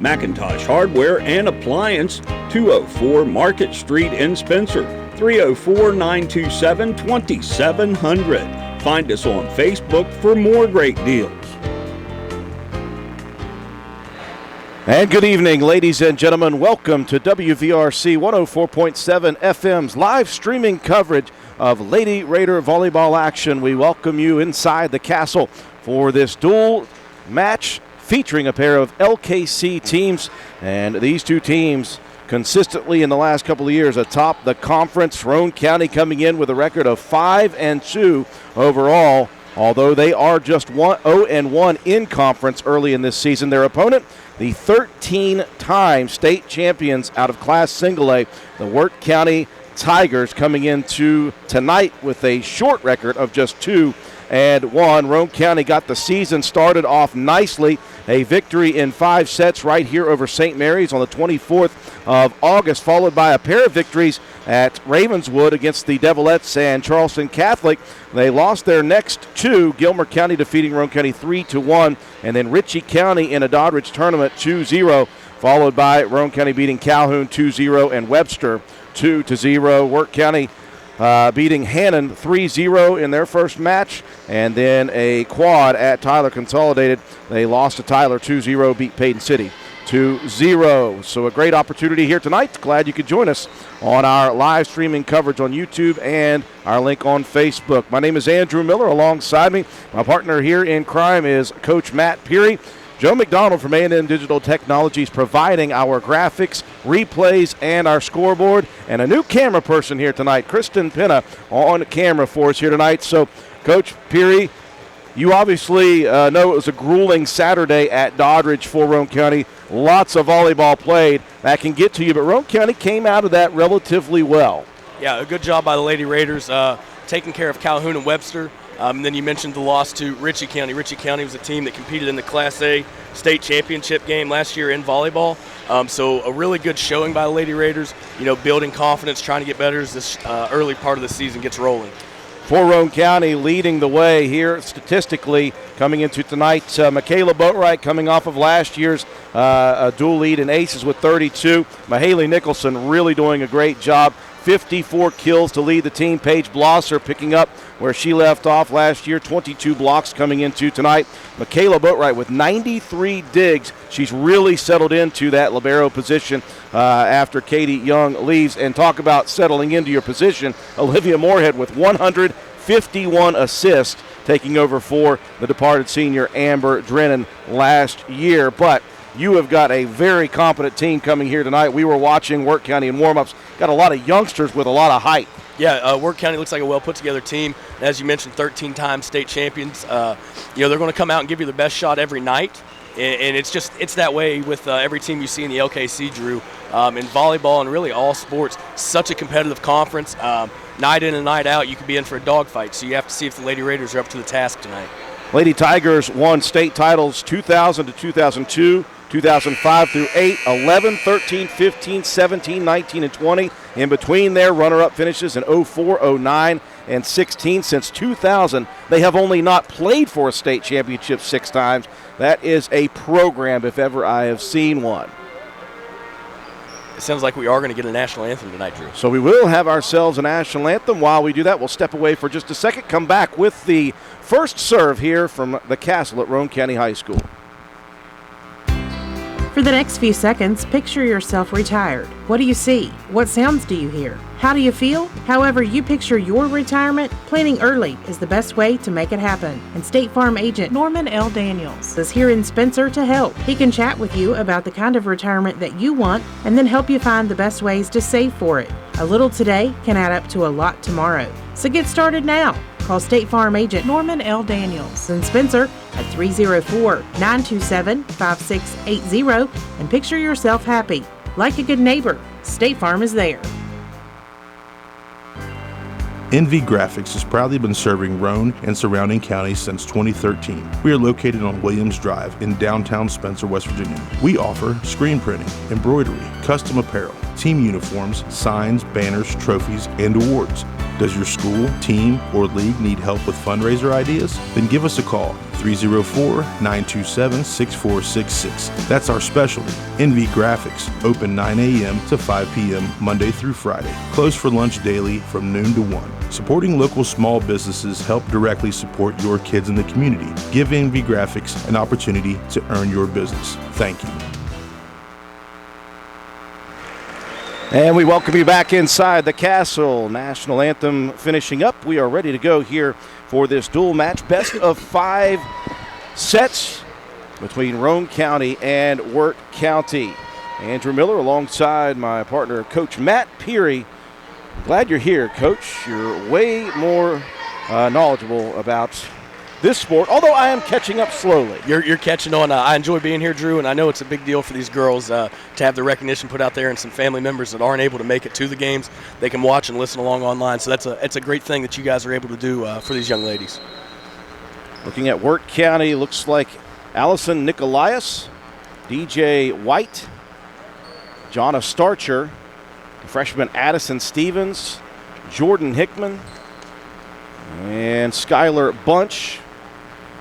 Macintosh Hardware and Appliance, 204 Market Street in Spencer, 304-927-2700. Find us on Facebook for more great deals. And good evening, ladies and gentlemen. Welcome to WVRC 104.7 FM's live streaming coverage of Lady Raider volleyball action. We welcome you inside the castle for this dual match featuring a pair of LKC teams. And these two teams consistently in the last couple of years atop the conference. Roane County coming in with a record of 5-2 overall, although they are just 0-1 in conference early in this season. Their opponent, the 13-time state champions out of Class Single A, the Wirt County Tigers, coming into tonight with a short record of just 2-1. Roane County got the season started off nicely. A victory in 5 sets right here over St. Mary's on the 24th of August, followed by a pair of victories at Ravenswood against the Devilettes and Charleston Catholic. They lost their next 2, Gilmer County defeating Roane County 3-1, and then Ritchie County in a Doddridge tournament 2-0, followed by Roane County beating Calhoun 2-0 and Webster 2-0. Wirt County beating Hannon 3-0 in their first match, and then a quad at Tyler Consolidated. They lost to Tyler 2-0, beat Payton City 2-0. So a great opportunity here tonight. Glad you could join us on our live streaming coverage on YouTube and our link on Facebook. My name is Andrew Miller. Alongside me, my partner here in crime is Coach Matt Peary. Joe McDonald from A&M Digital Technologies providing our graphics, replays, and our scoreboard. And a new camera person here tonight, Kristen Penna, on camera for us here tonight. So, Coach Peary, you obviously know it was a grueling Saturday at Doddridge for Roane County. Lots of volleyball played. That can get to you, but Roane County came out of that relatively well. Yeah, a good job by the Lady Raiders taking care of Calhoun and Webster. And then you mentioned the loss to Ritchie County. Ritchie County was a team that competed in the Class A state championship game last year in volleyball. So a really good showing by the Lady Raiders, building confidence, trying to get better as this early part of the season gets rolling. For Roane County, leading the way here statistically coming into tonight, Michaela Boatwright coming off of last year's dual lead in aces with 32. Mahaley Nicholson really doing a great job. 54 kills to lead the team. Paige Blosser picking up where she left off last year. 22 blocks coming into tonight. Michaela Boatwright with 93 digs. She's really settled into that libero position after Katie Young leaves. And talk about settling into your position. Olivia Moorhead with 151 assists, taking over for the departed senior Amber Drennan last year. But you have got a very competent team coming here tonight. We were watching Wirt County in warm-ups. Got a lot of youngsters with a lot of height. Yeah, Wirt County looks like a well-put-together team. As you mentioned, 13-time state champions. They're going to come out and give you the best shot every night. And it's that way with every team you see in the LKC, Drew. In volleyball and really all sports, such a competitive conference. Night in and night out, you could be in for a dogfight. So you have to see if the Lady Raiders are up to the task tonight. Lady Tigers won state titles 2000 to 2002. 2005 through 8, 11, 13, 15, 17, 19, and 20. In between there, runner-up finishes in 04, 09, and 16. Since 2000, they have only not played for a state championship 6 times. That is a program if ever I have seen one. It sounds like we are going to get a national anthem tonight, Drew. So we will have ourselves a national anthem. While we do that, we'll step away for just a second, come back with the first serve here from the castle at Roane County High School. For the next few seconds, picture yourself retired. What do you see? What sounds do you hear? How do you feel? However you picture your retirement, planning early is the best way to make it happen. And State Farm agent Norman L. Daniels is here in Spencer to help. He can chat with you about the kind of retirement that you want and then help you find the best ways to save for it. A little today can add up to a lot tomorrow. So get started now. Call State Farm agent Norman L. Daniels in Spencer at 304-927-5680 and picture yourself happy. Like a good neighbor, State Farm is there. NV Graphics has proudly been serving Roane and surrounding counties since 2013. We are located on Williams Drive in downtown Spencer, West Virginia. We offer screen printing, embroidery, custom apparel, team uniforms, signs, banners, trophies, and awards. Does your school, team, or league need help with fundraiser ideas? Then give us a call, 304-927-6466. That's our specialty, NV Graphics, open 9 a.m. to 5 p.m. Monday through Friday, closed for lunch daily from noon to 1. Supporting local small businesses help directly support your kids in the community. Give NV Graphics an opportunity to earn your business. Thank you. And we welcome you back inside the Castle. National anthem finishing up. We are ready to go here for this dual match. Best of 5 sets between Roane County and Wirt County. Andrew Miller alongside my partner, Coach Matt Peary. Glad you're here, Coach. You're way more knowledgeable about this sport, although I am catching up slowly. You're catching on. I enjoy being here, Drew, and I know it's a big deal for these girls to have the recognition put out there, and some family members that aren't able to make it to the games, they can watch and listen along online. So it's a great thing that you guys are able to do for these young ladies. Looking at Wirt County, looks like Allison Nicolias, DJ White, Jonna Starcher, freshman Addison Stevens, Jordan Hickman, and Skylar Bunch.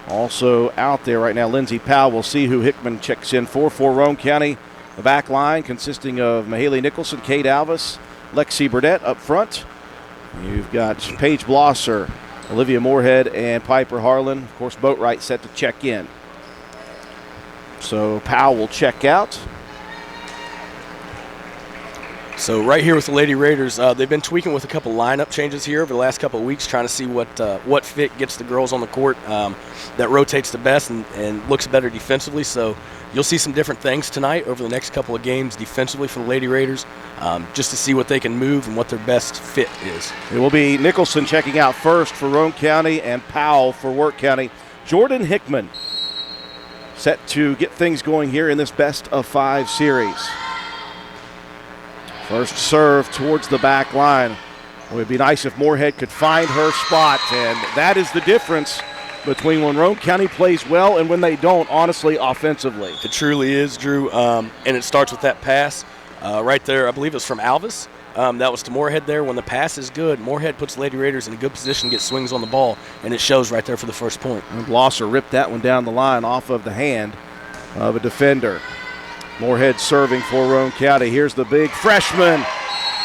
Also out there right now, Lindsey Powell. We'll see who Hickman checks in for Roane County. The back line consisting of Mahaley Nicholson, Kate Alvis, Lexi Burdett up front. You've got Paige Blosser, Olivia Moorhead, and Piper Harlan. Of course, Boatwright set to check in. So Powell will check out. So right here with the Lady Raiders, they've been tweaking with a couple lineup changes here over the last couple of weeks, trying to see what fit gets the girls on the court that rotates the best and looks better defensively. So you'll see some different things tonight over the next couple of games defensively for the Lady Raiders, just to see what they can move and what their best fit is. It will be Nicholson checking out first for Roane County and Powell for Wirt County. Jordan Hickman set to get things going here in this best of 5 series. First serve towards the back line. It would be nice if Moorhead could find her spot, and that is the difference between when Roane County plays well and when they don't, honestly, offensively. It truly is, Drew, and it starts with that pass right there. I believe it was from Alvis. That was to Moorhead there. When the pass is good, Moorhead puts Lady Raiders in a good position to get swings on the ball, and it shows right there for the first point. And Blosser ripped that one down the line off of the hand of a defender. Moorhead serving for Roane County. Here's the big freshman.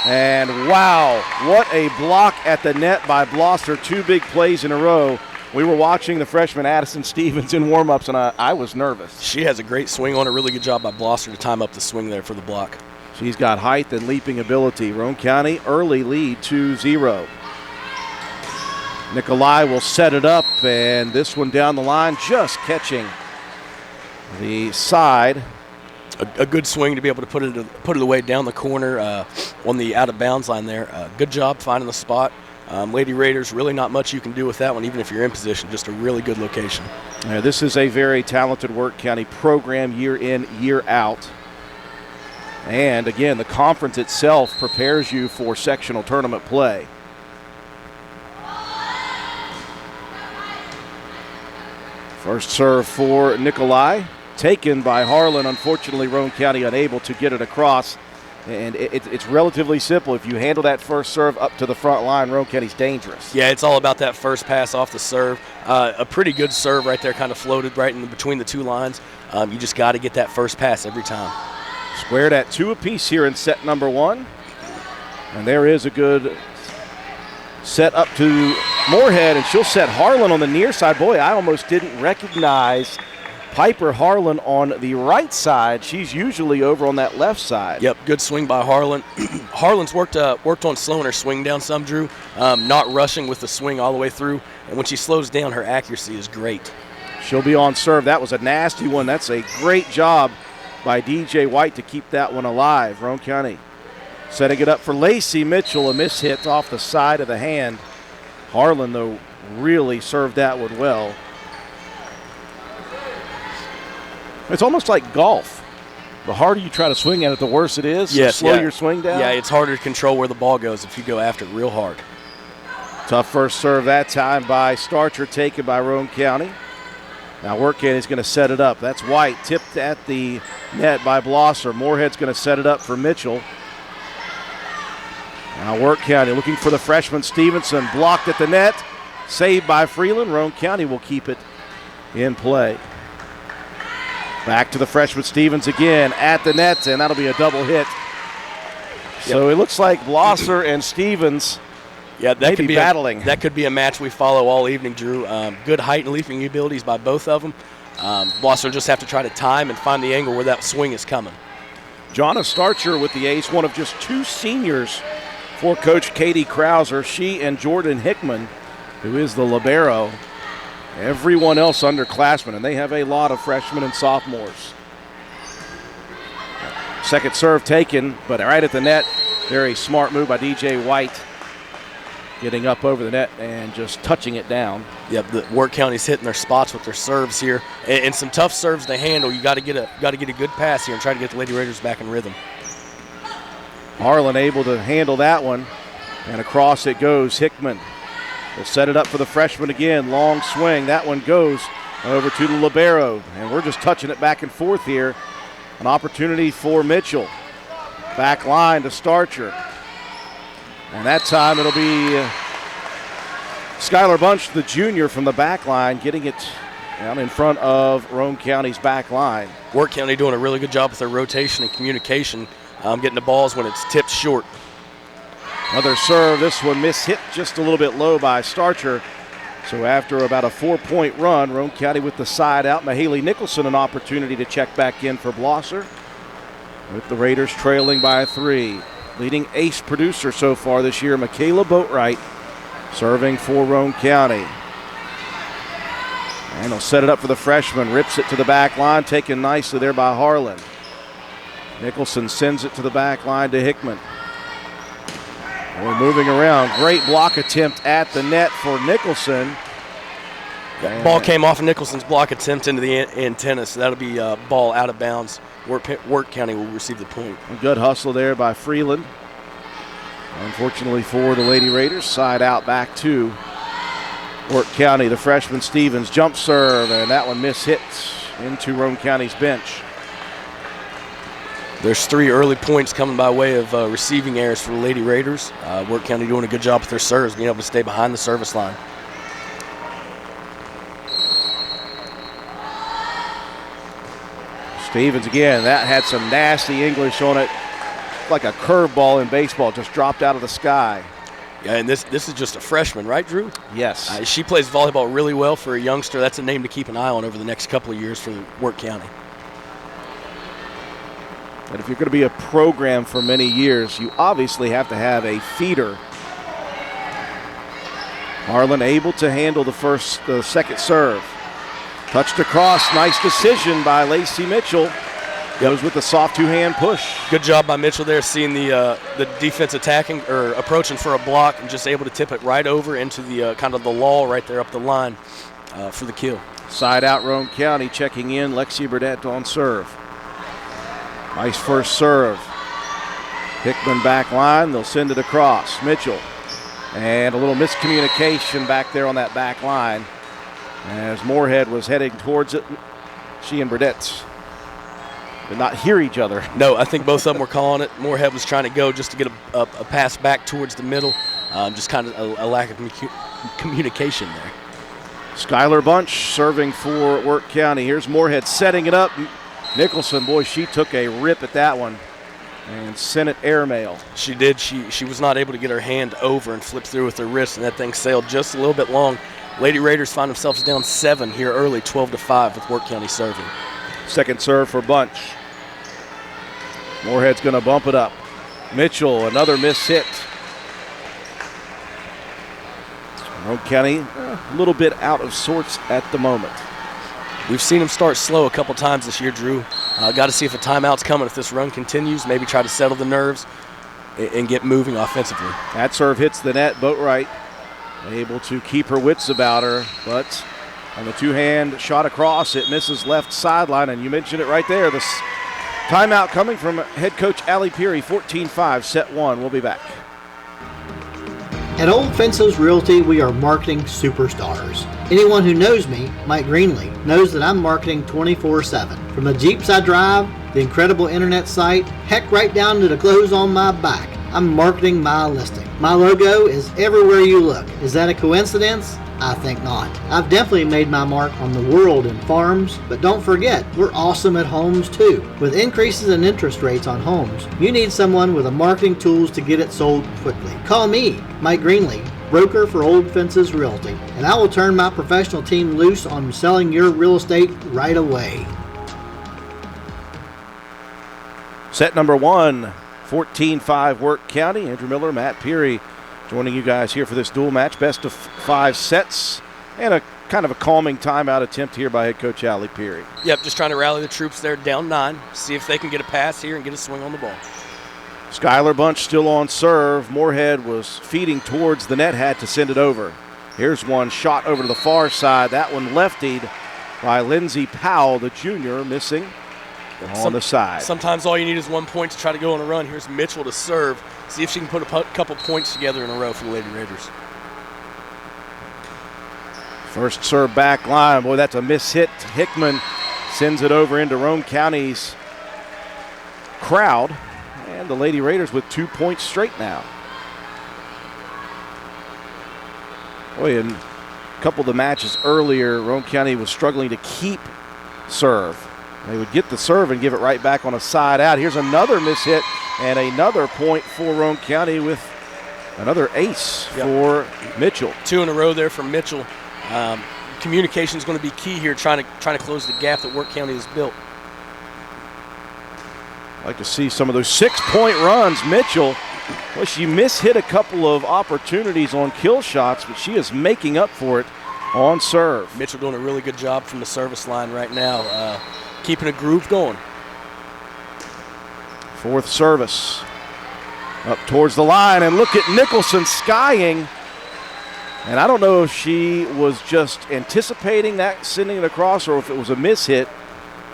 And wow, what a block at the net by Blosser. 2 big plays in a row. We were watching the freshman Addison Stevens in warm-ups, and I was nervous. She has a great swing on. A really good job by Blosser to time up the swing there for the block. She's got height and leaping ability. Roane County early lead 2-0. Nikolai will set it up, and this one down the line just catching the side. A good swing to be able to put it away down the corner on the out-of-bounds line there. Good job finding the spot. Lady Raiders, really not much you can do with that one, even if you're in position. Just a really good location. This is a very talented Wirt County program year in, year out. And again, the conference itself prepares you for sectional tournament play. First serve for Nikolai. Taken by Harlan. Unfortunately, Roane County unable to get it across. And it's relatively simple. If you handle that first serve up to the front line, Roane County's dangerous. Yeah, it's all about that first pass off the serve. A pretty good serve right there, kind of floated right in between the 2 lines. You just got to get that first pass every time. Squared at 2 apiece here in set number 1. And there is a good set up to Moorhead, and she'll set Harlan on the near side. Boy, I almost didn't recognize Piper Harlan on the right side. She's usually over on that left side. Yep, good swing by Harlan. Harlan's worked on slowing her swing down some, Drew, not rushing with the swing all the way through. And when she slows down, her accuracy is great. She'll be on serve. That was a nasty one. That's a great job by DJ White to keep that one alive. Roane County setting it up for Lacey Mitchell. A miss hit off the side of the hand. Harlan, though, really served that one well. It's almost like golf. The harder you try to swing at it, the worse it is. Yes, slow your swing down. Yeah, it's harder to control where the ball goes if you go after it real hard. Tough first serve that time by Starcher, taken by Roane County. Now Wirt County's going to set it up. That's White, tipped at the net by Blosser. Moorhead's going to set it up for Mitchell. Now Wirt County looking for the freshman Stevenson, blocked at the net, saved by Freeland. Roane County will keep it in play. Back to the freshman Stevens again at the net, and that'll be a double hit. So it looks like Blosser and Stevens that could be battling. That could be a match we follow all evening, Drew. Good height and leaping abilities by both of them. Blosser will just have to try to time and find the angle where that swing is coming. Jonna Starcher with the ace, one of just 2 seniors for Coach Katie Krauser. She and Jordan Hickman, who is the libero. Everyone else underclassmen, and they have a lot of freshmen and sophomores. Second serve taken, but right at the net. Very smart move by DJ White. Getting up over the net and just touching it down. Yep, the Wirt County's hitting their spots with their serves here, and some tough serves to handle. You got to get a good pass here and try to get the Lady Raiders back in rhythm. Harlan able to handle that one, and across it goes. Hickman will set it up for the freshman again. Long swing. That one goes over to the libero, and we're just touching it back and forth here. An opportunity for Mitchell. Back line to Starcher. And that time it'll be Skylar Bunch, the junior, from the back line, getting it down in front of Roane County's back line. Wirt County doing a really good job with their rotation and communication, getting the balls when it's tipped short. Another serve. This one hit just a little bit low by Starcher. So after about a 4-point run, Roane County with the side out. Mahaley Nicholson an opportunity to check back in for Blosser, with the Raiders trailing by 3. Leading ace producer so far this year, Michaela Boatwright, serving for Roane County. And he'll set it up for the freshman. Rips it to the back line, taken nicely there by Harlan. Nicholson sends it to the back line to Hickman. We're moving around. Great block attempt at the net for Nicholson. Ball came off of Nicholson's block attempt into the antenna, so that'll be a ball out of bounds. Wirt County will receive the point. A good hustle there by Freeland. Unfortunately for the Lady Raiders, side out back to Wirt County. The freshman Stevens jump serve, and that one hit into Roane County's bench. There's 3 early points coming by way of receiving errors for the Lady Raiders. Wirt County doing a good job with their serves, being able to stay behind the service line. Stevens again, that had some nasty English on it. Like a curveball in baseball, just dropped out of the sky. Yeah, and this is just a freshman, right, Drew? Yes. She plays volleyball really well for a youngster. That's a name to keep an eye on over the next couple of years for Wirt County. But if you're going to be a program for many years, you obviously have to have a feeder. Harlan able to handle the second serve. Touched across, nice decision by Lacey Mitchell. Goes with the soft 2-hand push. Good job by Mitchell there, seeing the defense attacking or approaching for a block, and just able to tip it right over into the kind of the lull right there up the line for the kill. Side out Roane County checking in. Lexi Burdett on serve. Nice first serve. Hickman back line. They'll send it across. Mitchell. And a little miscommunication back there on that back line, as Moorhead was heading towards it. She and Burdett did not hear each other. No, I think both of them were calling it. Moorhead was trying to go just to get a pass back towards the middle. Just kind of a lack of communication there. Skylar Bunch serving for Wirt County. Here's Moorhead setting it up. Nicholson, boy, she took a rip at that one and sent it airmail. She did. She was not able to get her hand over and flip through with her wrist, and that thing sailed just a little bit long. Lady Raiders find themselves down 7 here early, 12-5 with Wirt County serving. Second serve for Bunch. Moorhead's going to bump it up. Mitchell, another miss hit. Roane County a little bit out of sorts at the moment. We've seen them start slow a couple times this year, Drew. Got to see if a timeout's coming if this run continues. Maybe try to settle the nerves and get moving offensively. That serve hits the net. Boatwright able to keep her wits about her, but on the 2-hand shot across, it misses left sideline, and you mentioned it right there. The timeout coming from head coach Allie Peary, 14-5, set 1. We'll be back. At Old Fences Realty, we are marketing superstars. Anyone who knows me, Mike Greenlee, knows that I'm marketing 24/7. From the Jeeps I drive, the incredible internet site, heck, right down to the clothes on my back, I'm marketing my listing. My logo is everywhere you look. Is that a coincidence? I think not. I've definitely made my mark on the world in farms, but don't forget, we're awesome at homes too. With increases in interest rates on homes, you need someone with the marketing tools to get it sold quickly. Call me, Mike Greenlee, broker for Old Fences Realty, and I will turn my professional team loose on selling your real estate right away. Set number 1, 14-5 Wirt County. Andrew Miller, Matt Peary joining you guys here for this dual match. Best of 5 sets and a kind of a calming timeout attempt here by head coach Allie Peary. Yep, just trying to rally the troops there down 9, see if they can get a pass here and get a swing on the ball. Skylar Bunch still on serve. Moorhead was feeding towards the net, had to send it over. Here's one shot over to the far side. That one leftied by Lindsey Powell, the junior, missing on the side. Sometimes all you need is 1 point to try to go on a run. Here's Mitchell to serve. See if she can put a couple points together in a row for the Lady Raiders. First serve back line. Boy, that's a miss hit. Hickman sends it over into Roane County's crowd. And the Lady Raiders with 2 points straight now. Boy, in a couple of the matches earlier, Roane County was struggling to keep serve. They would get the serve and give it right back on a side out. Here's another miss hit and another point for Roane County with another ace for Mitchell. 2 in a row there for Mitchell. Communication is going to be key here, trying to close the gap that Wirt County has built. I'd like to see some of those 6-point runs. Mitchell, well, she mishit a couple of opportunities on kill shots, but she is making up for it on serve. Mitchell doing a really good job from the service line right now, keeping a groove going. Fourth service up towards the line, and look at Nicholson skying. And I don't know if she was just anticipating that, sending it across, or if it was a mishit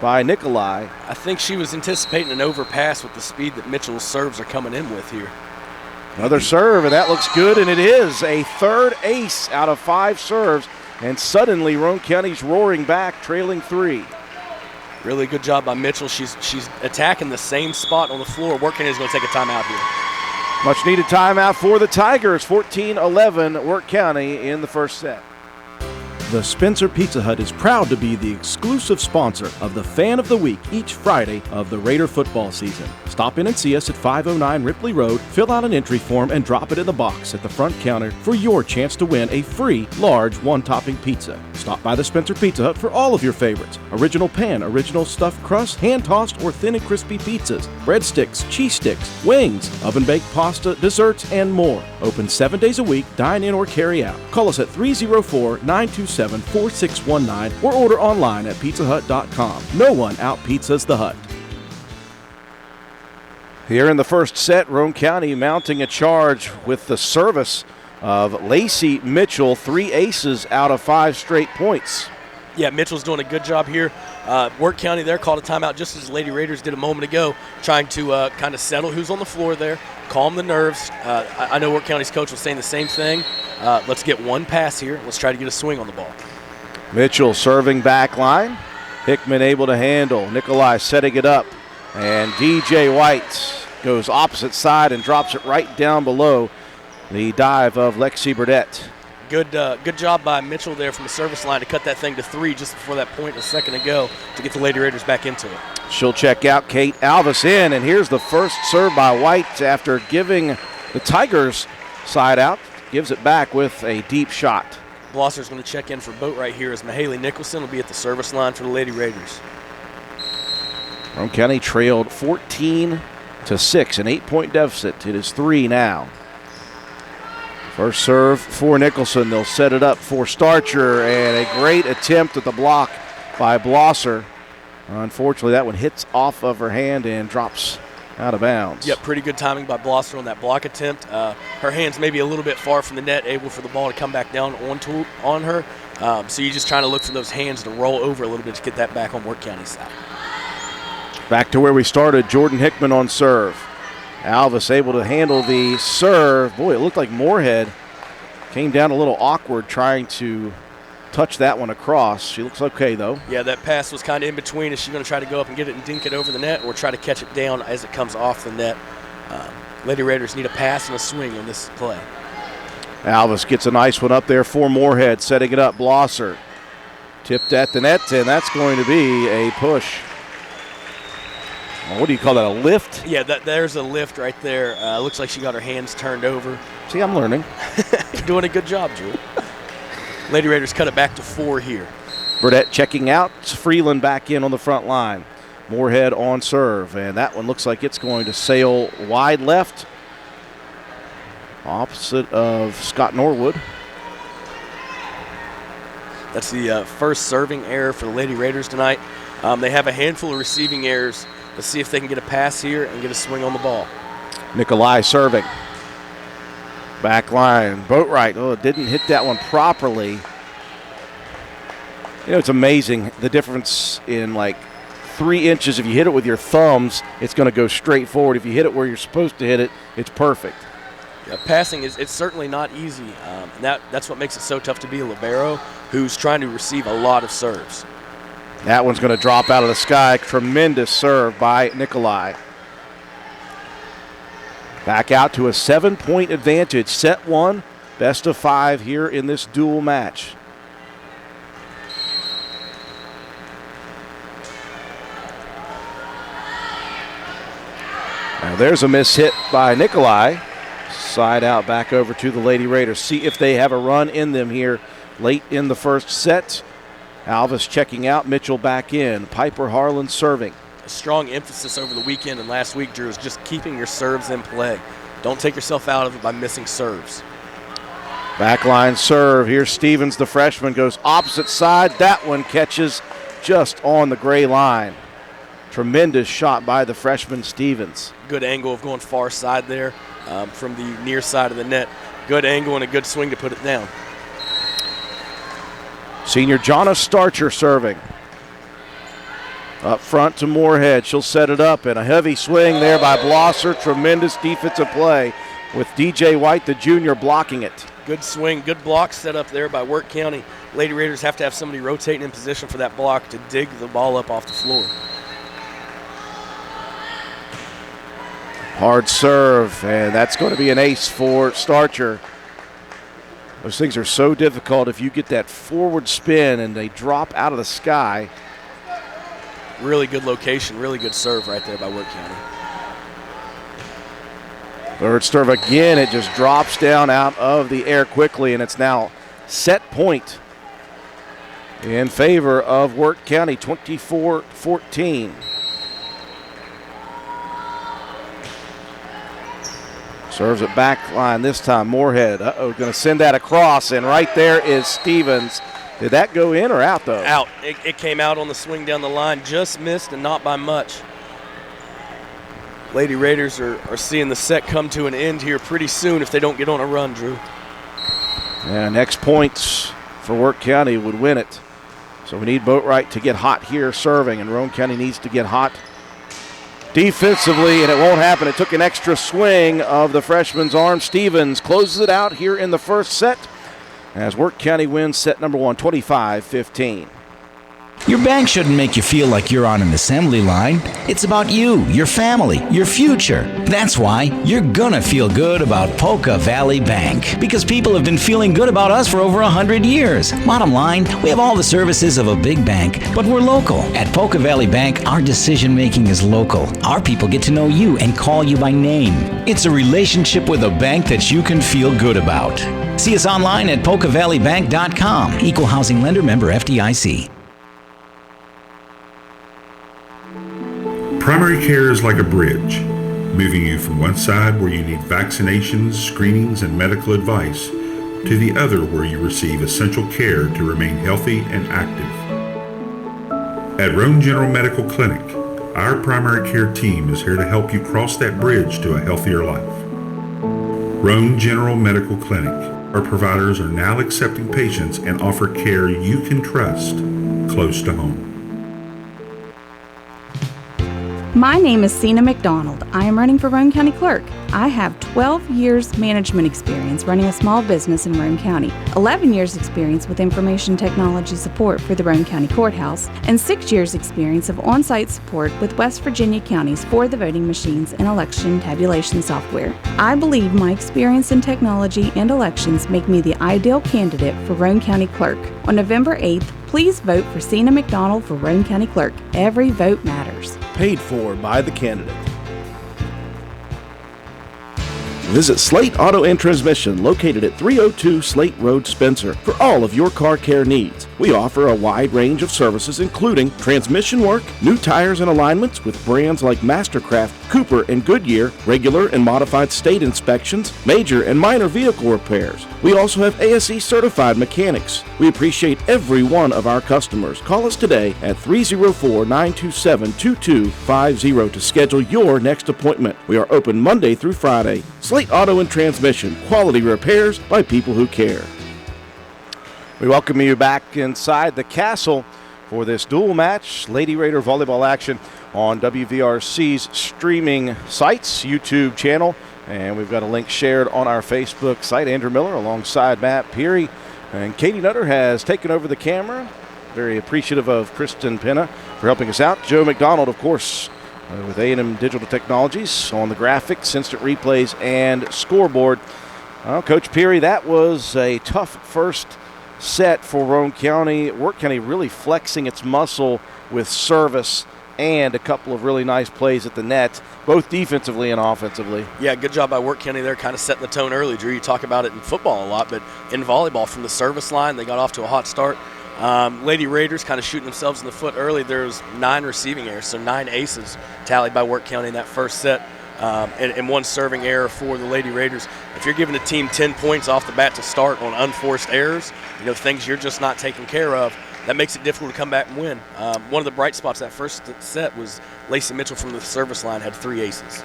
by Nikolai. I think she was anticipating an overpass with the speed that Mitchell's serves are coming in with here. Another serve, and that looks good, and it is a third ace out of 5 serves. And suddenly Roane County's roaring back, trailing 3. Really good job by Mitchell. She's attacking the same spot on the floor. Wirt County is going to take a timeout here. Much needed timeout for the Tigers. 14-11 Wirt County in the first set. The Spencer Pizza Hut is proud to be the exclusive sponsor of the Fan of the Week each Friday of the Raider football season. Stop in and see us at 509 Ripley Road, fill out an entry form, and drop it in the box at the front counter for your chance to win a free large one-topping pizza. Stop by the Spencer Pizza Hut for all of your favorites. Original pan, original stuffed crust, hand-tossed or thin and crispy pizzas, breadsticks, cheese sticks, wings, oven-baked pasta, desserts, and more. Open 7 days a week, dine in or carry out. Call us at 304-927-4619 or order online at pizzahut.com. No one out-pizzas the Hut. Here in the first set, Roane County mounting a charge with the service of Lacey Mitchell. 3 aces out of 5 straight points. Yeah, Mitchell's doing a good job here. Wirt County there called a timeout just as the Lady Raiders did a moment ago, trying to kind of settle who's on the floor there, calm the nerves. I know Wirt County's coach was saying the same thing. Let's get one pass here. Let's try to get a swing on the ball. Mitchell serving back line. Hickman able to handle. Nikolai setting it up. And DJ White goes opposite side and drops it right down below the dive of Lexi Burdett. Good job by Mitchell there from the service line to cut that thing to 3 just before that point a second ago to get the Lady Raiders back into it. She'll check out Kate Alvis in, and here's the first serve by White after giving the Tigers side out. Gives it back with a deep shot. Blosser's going to check in for Boat right here as Mahaley Nicholson will be at the service line for the Lady Raiders. Roane County trailed 14-6, an 8-point deficit. It is 3 now. First serve for Nicholson. They'll set it up for Starcher, and a great attempt at the block by Blosser. Unfortunately, that one hits off of her hand and drops out of bounds. Yep, pretty good timing by Blosser on that block attempt. Her hand's maybe a little bit far from the net, able for the ball to come back down on her. So you're just trying to look for those hands to roll over a little bit to get that back on Wirt County's side. Back to where we started, Jordan Hickman on serve. Alvis able to handle the serve. Boy, it looked like Moorhead came down a little awkward trying to touch that one across. She looks okay, though. Yeah, that pass was kind of in between. Is she going to try to go up and get it and dink it over the net or try to catch it down as it comes off the net? Lady Raiders need a pass and a swing in this play. Alvis gets a nice one up there for Moorhead, setting it up. Blosser tipped at the net, and that's going to be a push. What do you call that, a lift? Yeah, there's a lift right there. Looks like she got her hands turned over. See, I'm learning. You're doing a good job, Drew. Lady Raiders cut it back to 4 here. Burdette checking out. Freeland back in on the front line. Moorhead on serve, and that one looks like it's going to sail wide left, opposite of Scott Norwood. That's the first serving error for the Lady Raiders tonight. They have a handful of receiving errors. Let's see if they can get a pass here and get a swing on the ball. Nikolai serving. Back line. Boatwright. Oh, didn't hit that one properly. You know, it's amazing the difference in like 3 inches. If you hit it with your thumbs, it's going to go straight forward. If you hit it where you're supposed to hit it, it's perfect. Yeah, passing it's certainly not easy. That's what makes it so tough to be a libero who's trying to receive a lot of serves. That one's going to drop out of the sky. Tremendous serve by Nikolai. Back out to a 7-point advantage. Set 1, best of 5 here in this dual match. Now there's a miss hit by Nikolai. Side out back over to the Lady Raiders. See if they have a run in them here late in the first set. Alvis checking out, Mitchell back in. Piper Harlan serving. A strong emphasis over the weekend and last week, Drew, is just keeping your serves in play. Don't take yourself out of it by missing serves. Backline serve. Here's Stevens, the freshman, goes opposite side. That one catches just on the gray line. Tremendous shot by the freshman Stevens. Good angle of going far side there from the near side of the net. Good angle and a good swing to put it down. Senior Jonna Starcher serving. Up front to Moorhead. She'll set it up, and a heavy swing there by Blosser. Tremendous defensive play with DJ White, the junior, blocking it. Good swing, good block set up there by Wirt County. Lady Raiders have to have somebody rotating in position for that block to dig the ball up off the floor. Hard serve, and that's going to be an ace for Starcher. Those things are so difficult if you get that forward spin and they drop out of the sky. Really good location, really good serve right there by Wirt County. Third serve again, it just drops down out of the air quickly, and it's now set point in favor of Wirt County, 24-14. Serves it back line this time. Moorhead, going to send that across, and right there is Stevens. Did that go in or out, though? Out. It came out on the swing down the line, just missed and not by much. Lady Raiders are seeing the set come to an end here pretty soon if they don't get on a run, Drew. Yeah, next points for Wirt County would win it. So we need Boatwright to get hot here serving, and Roane County needs to get hot defensively, and it won't happen. It took an extra swing of the freshman's arm. Stevens closes it out here in the first set as Wirt County wins set number 1, 25-15. Your bank shouldn't make you feel like you're on an assembly line. It's about you, your family, your future. That's why you're gonna feel good about Polka Valley Bank, because people have been feeling good about us for over 100 years. Bottom line, we have all the services of a big bank, but we're local. At Polka Valley Bank, our decision making is local. Our people get to know you and call you by name. It's a relationship with a bank that you can feel good about. See us online at polkavalleybank.com. Equal housing lender, member FDIC. Primary care is like a bridge, moving you from one side where you need vaccinations, screenings, and medical advice to the other where you receive essential care to remain healthy and active. At Roane General Medical Clinic, our primary care team is here to help you cross that bridge to a healthier life. Roane General Medical Clinic. Our providers are now accepting patients and offer care you can trust close to home. My name is Sina McDonald. I am running for Roane County Clerk. I have 12 years management experience running a small business in Roane County, 11 years experience with information technology support for the Roane County Courthouse, and 6 years experience of on-site support with West Virginia counties for the voting machines and election tabulation software. I believe my experience in technology and elections make me the ideal candidate for Roane County Clerk. On November 8th, please vote for Sina McDonald for Roane County Clerk. Every vote matters. Paid for by the candidate. Visit Slate Auto and Transmission, located at 302 Slate Road, Spencer, for all of your car care needs. We offer a wide range of services, including transmission work, new tires and alignments with brands like Mastercraft, Cooper, and Goodyear, regular and modified state inspections, major and minor vehicle repairs. We also have ASE certified mechanics. We appreciate every one of our customers. Call us today at 304-927-2250 to schedule your next appointment. We are open Monday through Friday. Slate Auto and Transmission, quality repairs by people who care. We welcome you back inside the castle for this dual match, Lady Raider volleyball action on WVRC's streaming sites, YouTube channel, and we've got a link shared on our Facebook site. Andrew Miller alongside Matt Peary, and Katie Nutter has taken over the camera. Very appreciative of Kristen Penna for helping us out. Joe McDonald, of course, with A&M Digital Technologies on the graphics, instant replays, and scoreboard. Coach Peary, that was a tough first set for Roane County. Wirt County really flexing its muscle with service and a couple of really nice plays at the net, both defensively and offensively. Yeah, good job by Wirt County there, kind of setting the tone early. Drew, you talk about it in football a lot, but in volleyball, from the service line, they got off to a hot start. Lady Raiders kind of shooting themselves in the foot early. There's 9 receiving errors, so 9 aces tallied by Wirt County in that first set, and 1 serving error for the Lady Raiders. If you're giving a team 10 points off the bat to start on unforced errors, things you're just not taking care of, that makes it difficult to come back and win. One of the bright spots that first set was Lacey Mitchell from the service line had 3 aces.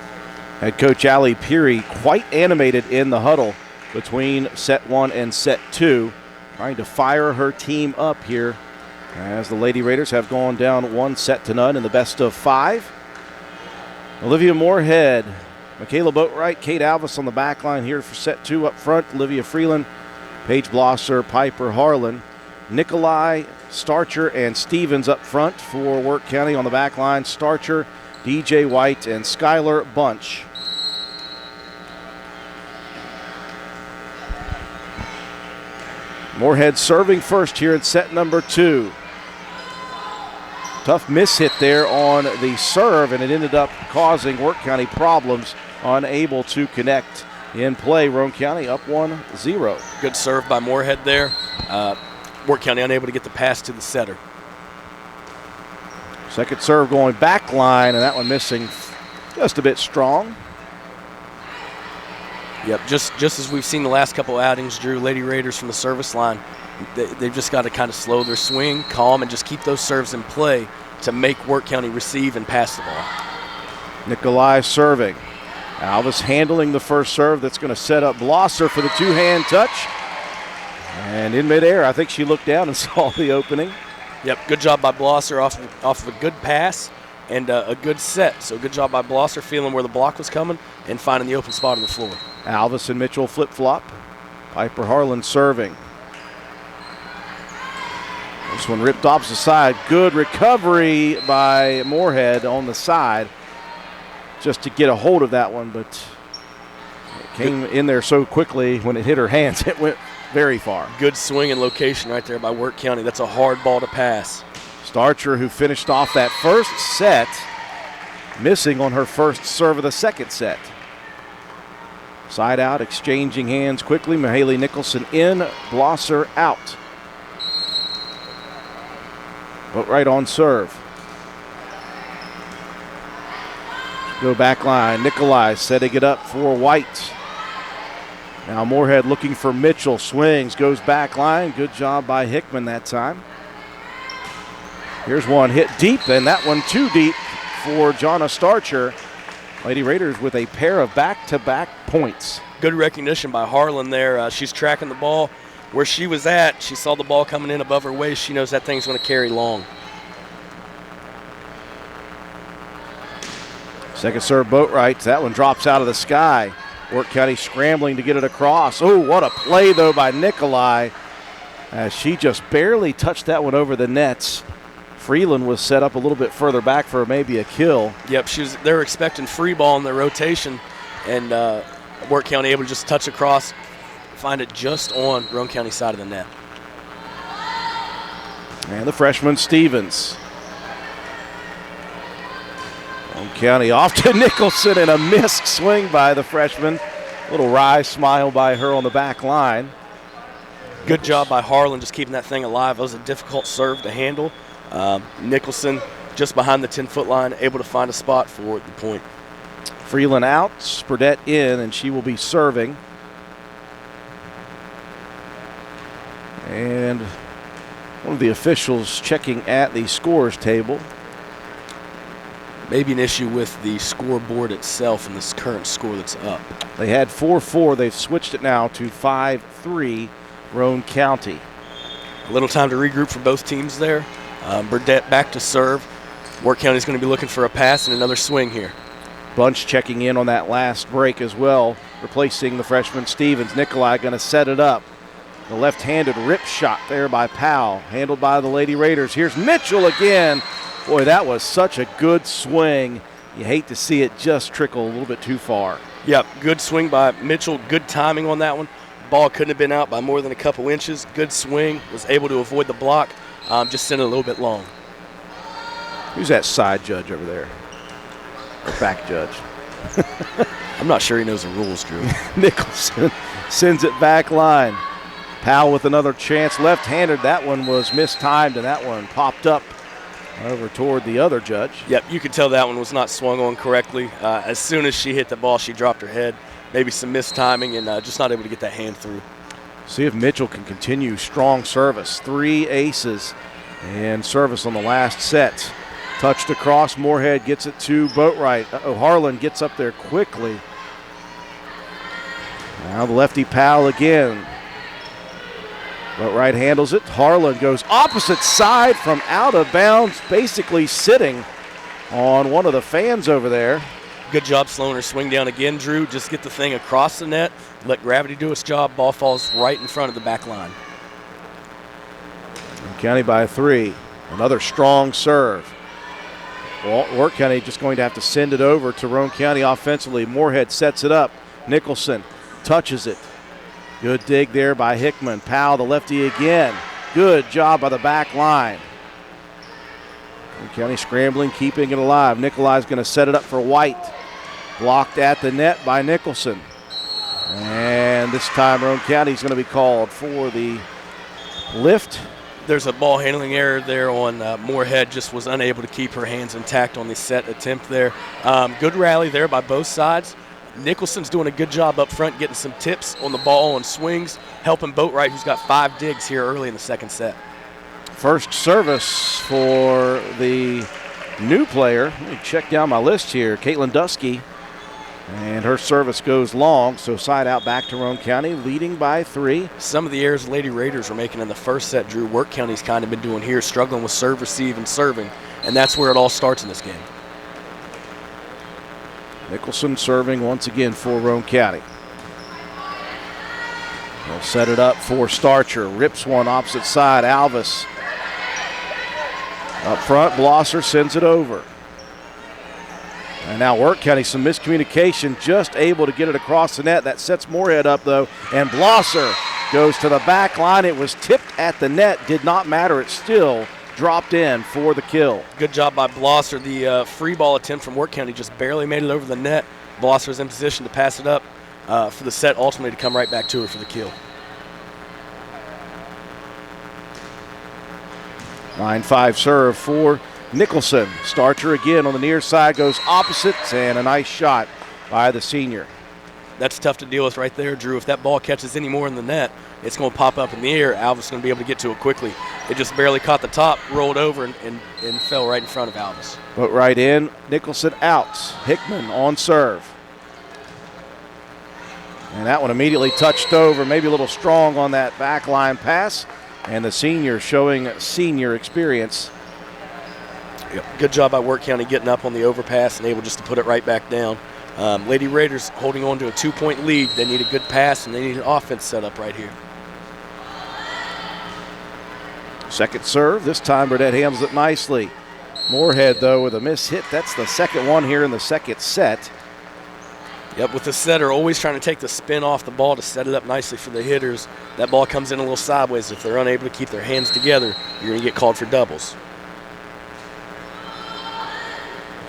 Head coach Allie Peary quite animated in the huddle between set 1 and set 2, trying to fire her team up here as the Lady Raiders have gone down 1-0 in the best of 5. Olivia Moorhead, Michaela Boatwright, Kate Alvis on the back line here for set 2 up front. Olivia Freeland, Paige Blosser, Piper Harlan, Nikolai, Starcher, and Stevens up front for Wirt County on the back line. Starcher, DJ White, and Skylar Bunch. Moorhead serving first here in set number 2. Tough miss hit there on the serve, and it ended up causing Wirt County problems, unable to connect in play. Roane County up 1-0. Good serve by Moorhead there. Wirt County unable to get the pass to the setter. Second serve going back line, and that one missing just a bit strong. Yep, just as we've seen the last couple outings, Drew, Lady Raiders from the service line, they've just got to kind of slow their swing, calm, and just keep those serves in play to make Wirt County receive and pass the ball. Nikolai serving. Alvis handling the first serve. That's going to set up Blosser for the two-hand touch. And in midair, I think she looked down and saw the opening. Yep, good job by Blosser off of a good pass and a good set. So good job by Blosser feeling where the block was coming and finding the open spot on the floor. Alvis and Mitchell flip-flop. Piper Harlan serving. This one ripped off the side. Good recovery by Moorhead on the side just to get a hold of that one, but it came in there so quickly when it hit her hands, it went very far. Good swing and location right there by Wirt County. That's a hard ball to pass. Starcher, who finished off that first set, missing on her first serve of the second set. Side out, exchanging hands quickly. Mahaley Nicholson in, Blosser out. But right on serve. Go back line. Nikolai setting it up for White. Now Moorhead looking for Mitchell. Swings, goes back line. Good job by Hickman that time. Here's one hit deep, and that one too deep for Jonna Starcher. Lady Raiders with a pair of back-to-back points. Good recognition by Harlan there. She's tracking the ball. Where she was at, she saw the ball coming in above her waist. She knows that thing's going to carry long. Second serve, Boatwright. That one drops out of the sky. Wirt County scrambling to get it across. Oh, what a play, though, by Nikolai, as she just barely touched that one over the nets. Freeland was set up a little bit further back for maybe a kill. Yep, they were expecting free ball in their rotation, and Wirt County able to just touch across, find it just on Roane County side of the net. And the freshman Stevens. Roane County off to Nicholson, and a missed swing by the freshman. A little wry smile by her on the back line. Good job by Harlan just keeping that thing alive. It was a difficult serve to handle. Nicholson just behind the 10-foot line, able to find a spot for the point. Freeland out, Spurdett in, and she will be serving. And one of the officials checking at the scores table. Maybe an issue with the scoreboard itself and this current score that's up. They had 4-4. They've switched it now to 5-3 Roane County. A little time to regroup for both teams there. Burdett back to serve. Wirt County's going to be looking for a pass and another swing here. Bunch checking in on that last break as well, replacing the freshman Stevens. Nikolai going to set it up. The left-handed rip shot there by Powell, handled by the Lady Raiders. Here's Mitchell again. Boy, that was such a good swing. You hate to see it just trickle a little bit too far. Yep, good swing by Mitchell. Good timing on that one. Ball couldn't have been out by more than a couple inches. Good swing, was able to avoid the block. Just sent it a little bit long. Who's that side judge over there? Or back judge? I'm not sure he knows the rules, Drew. Nicholson sends it back line. Powell with another chance, left-handed. That one was mistimed, and that one popped up over toward the other judge. Yep, you could tell that one was not swung on correctly. As soon as she hit the ball, she dropped her head. Maybe some mistiming and just not able to get that hand through. See if Mitchell can continue strong service. 3 aces and service on the last set. Touched across, Moorhead gets it to Boatwright. Harlan gets up there quickly. Now the lefty Powell again. Boatwright handles it. Harlan goes opposite side from out of bounds, basically sitting on one of the fans over there. Good job slowing her swing down again, Drew. Just get the thing across the net, let gravity do its job. Ball falls right in front of the back line. County by 3. Another strong serve. Wirt County just going to have to send it over to Roane County offensively. Moorhead sets it up. Nicholson touches it. Good dig there by Hickman. Powell, the lefty again. Good job by the back line. Roane County scrambling, keeping it alive. Nikolai's going to set it up for White. Blocked at the net by Nicholson. And this time Roane County's going to be called for the lift. There's a ball handling error there on Moorhead. Just was unable to keep her hands intact on the set attempt there. Good rally there by both sides. Nicholson's doing a good job up front, getting some tips on the ball and swings, helping Boatwright, who's got 5 digs here early in the second set. First service for the new player. Let me check down my list here. Caitlin Dusky. And her service goes long, so side out back to Roane County, leading by 3. Some of the errors Lady Raiders were making in the first set, Drew, Wirt County's kind of been doing here, struggling with serve, receive, and serving, and that's where it all starts in this game. Nicholson serving once again for Roane County. They'll set it up for Starcher. Rips one opposite side. Alvis up front. Blosser sends it over. And now Wirt County, some miscommunication, just able to get it across the net. That sets Moorhead up, though. And Blosser goes to the back line. It was tipped at the net. Did not matter. It still dropped in for the kill. Good job by Blosser. The free ball attempt from Wirt County just barely made it over the net. Blosser's in position to pass it up for the set, ultimately to come right back to her for the kill. 9-5 serve for Nicholson. Starcher again on the near side, goes opposite, and a nice shot by the senior. That's tough to deal with right there, Drew. If that ball catches any more in the net, it's going to pop up in the air. Alvis is going to be able to get to it quickly. It just barely caught the top, rolled over, and fell right in front of Alvis. Put right in, Nicholson out. Hickman on serve. And that one immediately touched over, maybe a little strong on that back line pass. And the senior showing senior experience. Yep. Good job by Wirt County getting up on the overpass and able just to put it right back down. Lady Raiders holding on to a 2-point lead. They need a good pass, and they need an offense set up right here. Second serve. This time Burdett handles it nicely. Moorhead, though, with a miss hit. That's the second one here in the second set. Yep, with the setter always trying to take the spin off the ball to set it up nicely for the hitters. That ball comes in a little sideways. If they're unable to keep their hands together, you're going to get called for doubles.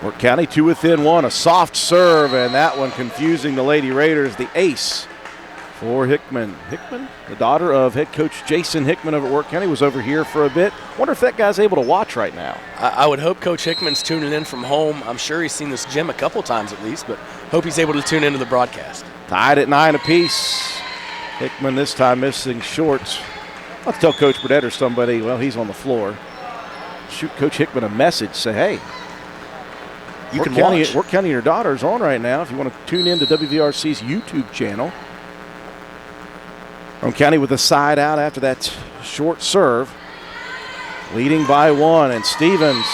Wirt County 2 within 1. A soft serve, and that one confusing the Lady Raiders. The ace for Hickman. Hickman, the daughter of head coach Jason Hickman over at Wirt County, was over here for a bit. Wonder if that guy's able to watch right now. I would hope Coach Hickman's tuning in from home. I'm sure he's seen this gym a couple times at least, but hope he's able to tune into the broadcast. Tied at 9 apiece. Hickman this time missing short. I'll tell Coach Burdett or somebody, well, he's on the floor. Shoot Coach Hickman a message, say, hey, you can watch. Wirt County, your daughter's on right now if you want to tune in to WVRC's YouTube channel. Roane County with a side out after that short serve. Leading by 1, and Stevens,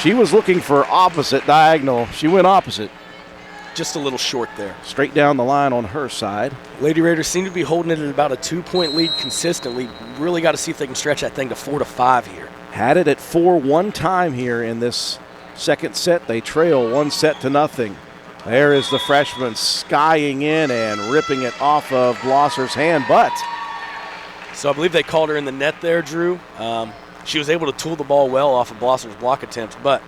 she was looking for opposite diagonal. She went opposite. Just a little short there. Straight down the line on her side. Lady Raiders seem to be holding it at about a 2-point lead consistently. Really got to see if they can stretch that thing to 4-5 here. Had it at 4 one time here in this second set. They trail 1-0. There is the freshman skying in and ripping it off of Blosser's hand, but. So I believe they called her in the net there, Drew. She was able to tool the ball well off of Blosser's block attempt, but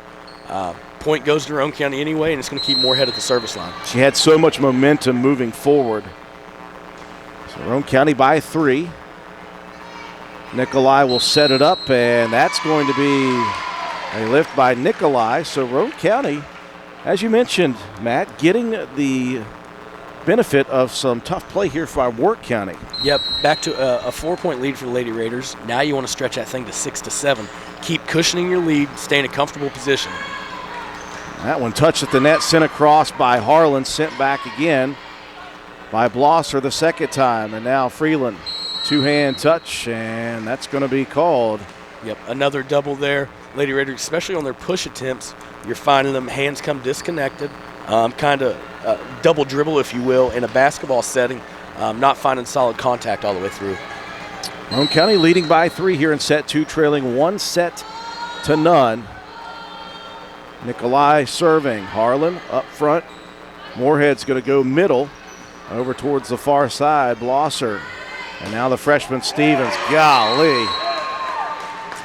point goes to Roane County anyway, and it's going to keep Moorhead at the service line. She had so much momentum moving forward. So Roane County by 3. Nikolai will set it up, and that's going to be a lift by Nikolai. So Roane County, as you mentioned, Matt, getting the benefit of some tough play here for Wirt County. Yep, back to a 4-point lead for the Lady Raiders. Now you want to stretch that thing to 6-7. Keep cushioning your lead, stay in a comfortable position. That one touched at the net, sent across by Harlan, sent back again by Blosser the second time. And now Freeland, 2-hand touch, and that's going to be called. Yep, another double there. Lady Raiders, especially on their push attempts, you're finding them hands come disconnected, kind of double dribble, if you will, in a basketball setting, not finding solid contact all the way through. Roane County leading by 3 here in set 2, trailing 1-0. Nikolai serving. Harlan up front. Moorhead's going to go middle over towards the far side. Blosser. And now the freshman Stevens. Golly.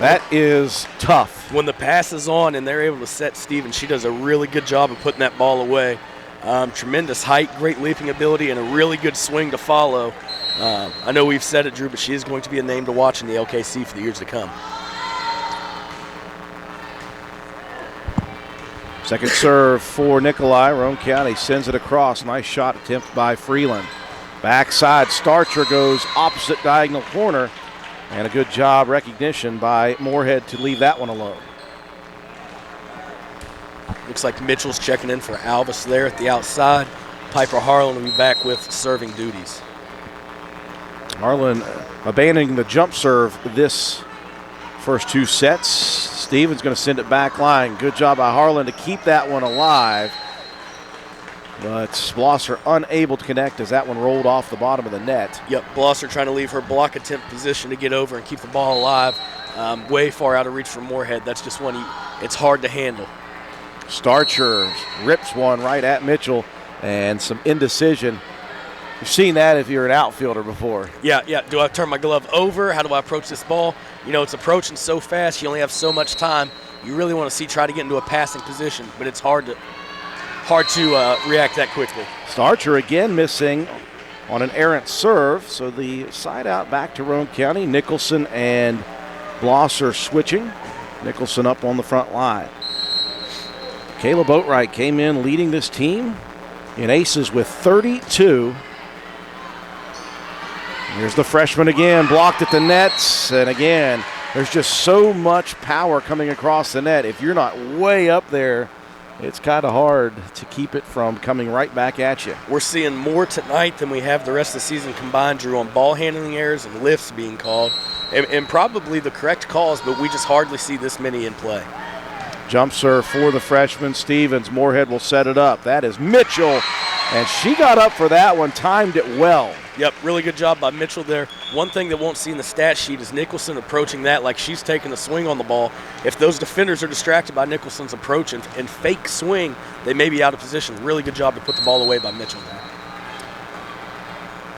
That is tough. When the pass is on and they're able to set Stevens, she does a really good job of putting that ball away. Tremendous height, great leaping ability, and a really good swing to follow. I know we've said it, Drew, but she is going to be a name to watch in the LKC for the years to come. Second serve for Nikolai. Roane County sends it across. Nice shot attempt by Freeland. Backside, Starcher goes opposite diagonal corner. And a good job recognition by Moorhead to leave that one alone. Looks like Mitchell's checking in for Alvis there at the outside. Piper Harlan will be back with serving duties. Harlan abandoning the jump serve this first 2 sets. Stevens going to send it back line. Good job by Harlan to keep that one alive. But Blosser unable to connect as that one rolled off the bottom of the net. Yep, Blosser trying to leave her block attempt position to get over and keep the ball alive. Way far out of reach for Moorhead. That's just one it's hard to handle. Starcher rips one right at Mitchell and some indecision. You've seen that if you're an outfielder before. Yeah. Do I turn my glove over? How do I approach this ball? You know, it's approaching so fast. You only have so much time. You really want to try to get into a passing position, but it's hard to react that quickly. Starcher again missing on an errant serve. So the side out back to Roane County. Nicholson and Blosser switching. Nicholson up on the front line. Kayla Boatwright came in leading this team in aces with 32. Here's the freshman again, blocked at the nets. And again, there's just so much power coming across the net. If you're not way up there it's kind of hard to keep it from coming right back at you. We're seeing more tonight than we have the rest of the season combined, Drew, on ball handling errors and lifts being called, and probably the correct calls, but we just hardly see this many in play. Jump serve for the freshman Stevens. Moorhead will set it up. That is Mitchell, and she got up for that one, timed it well. Yep, really good job by Mitchell there. One thing that won't see in the stat sheet is Nicholson approaching that like she's taking a swing on the ball. If those defenders are distracted by Nicholson's approach and fake swing, they may be out of position. Really good job to put the ball away by Mitchell there.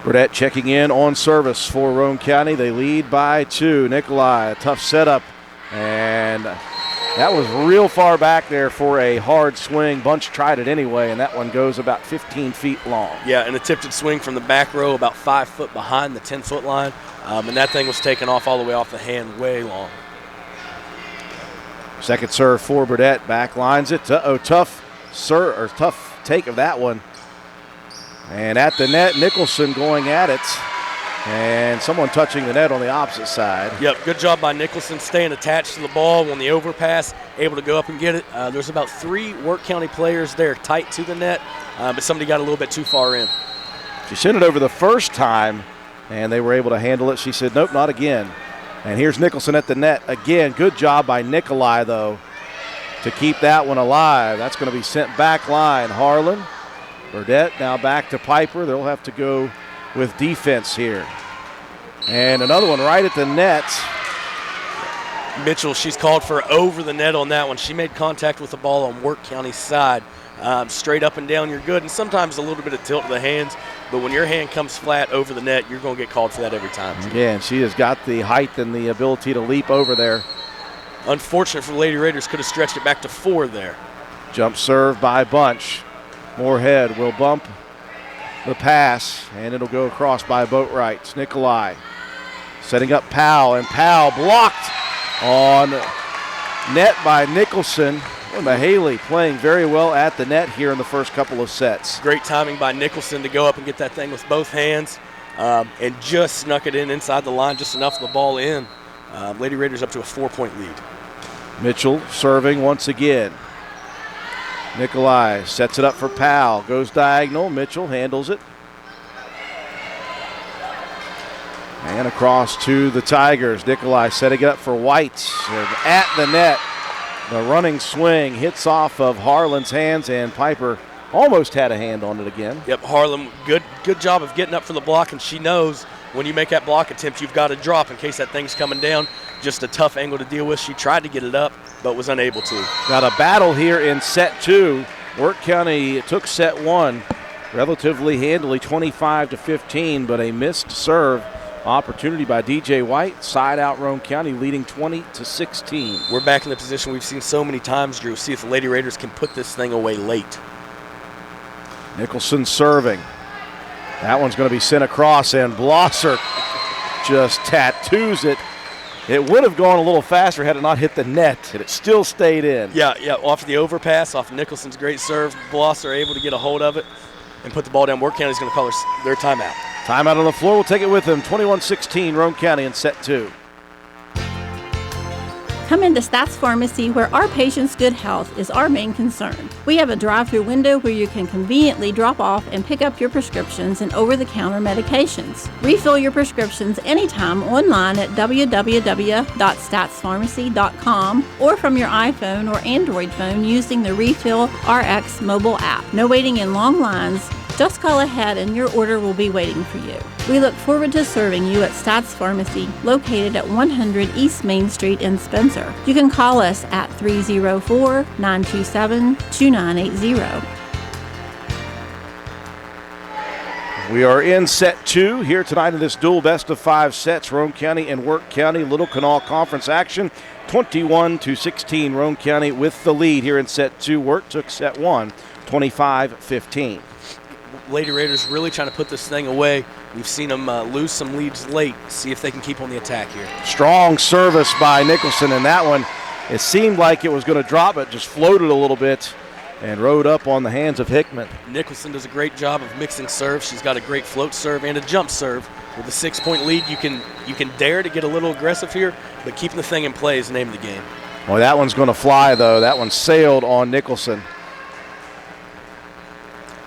Burdett checking in on service for Roane County. They lead by 2. Nikolai, a tough setup, and that was real far back there for a hard swing. Bunch tried it anyway, and that one goes about 15 feet long. Yeah, and a tipped swing from the back row about 5 foot behind the 10-foot line, and that thing was taken off all the way off the hand way long. Second serve for Burdett, back lines it. Tough take of that one. And at the net, Nicholson going at it. And someone touching the net on the opposite side. Yep, good job by Nicholson staying attached to the ball on the overpass, able to go up and get it. There's about 3 Wirt County players there tight to the net, but somebody got a little bit too far in. She sent it over the first time, and they were able to handle it. She said, nope, not again. And here's Nicholson at the net again. Good job by Nikolai, though, to keep that one alive. That's going to be sent back line. Harlan, Burdett now back to Piper. They'll have to go with defense here. And another one right at the net. Mitchell, she's called for over the net on that one. She made contact with the ball on Wirt County's side. Straight up and down, you're good. And sometimes a little bit of tilt to the hands. But when your hand comes flat over the net, you're going to get called for that every time. Yeah, and she has got the height and the ability to leap over there. Unfortunate for the Lady Raiders, could have stretched it back to 4 there. Jump serve by Bunch. Moorhead will bump the pass, and it'll go across by Boatwright. Nikolai setting up Powell, and Powell blocked on net by Nicholson. Mahaley playing very well at the net here in the first couple of sets. Great timing by Nicholson to go up and get that thing with both hands, and just snuck it in inside the line, just enough of the ball in. Lady Raiders up to a 4-point lead. Mitchell serving once again. Nikolai sets it up for Powell, goes diagonal. Mitchell handles it. And across to the Tigers. Nikolai setting it up for White. And at the net, the running swing hits off of Harlan's hands, and Piper almost had a hand on it again. Yep, Harlan, good job of getting up for the block, and she knows when you make that block attempt, you've got to drop in case that thing's coming down. Just a tough angle to deal with. She tried to get it up, but was unable to. Got a battle here in set 2. Wirt County took set 1 relatively handily, 25-15, but a missed serve opportunity by DJ White. Side out Roane County leading 20-16. We're back in the position we've seen so many times, Drew. See if the Lady Raiders can put this thing away late. Nicholson serving. That one's going to be sent across, and Blosser just tattoos it. It would have gone a little faster had it not hit the net, and it still stayed in. Yeah, off the overpass, off Nicholson's great serve. Blosser able to get a hold of it and put the ball down. Wirt County's going to call their timeout. Timeout on the floor. We'll take it with them. 21-16, Roane County in set 2. Come into Stats Pharmacy, where our patients' good health is our main concern. We have a drive-through window where you can conveniently drop off and pick up your prescriptions and over-the-counter medications. Refill your prescriptions anytime online at www.statspharmacy.com or from your iPhone or Android phone using the Refill RX mobile app. No waiting in long lines. Just call ahead and your order will be waiting for you. We look forward to serving you at Stats Pharmacy, located at 100 East Main Street in Spencer. You can call us at 304-927-2980. We are in set 2 here tonight in this dual best of 5 sets. Roane County and Wirt County, Little Canal Conference action. 21-16, Roane County with the lead here in set 2. Wirt took set 1, 25-15. Lady Raiders really trying to put this thing away. We've seen them lose some leads late. See if they can keep on the attack here. Strong service by Nicholson, and that one, it seemed like it was going to drop, but just floated a little bit and rode up on the hands of Hickman. Nicholson does a great job of mixing serves. She's got a great float serve and a jump serve. With a 6-point lead, you can dare to get a little aggressive here, but keeping the thing in play is the name of the game. Well, that one's going to fly, though. That one sailed on Nicholson.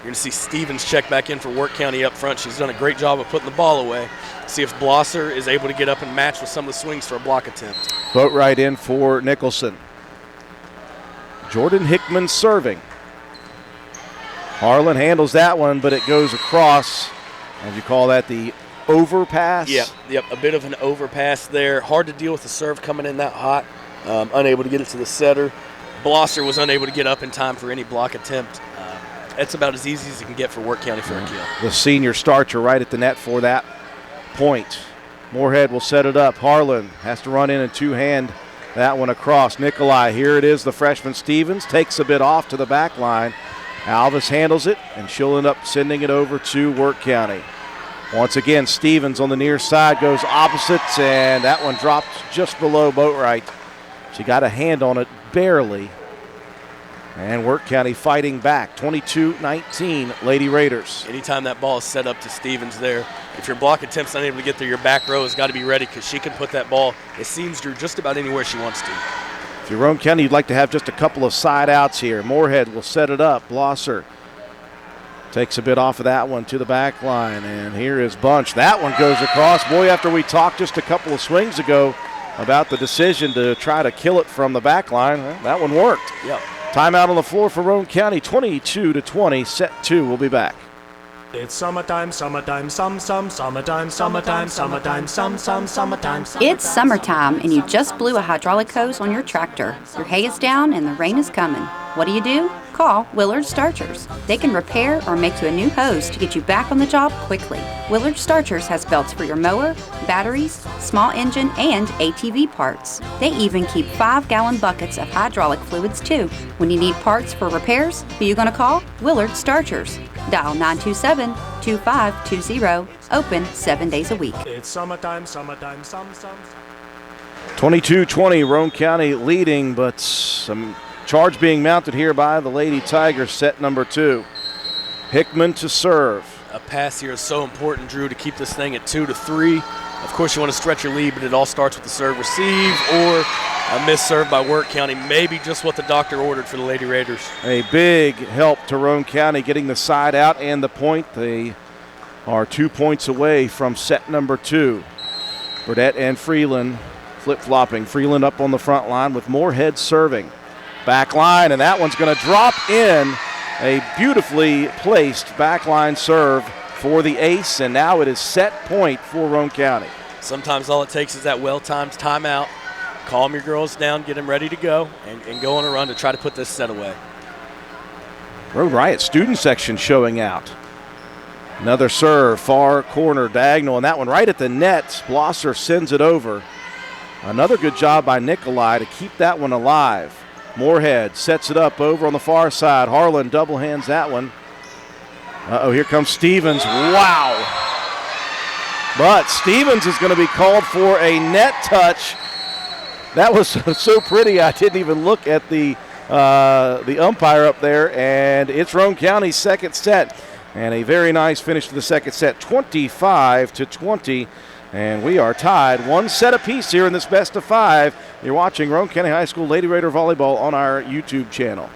You're going to see Stevens check back in for Wirt County up front. She's done a great job of putting the ball away. See if Blosser is able to get up and match with some of the swings for a block attempt. Boatwright in for Nicholson. Jordan Hickman serving. Harlan handles that one, but it goes across. As you call that, the overpass? Yep, a bit of an overpass there. Hard to deal with the serve coming in that hot. Unable to get it to the setter. Blosser was unable to get up in time for any block attempt. That's about as easy as it can get for Wirt County for a kill. The senior starter right at the net for that point. Moorhead will set it up. Harlan has to run in and two-hand that one across. Nikolai, here it is, the freshman Stevens, takes a bit off to the back line. Alvis handles it, and she'll end up sending it over to Wirt County. Once again, Stevens on the near side goes opposite, and that one dropped just below Boatwright. She got a hand on it barely. And Wirt County fighting back, 22-19, Lady Raiders. Anytime that ball is set up to Stevens there, if your block attempt's unable to get there, your back row has got to be ready because she can put that ball, it seems, Drew, just about anywhere she wants to. If you're Roane County, you'd like to have just a couple of side outs here. Moorhead will set it up. Blosser takes a bit off of that one to the back line, and here is Bunch. That one goes across. Boy, after we talked just a couple of swings ago about the decision to try to kill it from the back line, well, that one worked. Yep. Timeout on the floor for Roane County, 22-20. Set 2 will be back. It's summertime, summertime, summertime, summertime, summertime, summertime. It's summertime, and you just blew a hydraulic hose on your tractor. Your hay is down, and the rain is coming. What do? Call Willard Starchers. They can repair or make you a new hose to get you back on the job quickly. Willard Starchers has belts for your mower, batteries, small engine, and ATV parts. They even keep 5-gallon buckets of hydraulic fluids, too. When you need parts for repairs, who you going to call? Willard Starchers. Dial 927-2520. Open 7 days a week. It's summertime, some. 22-20, Roane County leading, but some charge being mounted here by the Lady Tigers, set number 2. Hickman to serve. A pass here is so important, Drew, to keep this thing at 2-3. Of course, you want to stretch your lead, but it all starts with the serve receive or a missed serve by Wirt County. Maybe just what the doctor ordered for the Lady Raiders. A big help to Roane County getting the side out and the point. They are 2 points away from set number 2. Burdette and Freeland flip-flopping. Freeland up on the front line with Moorhead serving. Back line, and that one's going to drop in. A beautifully placed backline serve for the ace, and now it is set point for Roane County. Sometimes all it takes is that well-timed timeout. Calm your girls down, get them ready to go, and go on a run to try to put this set away. Road Riot student section showing out. Another serve, far corner, diagonal, and that one right at the net. Blosser sends it over. Another good job by Nikolai to keep that one alive. Moorhead sets it up over on the far side. Harlan double hands that one. Here comes Stevens. Wow. But Stevens is going to be called for a net touch. That was so pretty, I didn't even look at the umpire up there, and it's Roane County's second set. And a very nice finish to the second set, 25-20. And we are tied one set apiece here in this best of 5. You're watching Roane County High School Lady Raider Volleyball on our YouTube channel.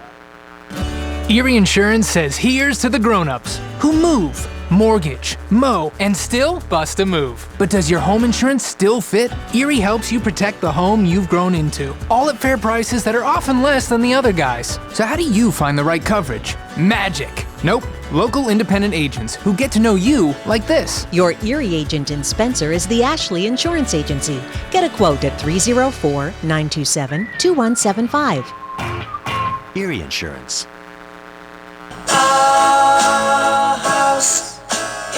Erie Insurance says here's to the grown-ups who move, mortgage, mow, and still bust a move. But does your home insurance still fit? Erie helps you protect the home you've grown into, all at fair prices that are often less than the other guys. So how do you find the right coverage? Magic. Nope. Local independent agents who get to know you like this. Your Erie agent in Spencer is the Ashley Insurance Agency. Get a quote at 304-927-2175. Erie Insurance. Our house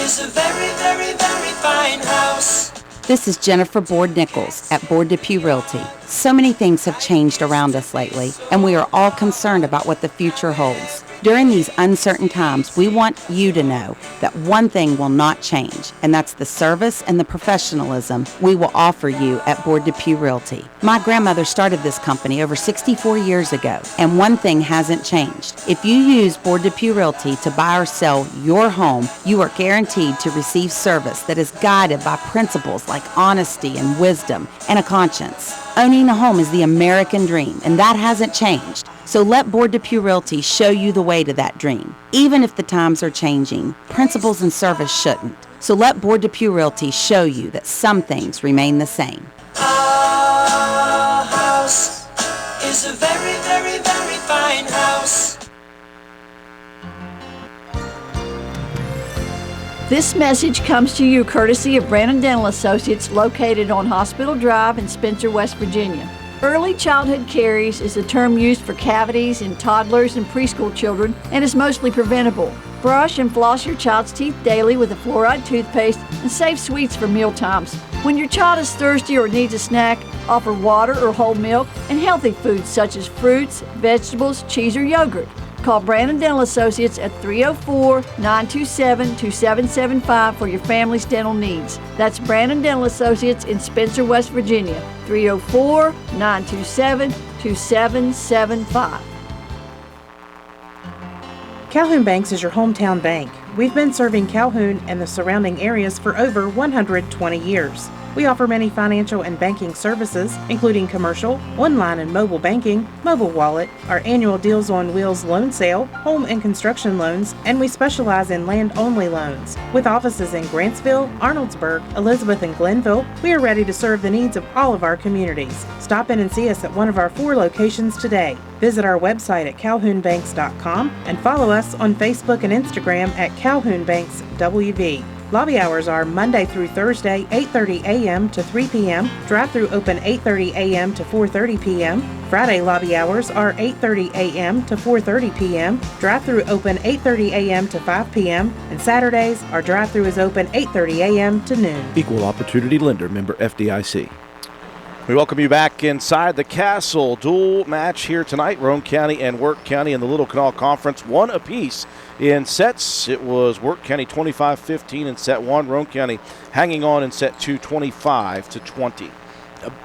is a very, very, very fine house. This is Jennifer Board-Nichols at Board-Depew Realty. So many things have changed around us lately, and we are all concerned about what the future holds. During these uncertain times, we want you to know that one thing will not change, and that's the service and the professionalism we will offer you at Board-Depew Realty. My grandmother started this company over 64 years ago, and one thing hasn't changed. If you use Board-Depew Realty to buy or sell your home, you are guaranteed to receive service that is guided by principles like honesty and wisdom and a conscience. Owning a home is the American dream, and that hasn't changed. So let Board Depew Realty show you the way to that dream. Even if the times are changing, principles and service shouldn't. So let Board Depew Realty show you that some things remain the same. Our house is a very, very, very fine house. This message comes to you courtesy of Brandon Dental Associates, located on Hospital Drive in Spencer, West Virginia. Early childhood caries is a term used for cavities in toddlers and preschool children and is mostly preventable. Brush and floss your child's teeth daily with a fluoride toothpaste and save sweets for meal times. When your child is thirsty or needs a snack, offer water or whole milk and healthy foods such as fruits, vegetables, cheese, or yogurt. Call Brandon Dental Associates at 304-927-2775 for your family's dental needs. That's Brandon Dental Associates in Spencer, West Virginia. 304-927-2775. Calhoun Banks is your hometown bank. We've been serving Calhoun and the surrounding areas for over 120 years. We offer many financial and banking services, including commercial, online and mobile banking, mobile wallet, our annual Deals on Wheels loan sale, home and construction loans, and we specialize in land-only loans. With offices in Grantsville, Arnoldsburg, Elizabeth, and Glenville, we are ready to serve the needs of all of our communities. Stop in and see us at one of our 4 locations today. Visit our website at calhounbanks.com and follow us on Facebook and Instagram at Calhoun Banks WV. Lobby hours are Monday through Thursday, 8:30 a.m. to 3 p.m. Drive-through open 8:30 a.m. to 4:30 p.m. Friday lobby hours are 8:30 a.m. to 4:30 p.m. Drive-through open 8:30 a.m. to 5 p.m. And Saturdays, our drive-through is open 8:30 a.m. to noon. Equal Opportunity Lender, member FDIC. We welcome you back inside the Castle. Dual match here tonight. Roane County and Wirt County in the Little Canal Conference, 1 apiece in sets. It was Wirt County 25-15 in set 1. Roane County hanging on in set 2, 25-20.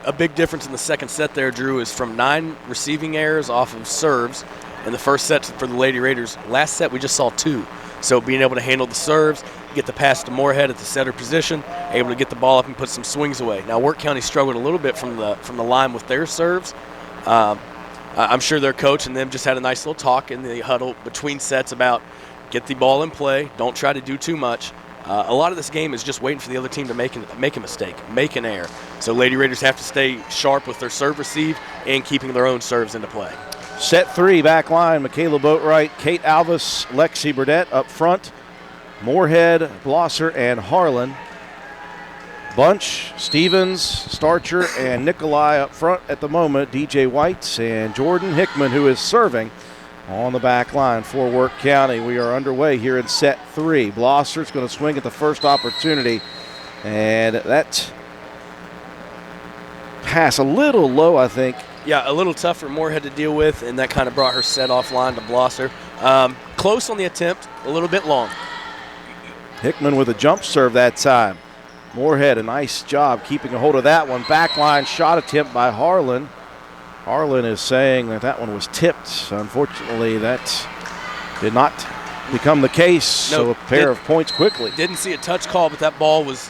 A big difference in the second set there, Drew, is from 9 receiving errors off of serves in the first set for the Lady Raiders. Last set we just saw 2. So being able to handle the serves, get the pass to Moorhead at the setter position, able to get the ball up and put some swings away. Now Wirt County struggled a little bit from the line with their serves. I'm sure their coach and them just had a nice little talk in the huddle between sets about get the ball in play, don't try to do too much. A lot of this game is just waiting for the other team to make a mistake, make an error. So Lady Raiders have to stay sharp with their serve receive and keeping their own serves into play. Set 3, back line, Michaela Boatwright, Kate Alvis, Lexi Burdett up front, Moorhead, Blosser, and Harlan. Bunch, Stevens, Starcher, and Nikolai up front at the moment. DJ White and Jordan Hickman, who is serving on the back line for Wirt County. We are underway here in set 3. Blosser's going to swing at the first opportunity, and that pass a little low, I think. Yeah, a little tough for Moorhead to deal with, and that kind of brought her set offline to Blosser. Close on the attempt, a little bit long. Hickman with a jump serve that time. Moorhead, a nice job keeping a hold of that one. Backline shot attempt by Harlan. Harlan is saying that one was tipped. Unfortunately, that did not become the case, No, so a pair of points quickly. Didn't see a touch call, but that ball was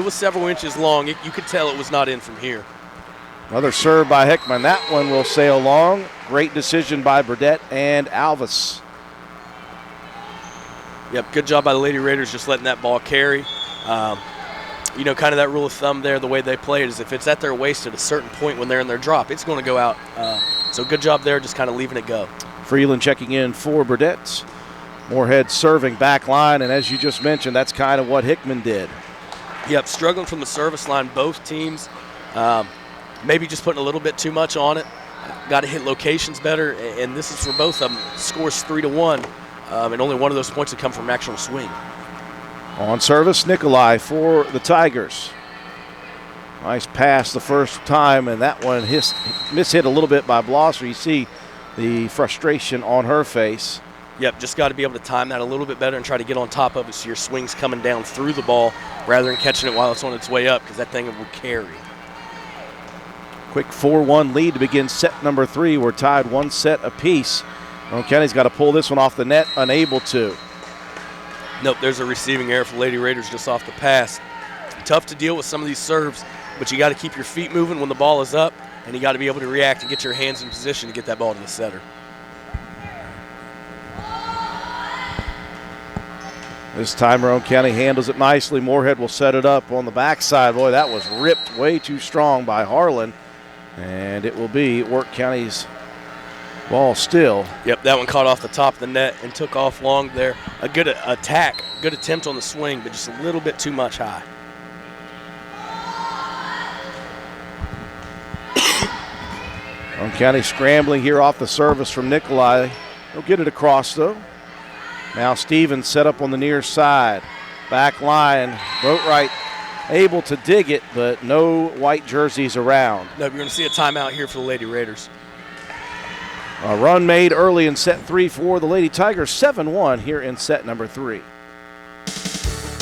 several inches long. You could tell it was not in from here. Another serve by Hickman. That one will sail long. Great decision by Burdett and Alvis. Yep, good job by the Lady Raiders just letting that ball carry. Kind of that rule of thumb there, the way they play it is if it's at their waist at a certain point when they're in their drop, it's going to go out. So good job there, just kind of leaving it go. Freeland checking in for Burdett. Moorhead serving back line, and as you just mentioned, that's kind of what Hickman did. Yep, struggling from the service line, both teams. Maybe just putting a little bit too much on it. Got to hit locations better, and this is for both of them. Scores 3-1, and only one of those points would come from actual swing. On service, Nikolai for the Tigers. Nice pass the first time, and that one mishit a little bit by Blosser. You see the frustration on her face. Yep, just got to be able to time that a little bit better and try to get on top of it so your swing's coming down through the ball rather than catching it while it's on its way up, because that thing will carry. Quick 4-1 lead to begin set number 3. We're tied 1 set apiece. Roane County's got to pull this one off the net, unable to. Nope, there's a receiving error for Lady Raiders just off the pass. Tough to deal with some of these serves. but you got to keep your feet moving when the ball is up, and you got to be able to react and get your hands in position to get that ball to the setter. This time Roane County handles it nicely. Moorhead will set it up on the backside. Boy, that was ripped way too strong by Harlan, and it will be Wirt County's ball still. Yep, that one caught off the top of the net and took off long there. A good attack, good attempt on the swing, but just a little bit too much high. Roane County scrambling here off the service from Nikolai. He'll get it across, though. Now Stevens set up on the near side. Back line, Boatwright able to dig it, but no white jerseys around. No, you're going to see a timeout here for the Lady Raiders. A run made early in set 3 for the Lady Tigers, 7-1 here in set number 3.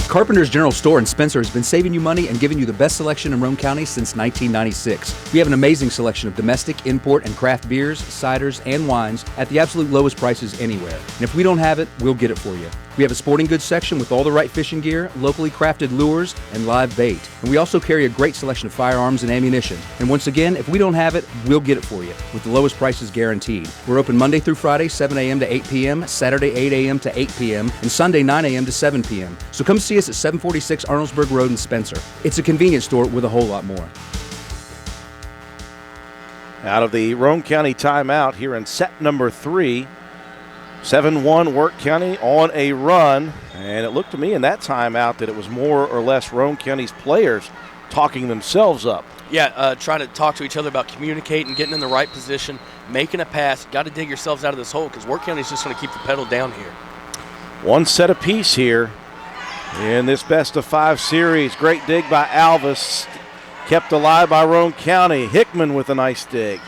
Carpenter's General Store in Spencer has been saving you money and giving you the best selection in Roane County since 1996. We have an amazing selection of domestic, import, and craft beers, ciders, and wines at the absolute lowest prices anywhere. And if we don't have it, we'll get it for you. We have a sporting goods section with all the right fishing gear, locally crafted lures, and live bait. And we also carry a great selection of firearms and ammunition. And once again, if we don't have it, we'll get it for you with the lowest prices guaranteed. We're open Monday through Friday, 7 a.m. to 8 p.m., Saturday, 8 a.m. to 8 p.m., and Sunday, 9 a.m. to 7 p.m. So come see us at 746 Arnoldesburg Road in Spencer. It's a convenience store with a whole lot more. Out of the Roane County timeout here in set number 3. 7-1 Wirt County on a run, and it looked to me in that timeout that it was more or less Roane County's players talking themselves up. Yeah, trying to talk to each other about communicating, getting in the right position, making a pass. Got to dig yourselves out of this hole because Wirt County's just going to keep the pedal down here. One set apiece here in this best-of-5 series. Great dig by Alvis, kept alive by Roane County. Hickman with a nice dig.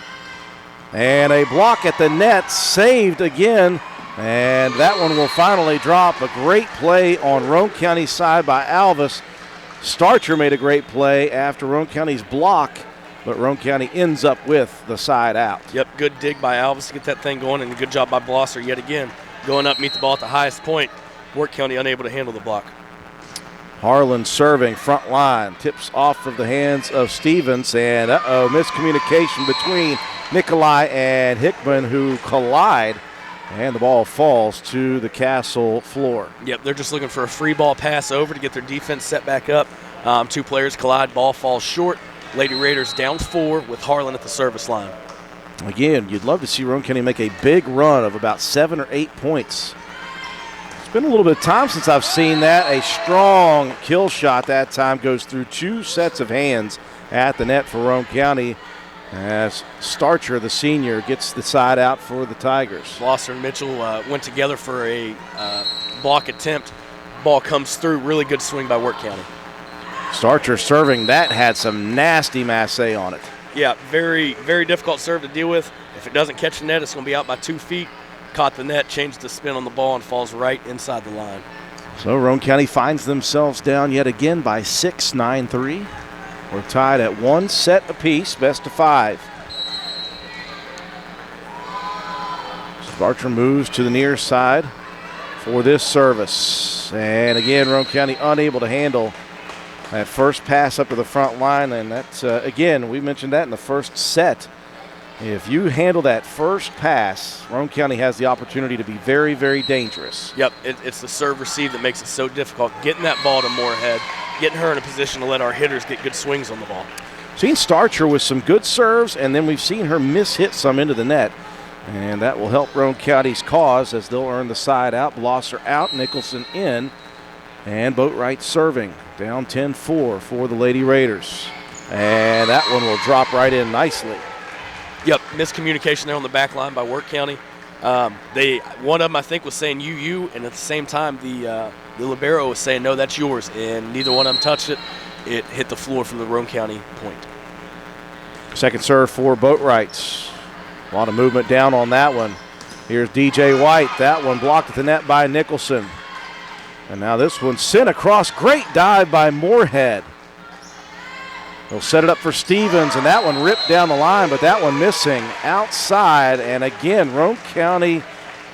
And a block at the net, saved again. And that one will finally drop. A great play on Roane County's side by Alvis. Starcher made a great play after Roane County's block, but Roane County ends up with the side out. Yep, good dig by Alvis to get that thing going, and a good job by Blosser yet again. Going up, meet the ball at the highest point. Wirt County unable to handle the block. Harlan serving, front line, tips off of the hands of Stevens, and miscommunication between Nikolai and Hickman, who collide. And the ball falls to the Castle floor. Yep, they're just looking for a free ball pass over to get their defense set back up. Two players collide, ball falls short. Lady Raiders down 4 with Harlan at the service line. Again, you'd love to see Roane County make a big run of about 7 or 8 points. It's been a little bit of time since I've seen that. A strong kill shot that time goes through 2 sets of hands at the net for Roane County, as Starcher, the senior, gets the side out for the Tigers. Blosser and Mitchell went together for a block attempt. Ball comes through. Really good swing by Wirt County. Starcher serving. That had some nasty masse on it. Yeah, very, very difficult serve to deal with. If it doesn't catch the net, it's going to be out by 2 feet. Caught the net, changed the spin on the ball, and falls right inside the line. So Roane County finds themselves down yet again by 6, 9-3. We're tied at 1 set apiece, best of 5. Starcher moves to the near side for this service. And again, Roane County unable to handle that first pass up to the front line. And that's, again, we mentioned that in the first set. If you handle that first pass, Roane County has the opportunity to be very, very dangerous. Yep, it's the serve receive that makes it so difficult. Getting that ball to Moorhead, getting her in a position to let our hitters get good swings on the ball. Seen Starcher with some good serves, and then we've seen her miss-hit some into the net. And that will help Roane County's cause as they'll earn the side out. Blosser out, Nicholson in, and Boatwright serving. Down 10-4 for the Lady Raiders. And that one will drop right in nicely. Yep, miscommunication there on the back line by Wirt County. One of them, I think, was saying you, and at the same time, the libero was saying, no, that's yours, and neither one of them touched it. It hit the floor from the Roane County point. Second serve for Boatwright. A lot of movement down on that one. Here's DJ White. That one blocked at the net by Nicholson. And now this one sent across. Great dive by Moorhead. They'll set it up for Stevens, and that one ripped down the line, but that one missing outside. And again, Roane County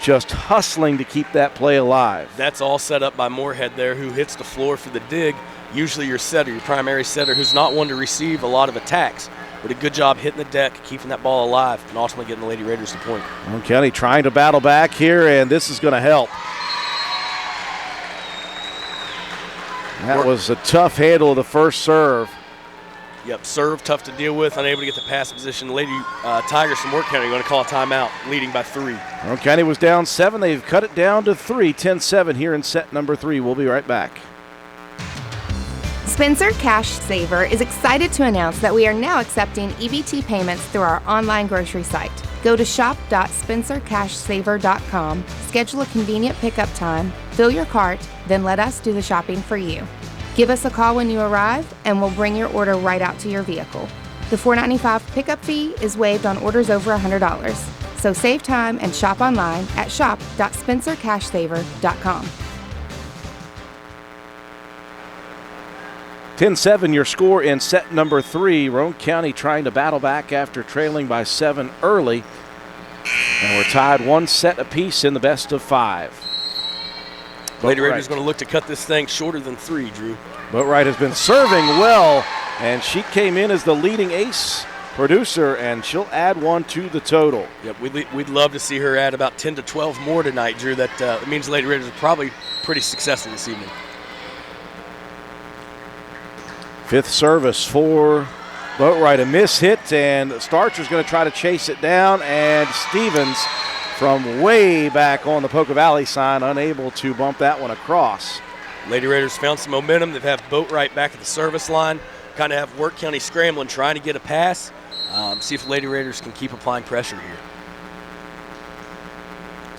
just hustling to keep that play alive. That's all set up by Moorhead there, who hits the floor for the dig. Usually your setter, your primary setter, who's not one to receive a lot of attacks, but a good job hitting the deck, keeping that ball alive, and ultimately getting the Lady Raiders the point. Roane County trying to battle back here, and this is going to help. That was a tough handle of the first serve. Yep, serve tough to deal with, unable to get the pass position. Lady Tigers from Wirt County are going to call a timeout, leading by 3. Roane County was down 7. They've cut it down to 3, 10-7 here in set number 3. We'll be right back. Spencer Cash Saver is excited to announce that we are now accepting EBT payments through our online grocery site. Go to shop.spencercashsaver.com, schedule a convenient pickup time, fill your cart, then let us do the shopping for you. Give us a call when you arrive, and we'll bring your order right out to your vehicle. The $4.95 pickup fee is waived on orders over $100. So save time and shop online at shop.spencercashsaver.com. 10-7 your score in set number 3. Roane County trying to battle back after trailing by 7 early. And we're tied 1 set apiece in the best of 5. Lady Raiders going to look to cut this thing shorter than 3, Drew. Boatwright has been serving well, and she came in as the leading ace producer, and she'll add 1 to the total. Yep, we'd love to see her add about 10 to 12 more tonight, Drew. That means Lady Raiders are probably pretty successful this evening. 5th service for Boatwright, a miss hit, and Starcher's going to try to chase it down, and Stevens from way back on the Poca Valley sign, unable to bump that one across. Lady Raiders found some momentum. They've had Boatwright back at the service line, kind of have Wirt County scrambling, trying to get a pass. See if Lady Raiders can keep applying pressure here.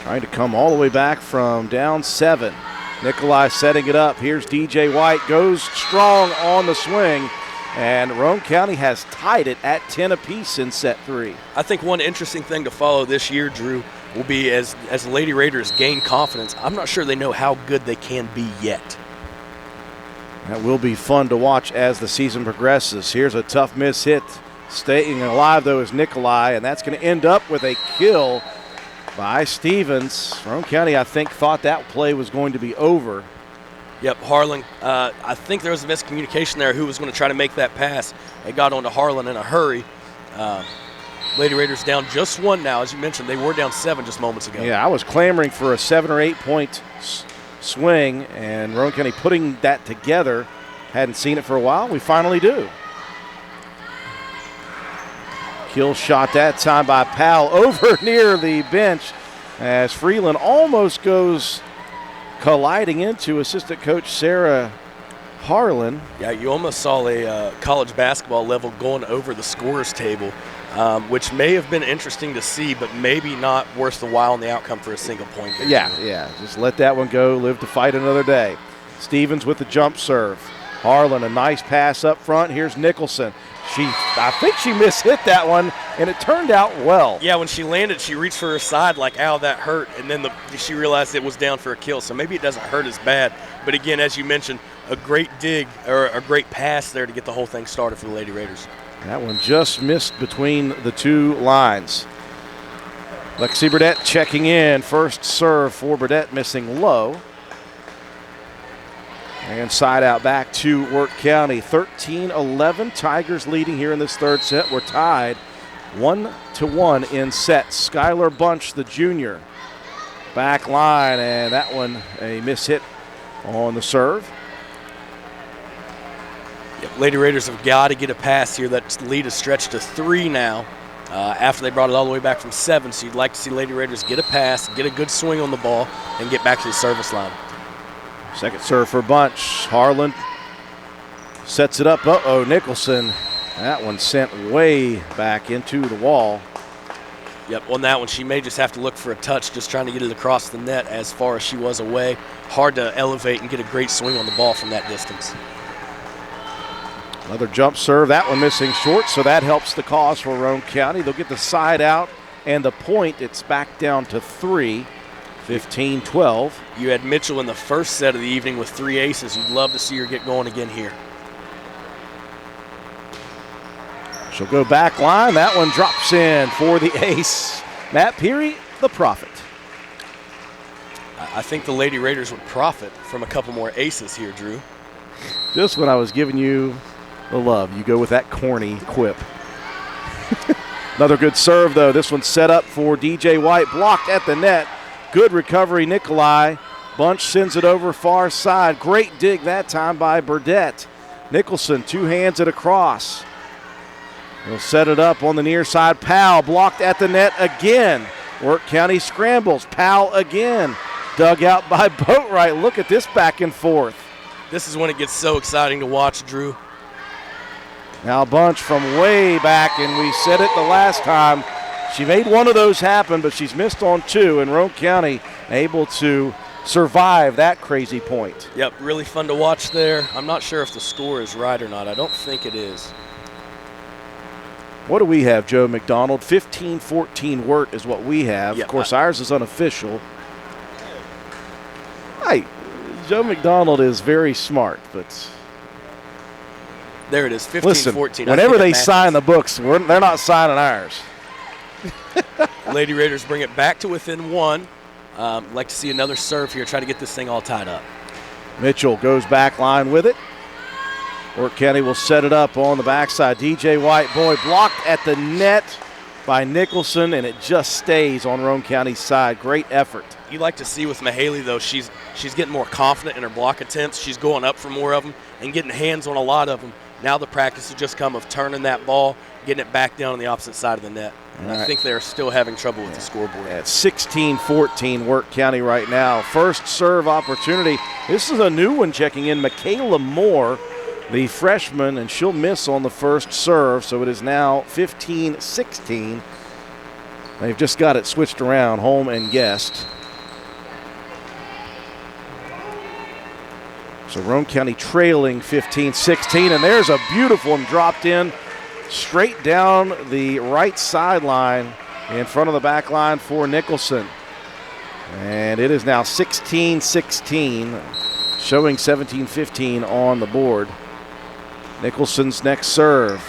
Trying to come all the way back from down 7. Nikolai setting it up. Here's DJ White, goes strong on the swing, and Roane County has tied it at 10 apiece in set 3. I think one interesting thing to follow this year, Drew, will be as the Lady Raiders gain confidence. I'm not sure they know how good they can be yet. That will be fun to watch as the season progresses. Here's a tough miss hit. Staying alive, though, is Nikolai, and that's going to end up with a kill by Stevens. Roane County, I think, thought that play was going to be over. Yep, Harlan, I think there was a miscommunication there who was going to try to make that pass. It got onto Harlan in a hurry. Lady Raiders down just 1 now. As you mentioned, they were down 7 just moments ago. Yeah, I was clamoring for a 7 or 8 point swing, and Roane County putting that together. Hadn't seen it for a while. We finally do. Kill shot that time by Powell over near the bench as Freeland almost goes colliding into assistant coach Sarah Harlan. Yeah, you almost saw a college basketball level going over the scorer's table, which may have been interesting to see, but maybe not worth the while in the outcome for a single point. Yeah, just let that one go, live to fight another day. Stevens with the jump serve. Harlan, a nice pass up front. Here's Nicholson. I think she mishit that one, and it turned out well. Yeah, when she landed, she reached for her side like, ow, that hurt, and then she realized it was down for a kill, so maybe it doesn't hurt as bad. But again, as you mentioned, a great dig or a great pass there to get the whole thing started for the Lady Raiders. That one just missed between the 2 lines. Lexi Burdett checking in. First serve for Burdett, missing low. And side out back to Wirt County. 13-11. Tigers leading here in this 3rd set. We're tied 1-1 in sets. Skylar Bunch, the junior. Back line, and that one a miss hit on the serve. Yep, Lady Raiders have got to get a pass here. That lead is stretched to 3 now after they brought it all the way back from 7. So you'd like to see Lady Raiders get a pass, get a good swing on the ball, and get back to the service line. Second serve for Bunch. Harlan sets it up. Nicholson. That one sent way back into the wall. Yep, on that one, she may just have to look for a touch, just trying to get it across the net as far as she was away. Hard to elevate and get a great swing on the ball from that distance. Another jump serve. That one missing short, so that helps the cause for Roane County. They'll get the side out and the point. It's back down to 3. 15-12. You had Mitchell in the first set of the evening with 3 aces. You'd love to see her get going again here. She'll go back line. That one drops in for the ace. Matt Peary, the Prophet. I think the Lady Raiders would profit from a couple more aces here, Drew. Just when I was giving you the love, you go with that corny quip. Another good serve, though. This one's set up for DJ White. Blocked at the net. Good recovery, Nikolai. Bunch sends it over far side. Great dig that time by Burdett. Nicholson, 2 hands it across. He'll set it up on the near side. Powell blocked at the net again. Wirt County scrambles. Powell again. Dug out by Boatwright. Look at this back and forth. This is when it gets so exciting to watch, Drew. Now Bunch from way back, and we said it the last time. She made one of those happen, but she's missed on 2, and Roane County able to survive that crazy point. Yep, really fun to watch there. I'm not sure if the score is right or not. I don't think it is. What do we have, Joe McDonald? 15-14 Wirt is what we have. Yep. Of course, ours is unofficial. Joe McDonald is very smart, but there it is, 15-14. Listen, whenever they sign the books, they're not signing ours. Lady Raiders bring it back to within 1. Like to see another serve here, try to get this thing all tied up. Mitchell goes back line with it. Wirt County will set it up on the backside. DJ White, boy, blocked at the net by Nicholson, and it just stays on Roane County's side. Great effort. You like to see with Mahaley, though, she's getting more confident in her block attempts. She's going up for more of them and getting hands on a lot of them. Now the practice has just come of turning that ball, getting it back down on the opposite side of the net. And I think they're still having trouble with the scoreboard. At 16-14 Wirt County right now. First serve opportunity. This is a new one checking in. Michaela Moore, the freshman, and she'll miss on the first serve, so it is now 15-16. They've just got it switched around, home and guest. So Roane County trailing 15-16, and there's a beautiful one dropped in straight down the right sideline in front of the back line for Nicholson. And it is now 16-16, showing 17-15 on the board. Nicholson's next serve.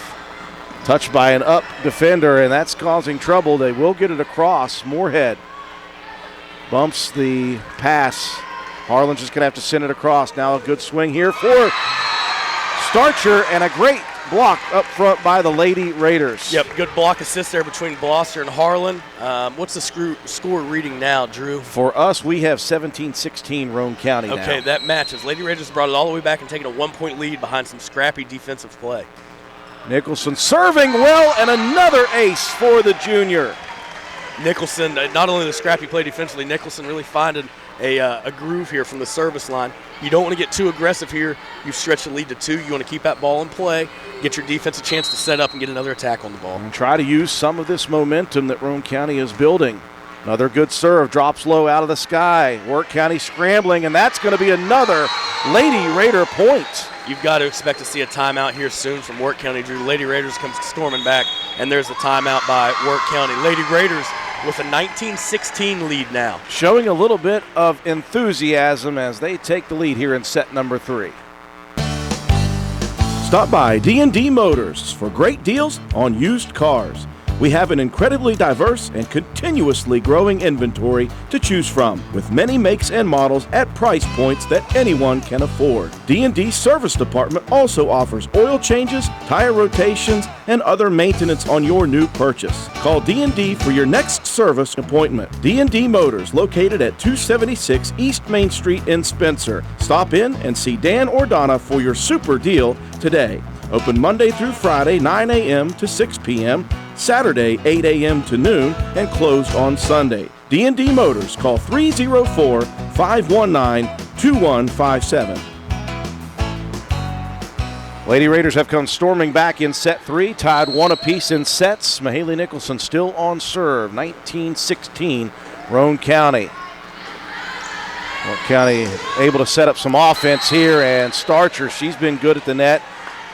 Touched by an up defender, and that's causing trouble. They will get it across. Moorhead bumps the pass. Harlan's just going to have to send it across. Now a good swing here for Starcher, and a great block up front by the Lady Raiders. Yep, good block assist there between Blosser and Harlan. What's the score reading now, Drew? For us, we have 17-16 Roane County now. Okay, that matches. Lady Raiders brought it all the way back and taken a 1-point lead behind some scrappy defensive play. Nicholson serving well, and another ace for the junior. Nicholson, not only the scrappy play defensively, Nicholson really finding a groove here from the service line. You don't want to get too aggressive here. You've stretched the lead to 2. You want to keep that ball in play, get your defense a chance to set up and get another attack on the ball. And try to use some of this momentum that Roane County is building. Another good serve, drops low out of the sky. Wirt County scrambling, and that's going to be another Lady Raider point. You've got to expect to see a timeout here soon from Wirt County, Drew. Lady Raiders comes storming back, and there's a timeout by Wirt County. Lady Raiders with a 19-16 lead now. Showing a little bit of enthusiasm as they take the lead here in set number 3. Stop by D&D Motors for great deals on used cars. We have an incredibly diverse and continuously growing inventory to choose from, with many makes and models at price points that anyone can afford. D&D Service Department also offers oil changes, tire rotations, and other maintenance on your new purchase. Call D&D for your next service appointment. D&D Motors, located at 276 East Main Street in Spencer. Stop in and see Dan or Donna for your super deal today. Open Monday through Friday, 9 a.m. to 6 p.m., Saturday, 8 a.m. to noon, and closed on Sunday. D&D Motors, call 304-519-2157. Lady Raiders have come storming back in set 3, tied 1 apiece in sets. Mahaley Nicholson still on serve, 19-16, Roane County. Roane County able to set up some offense here, and Starcher, she's been good at the net.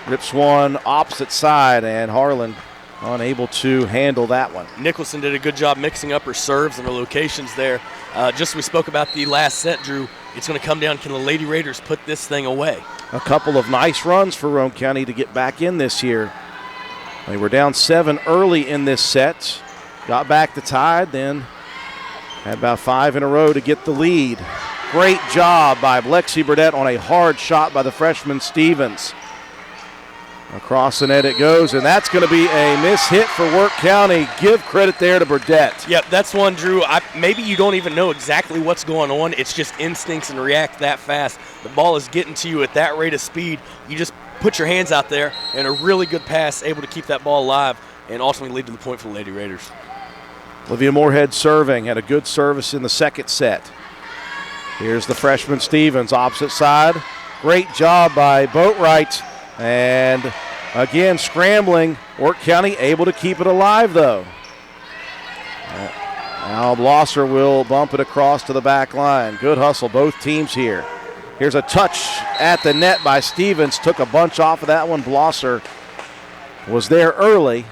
Rips one opposite side, and Harlan unable to handle that one. Nicholson did a good job mixing up her serves and her locations there. Just we spoke about the last set, Drew. It's going to come down, can the Lady Raiders put this thing away? A couple of nice runs for Roane County to get back in this year. They were down 7 early in this set, got back the tide, then Had about 5 in a row to get the lead. Great job by Lexi Burdett on a hard shot by the freshman Stevens. Across the net it goes, and that's going to be a miss hit for Wirt County. Give credit there to Burdett. Yep, that's one, Drew. Maybe you don't even know exactly what's going on. It's just instincts and react that fast. The ball is getting to you at that rate of speed. You just put your hands out there, and a really good pass, able to keep that ball alive and ultimately lead to the point for the Lady Raiders. Olivia Moorhead serving, had a good service in the second set. Here's the freshman Stevens, opposite side. Great job by Boatwright. And again, scrambling. Wirt County able to keep it alive, though. Now Blosser will bump it across to the back line. Good hustle, both teams here. Here's a touch at the net by Stevens. Took a bunch off of that one. Blosser was there early.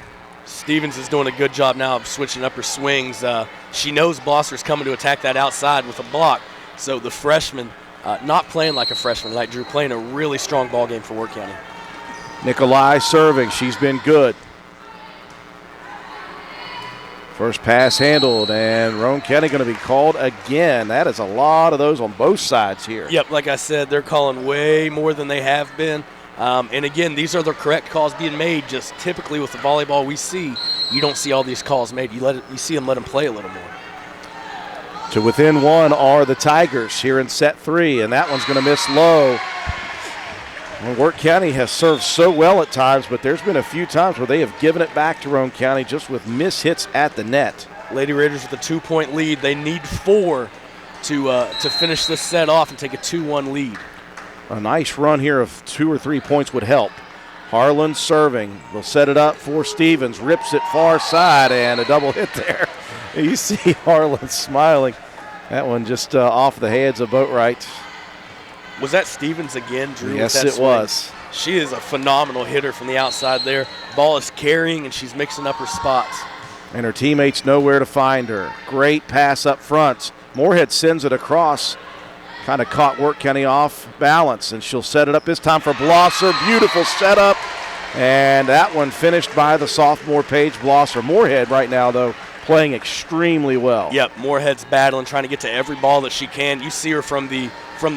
Stevens is doing a good job now of switching up her swings. She knows Blosser's coming to attack that outside with a block. So the freshman, not playing like a freshman, like Drew, playing a really strong ball game for Wirt County. Nikolai serving. She's been good. First pass handled, and Roane County going to be called again. That is a lot of those on both sides here. Yep, like I said, they're calling way more than they have been. And again, these are the correct calls being made. Just typically with the volleyball we see, you don't see all these calls made. You see them let them play a little more. To within one are the Tigers here in set 3, and that one's going to miss low. Well, Wirt County has served so well at times, but there's been a few times where they have given it back to Roane County just with miss hits at the net. Lady Raiders with a 2-point lead. They need 4 to finish this set off and take a 2-1 lead. A nice run here of 2 or 3 points would help. Harlan serving. They'll set it up for Stevens. Rips it far side, and a double hit there. You see Harlan smiling. That one just off the hands of Boatwright. Was that Stevens again, Drew? Yes, it was. She is a phenomenal hitter from the outside there. Ball is carrying, and she's mixing up her spots. And her teammates know where to find her. Great pass up front. Moorhead sends it across. Kind of caught Wirt County off balance, and she'll set it up this time for Blosser. Beautiful setup. And that one finished by the sophomore Paige Blosser. Moorhead right now, though, playing extremely well. Yep, Moorhead's battling, trying to get to every ball that she can. You see her from the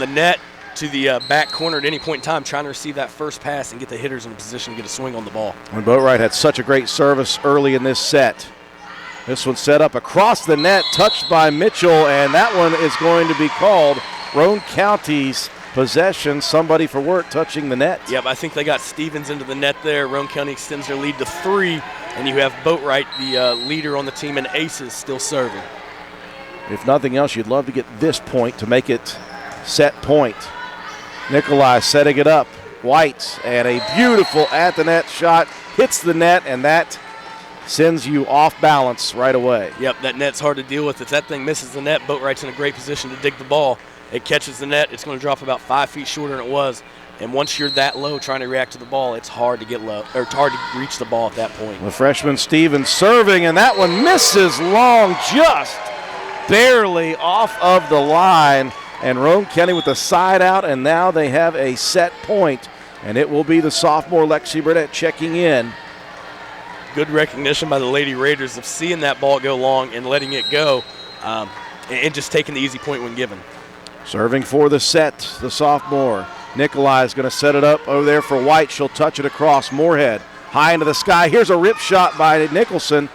net to the back corner at any point in time, trying to receive that first pass and get the hitters in a position to get a swing on the ball. And Boatwright had such a great service early in this set. This one set up across the net, touched by Mitchell, and that one is going to be called Roane County's possession. Somebody for Wirt touching the net. Yep, I think they got Stevens into the net there. Roane County extends their lead to 3, and you have Boatwright, the leader on the team, and Aces still serving. If nothing else, you'd love to get this point to make it set point. Nikolai setting it up. White, and a beautiful at the net shot. Hits the net, and that sends you off balance right away. Yep, that net's hard to deal with. If that thing misses the net, Boatwright's in a great position to dig the ball. It catches the net. It's going to drop about 5 feet shorter than it was. And once you're that low trying to react to the ball, it's hard to get low, or it's hard to reach the ball at that point. The freshman Stevens serving, and that one misses long, just barely off of the line. And Roane County with the side out, and now they have a set point. And it will be the sophomore Lexi Burdett checking in. Good recognition by the Lady Raiders of seeing that ball go long and letting it go, and just taking the easy point when given. Serving for the set, the sophomore. Nikolai is going to set it up over there for White. She'll touch it across. Moorhead high into the sky. Here's a rip shot by Nicholson.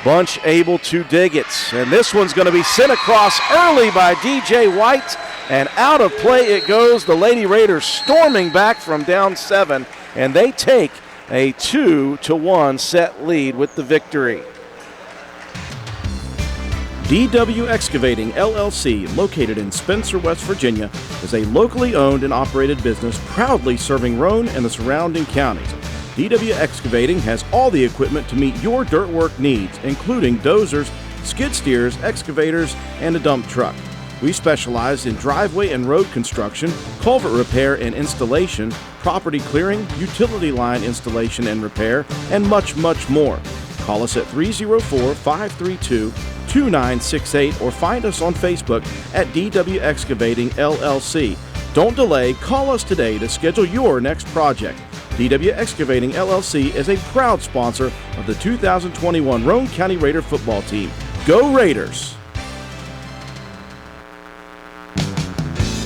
Bunch able to dig it. And this one's going to be sent across early by DJ White. And out of play it goes. The Lady Raiders storming back from down 7. And they take a 2-1 set lead with the victory. DW Excavating, LLC, located in Spencer, West Virginia, is a locally owned and operated business proudly serving Roane and the surrounding counties. DW Excavating has all the equipment to meet your dirt work needs, including dozers, skid steers, excavators, and a dump truck. We specialize in driveway and road construction, culvert repair and installation, property clearing, utility line installation and repair, and much, much more. Call us at 304-532-2968 or find us on Facebook at DW Excavating LLC. Don't delay, call us today to schedule your next project. DW Excavating LLC is a proud sponsor of the 2021 Roane County Raider football team. Go Raiders!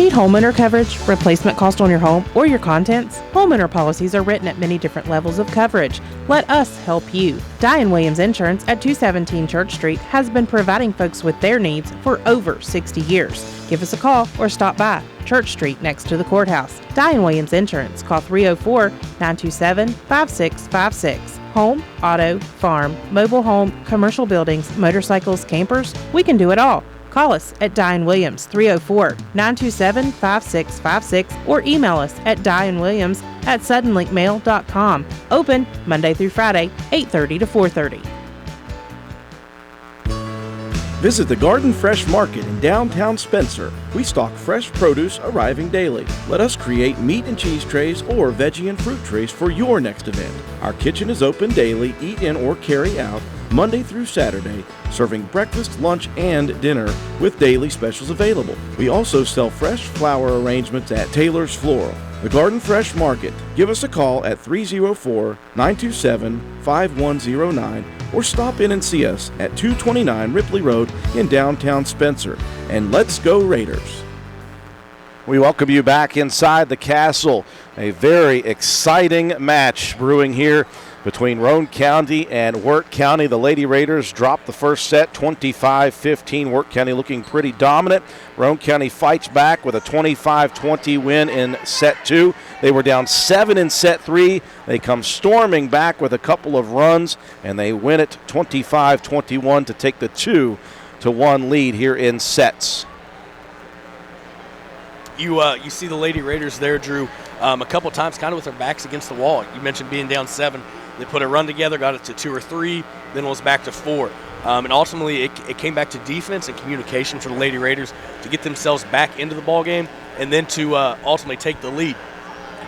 Need homeowner coverage, replacement cost on your home, or your contents? Homeowner policies are written at many different levels of coverage. Let us help you. Diane Williams Insurance at 217 Church Street has been providing folks with their needs for over 60 years. Give us a call or stop by Church Street next to the courthouse. Diane Williams Insurance. Call 304-927-5656. Home, auto, farm, mobile home, commercial buildings, motorcycles, campers. We can do it all. Call us at Diane Williams, 304-927-5656, or email us at dianewilliams@suddenlinkmail.com. Open Monday through Friday, 8:30 to 4:30. Visit the Garden Fresh Market in downtown Spencer. We stock fresh produce arriving daily. Let us create meat and cheese trays or veggie and fruit trays for your next event. Our kitchen is open daily, eat in or carry out, Monday through Saturday, serving breakfast, lunch, and dinner with daily specials available. We also sell fresh flower arrangements at Taylor's Floral. The Garden Fresh Market. Give us a call at 304-927-5109 or stop in and see us at 229 Ripley Road in downtown Spencer. And let's go Raiders. We welcome you back inside the castle. A very exciting match brewing here between Roane County and Wirt County. The Lady Raiders dropped the first set 25-15. Wirt County looking pretty dominant. Roane County fights back with a 25-20 win in set 2. They were down 7 in set 3. They come storming back with a couple of runs, and they win it 25-21 to take the 2-1 lead here in sets. You see the Lady Raiders there, Drew, a couple times kind of with their backs against the wall. You mentioned being down 7. They put a run together, got it to 2 or 3, then it was back to 4. And ultimately, it came back to defense and communication for the Lady Raiders to get themselves back into the ball game and then to ultimately take the lead.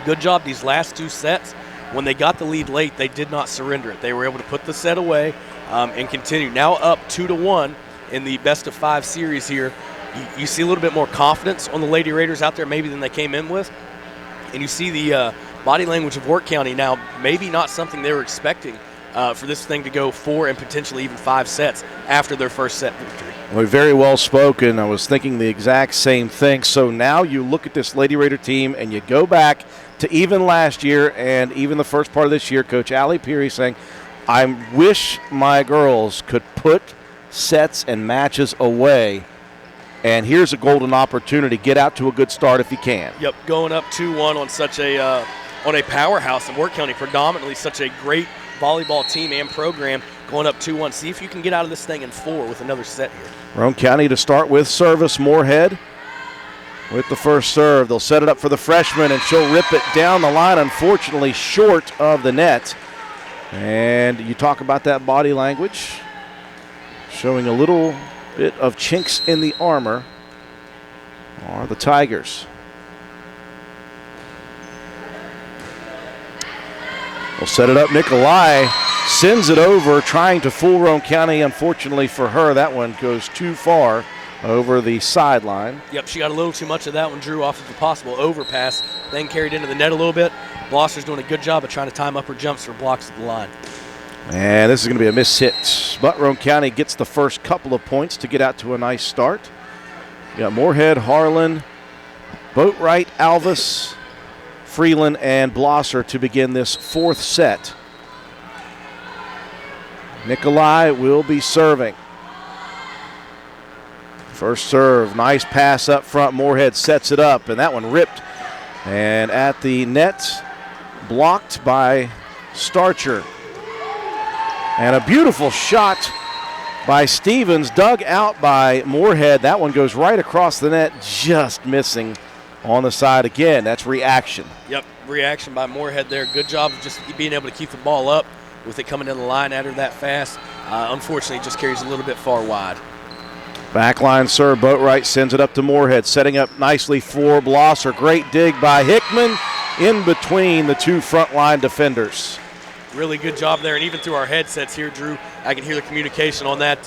Good job these last 2 sets. When they got the lead late, they did not surrender it. They were able to put the set away and continue. Now up 2-1 in the best-of-5 series here. You see a little bit more confidence on the Lady Raiders out there maybe than they came in with. And you see the body language of Wirt County now, maybe not something they were expecting for this thing to go 4 and potentially even 5 sets after their first set victory. Well, very well spoken. I was thinking the exact same thing. So now you look at this Lady Raider team and you go back to even last year and even the first part of this year, Coach Allie Peary saying, I wish my girls could put sets and matches away. And here's a golden opportunity. Get out to a good start if you can. Yep, going up 2-1 on such a powerhouse in Wirt County, predominantly such a great volleyball team and program. Going up 2-1. See if you can get out of this thing in 4 with another set here. Roane County to start with service. Moorhead with the first serve. They'll set it up for the freshman, and she'll rip it down the line, unfortunately short of the net. And you talk about that body language, showing a little bit of chinks in the armor are the Tigers. We'll set it up. Nikolai sends it over, trying to fool Roane County. Unfortunately for her, that one goes too far over the sideline. Yep, she got a little too much of that one, Drew, off of the possible overpass, then carried into the net a little bit. Blosser's doing a good job of trying to time up her jumps for blocks at the line. And this is going to be a missed hit. But Roane County gets the first couple of points to get out to a nice start. You got Moorhead, Harlan, Boatwright, Alvis, Freeland, and Blosser to begin this 4th set. Nikolai will be serving. First serve, nice pass up front. Moorhead sets it up, and that one ripped. And at the net, blocked by Starcher. And a beautiful shot by Stevens, dug out by Moorhead. That one goes right across the net, just missing on the side again. That's reaction. Yep, reaction by Moorhead there. Good job of just being able to keep the ball up with it coming in the line at her that fast. Unfortunately, it just carries a little bit far wide. Backline serve, Boatwright sends it up to Moorhead, setting up nicely for Blosser. Great dig by Hickman in between the 2 frontline defenders. Really good job there, and even through our headsets here, Drew, I can hear the communication on that,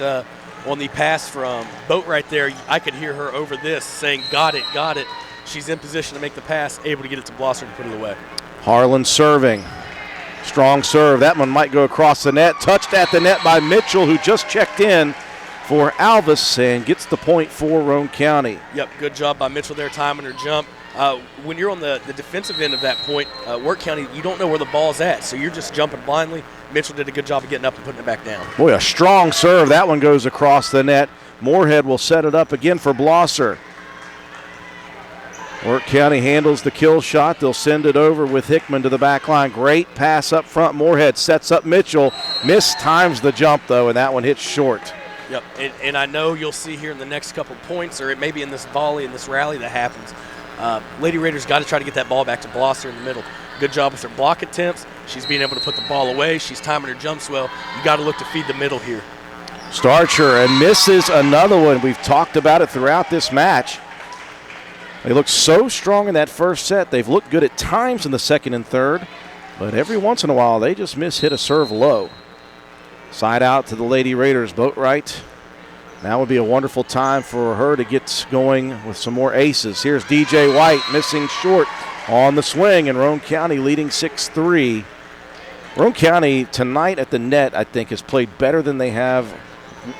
on the pass from Boatwright there. I could hear her over this saying, got it, got it. She's in position to make the pass, able to get it to Blosser and put it away. Harlan serving. Strong serve. That one might go across the net. Touched at the net by Mitchell, who just checked in for Alvis and gets the point for Roane County. Yep, good job by Mitchell there, timing her jump. When you're on the defensive end of that point, Wirt County, you don't know where the ball's at, so you're just jumping blindly. Mitchell did a good job of getting up and putting it back down. Boy, a strong serve. That one goes across the net. Moorhead will set it up again for Blosser. Wirt County handles the kill shot. They'll send it over with Hickman to the back line. Great pass up front. Moorhead sets up Mitchell. Mistimes the jump, though, and that one hits short. Yep, and I know you'll see here in the next couple points, or it may be in this volley, in this rally that happens, Lady Raiders got to try to get that ball back to Blosser in the middle. Good job with her block attempts. She's being able to put the ball away. She's timing her jumps well. You got to look to feed the middle here. Starcher and misses another one. We've talked about it throughout this match. They looked so strong in that first set. They've looked good at times in the second and third, but every once in a while they just hit a serve low. Side out to the Lady Raiders. Boatwright. Now would be a wonderful time for her to get going with some more aces. Here's DJ White missing short on the swing, and Roane County leading 6-3. Roane County tonight at the net, I think, has played better than they have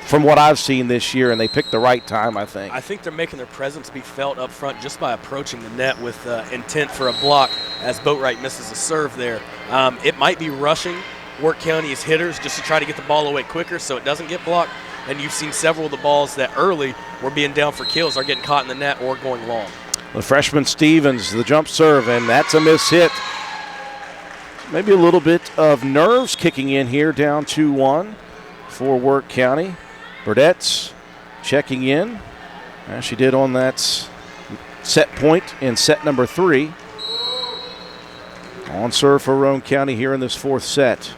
from what I've seen this year, and they picked the right time, I think. I think they're making their presence be felt up front just by approaching the net with intent for a block as Boatwright misses a serve there. It might be rushing Wirt County's hitters just to try to get the ball away quicker so it doesn't get blocked. And you've seen several of the balls that early were being down for kills are getting caught in the net or going long. The freshman Stevens, the jump serve, and that's a miss hit. Maybe a little bit of nerves kicking in here, down 2-1 for Wirt County. Burdett's checking in, as she did on that set point in set number 3. On serve for Roane County here in this fourth set.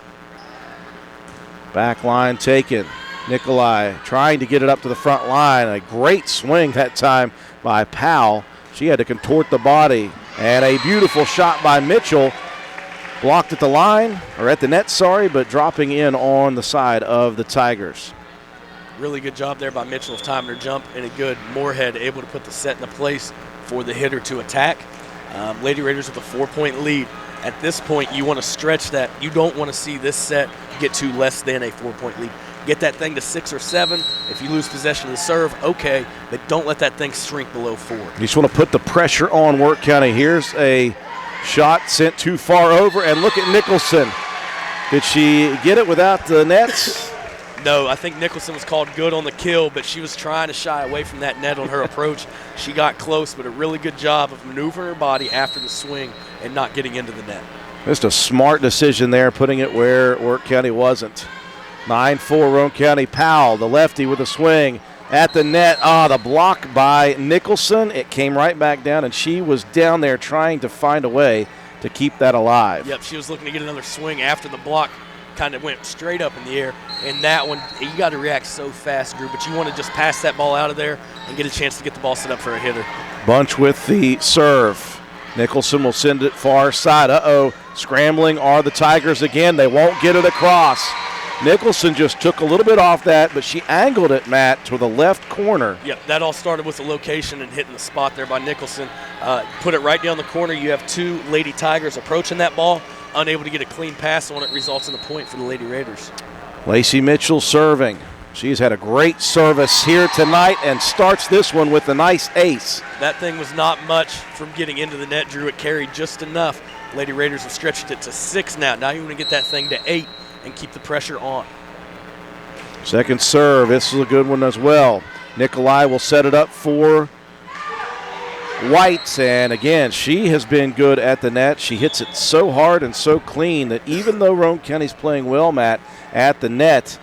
Back line taken. Nikolai trying to get it up to the front line. A great swing that time by Powell. She had to contort the body. And a beautiful shot by Mitchell. Blocked at the line, or at the net, sorry, but dropping in on the side of the Tigers. Really good job there by Mitchell of timing her jump, and a good Moorhead able to put the set into place for the hitter to attack. Lady Raiders with a 4-point lead. At this point, you want to stretch that. You don't want to see this set get to less than a 4-point lead. Get that thing to 6 or 7. If you lose possession of the serve, okay, but don't let that thing shrink below 4. You just want to put the pressure on Wirt County. Here's a shot sent too far over, and look at Nicholson. Did she get it without the nets? No, I think Nicholson was called good on the kill, but she was trying to shy away from that net on her approach. She got close, but a really good job of maneuvering her body after the swing and not getting into the net. Just a smart decision there, putting it where Wirt County wasn't. 9-4 Roane County. Powell, the lefty with a swing at the net. The block by Nicholson. It came right back down, and she was down there trying to find a way to keep that alive. Yep, she was looking to get another swing after the block kind of went straight up in the air. And that one, you got to react so fast, Drew, but you want to just pass that ball out of there and get a chance to get the ball set up for a hitter. Bunch with the serve. Nicholson will send it far side. Scrambling are the Tigers again. They won't get it across. Nicholson just took a little bit off that, but she angled it, Matt, to the left corner. Yep, that all started with the location and hitting the spot there by Nicholson. Put it right down the corner. You have 2 Lady Tigers approaching that ball, unable to get a clean pass on it, results in a point for the Lady Raiders. Lacey Mitchell serving. She's had a great service here tonight and starts this one with a nice ace. That thing was not much from getting into the net, Drew. It carried just enough. Lady Raiders have stretched it to 6 now. Now you want to get that thing to 8 and keep the pressure on. Second serve. This is a good one as well. Nikolai will set it up for White, and again, she has been good at the net. She hits it so hard and so clean that even though Roane County's playing well, Matt, at the net,